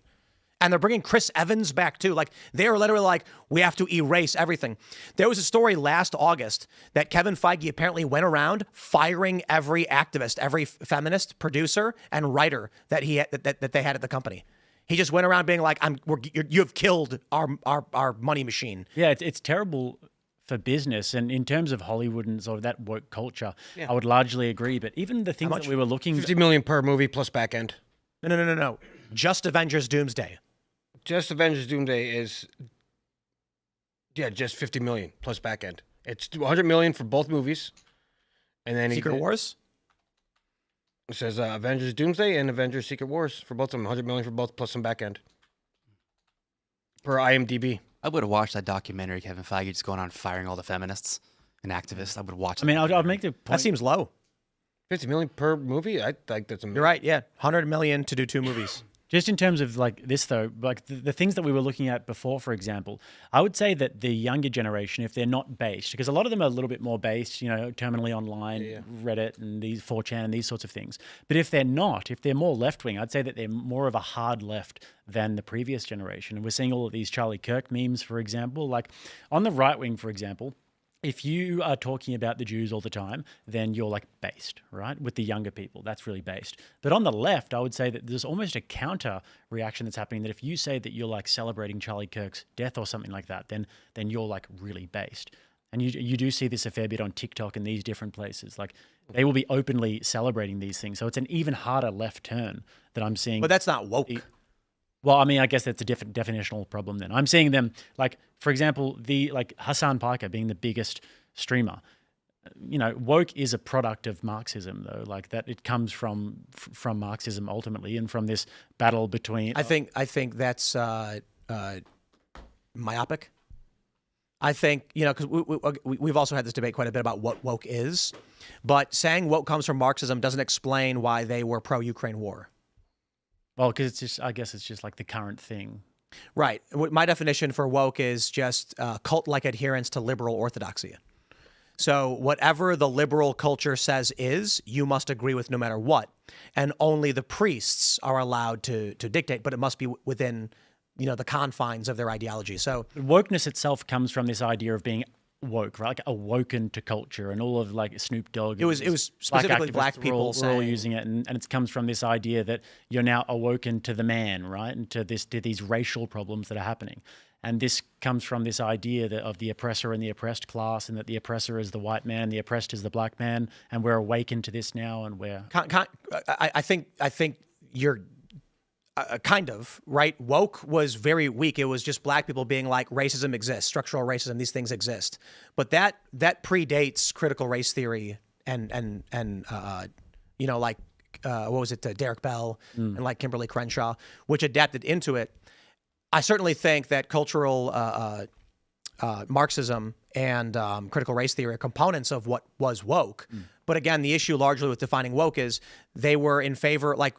And they're bringing Chris Evans back too. Like they're literally like, we have to erase everything. There was a story last August that Kevin Feige apparently went around firing every activist, every feminist producer and writer that they had at the company. He just went around being like, you have killed our money machine. Yeah, it's terrible for business. And in terms of Hollywood and sort of that woke culture, I would largely agree. But even the things that we were looking... $50 million per movie plus back end. No. Just Avengers Doomsday. Just Avengers Doomsday is... Yeah, just $50 million plus back end. It's $100 million for both movies. And then Secret Wars? It says Avengers Doomsday and Avengers Secret Wars for both of them. $100 million for both plus some back end. Per IMDb. I would have watched that documentary, Kevin Feige just going on firing all the feminists and activists. I would watch it. I mean, I'll make the point. That seems low. $50 million per movie? I think that's amazing. You're right, yeah. $100 million to do 2 movies. Just in terms of like this though, like the things that we were looking at before, for example, I would say that the younger generation, if they're not based, because a lot of them are a little bit more based, terminally online, Reddit and these 4chan and these sorts of things. But if they're not, if they're more left-wing, I'd say that they're more of a hard left than the previous generation. And we're seeing all of these Charlie Kirk memes, for example, like on the right wing, for example, if you are talking about the Jews all the time, then you're like based, right? With the younger people, that's really based. But on the left, I would say that there's almost a counter reaction that's happening, that if you say that you're like celebrating Charlie Kirk's death or something like that, then you're like really based. And you do see this a fair bit on TikTok and these different places. Like they will be openly celebrating these things. So it's an even harder left turn that I'm seeing. But that's not woke. Well, I mean, I guess that's a different definitional problem then. I'm seeing them, like, for example, Hassan Piker being the biggest streamer. Woke is a product of Marxism, though. Like that, it comes from Marxism ultimately, and from this battle between. I think that's myopic. I think because we've also had this debate quite a bit about what woke is, but saying woke comes from Marxism doesn't explain why they were pro-Ukraine war. Well, because I guess it's just like the current thing. Right. My definition for woke is just cult-like adherence to liberal orthodoxy. So whatever the liberal culture says is, you must agree with no matter what. And only the priests are allowed to dictate, but it must be within, the confines of their ideology. So wokeness itself comes from this idea of being woke, right? Like awoken to culture, and all of like Snoop Dogg. It was specifically black people were all using it, and it comes from this idea that you're now awoken to the man, right? And to these racial problems that are happening. And this comes from this idea of the oppressor and the oppressed class, and that the oppressor is the white man, the oppressed is the black man, and we're awakened to this now, and we're. I think you're kind of right. Woke was very weak. It was just black people being like, racism exists, structural racism, these things exist. But that predates critical race theory and what was it, Derek Bell and like Kimberly Crenshaw, which adapted into it. I certainly think that cultural Marxism and critical race theory are components of what was woke. But again, the issue largely with defining woke is they were in favor, like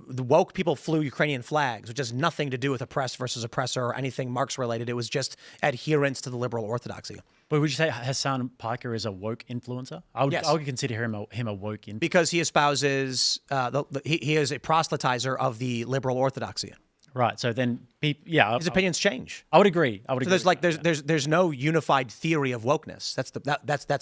the woke people flew Ukrainian flags, which has nothing to do with oppressed versus oppressor or anything Marx related. It was just adherence to the liberal orthodoxy. But would you say Hassan Piker is a woke influencer? I would consider him a woke influencer. Because he espouses, he is a proselytizer of the liberal orthodoxy. Right. So then, his opinions change. I would agree. There's no unified theory of wokeness. That's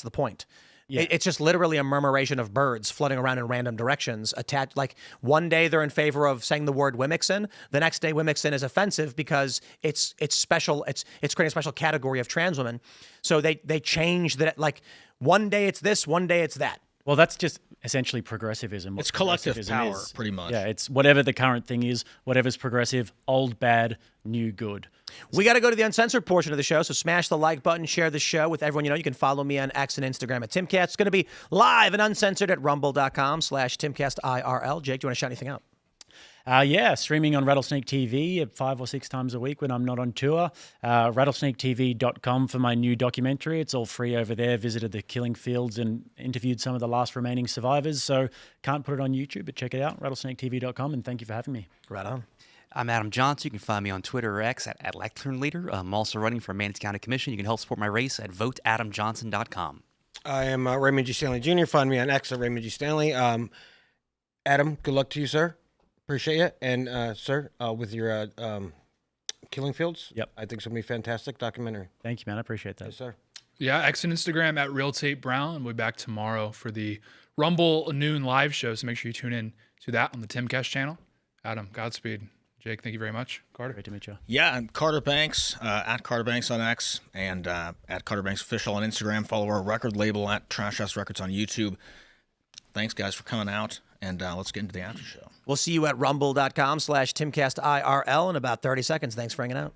the point. Yeah. It's just literally a murmuration of birds floating around in random directions. Attached, like one day they're in favor of saying the word Wimixin, the next day Wimixin is offensive because it's special. It's creating a special category of trans women. So they change that. Like one day it's this, one day it's that. Well, that's just essentially progressivism. It's collective power, pretty much. Yeah, it's whatever the current thing is, whatever's progressive, old bad, new good. We got to go to the uncensored portion of the show, so smash the like button, share the show with everyone you know. You can follow me on X and Instagram at Timcast. It's going to be live and uncensored at rumble.com/Timcast IRL. Jake, do you want to shout anything out? Streaming on Rattlesnake TV 5 or 6 times a week when I'm not on tour. Rattlesnaketv.com for my new documentary. It's all free over there. Visited the killing fields and interviewed some of the last remaining survivors. So can't put it on YouTube, but check it out, rattlesnaketv.com, and thank you for having me. Right on. I'm Adam Johnson. You can find me on Twitter or X at Lectern Leader. I'm also running for Manatee County Commission. You can help support my race at voteadamjohnson.com. I am Raymond G. Stanley Jr. Find me on X at Raymond G. Stanley. Adam, good luck to you, sir. Appreciate it. And, sir, with your Killing Fields, yep. I think it's going to be a fantastic documentary. Thank you, man. I appreciate that. Yes, sir. Yeah, X and Instagram at Real Tate Brown. We'll be back tomorrow for the Rumble noon live show, so make sure you tune in to that on the Timcast channel. Adam, Godspeed. Jake, thank you very much. Carter. Great to meet you. Yeah, I'm Carter Banks, at Carter Banks on X, and at Carter Banks Official on Instagram. Follow our record label at Trash House Records on YouTube. Thanks, guys, for coming out, and let's get into the after show. We'll see you at rumble.com/Timcast IRL in about 30 seconds. Thanks for hanging out.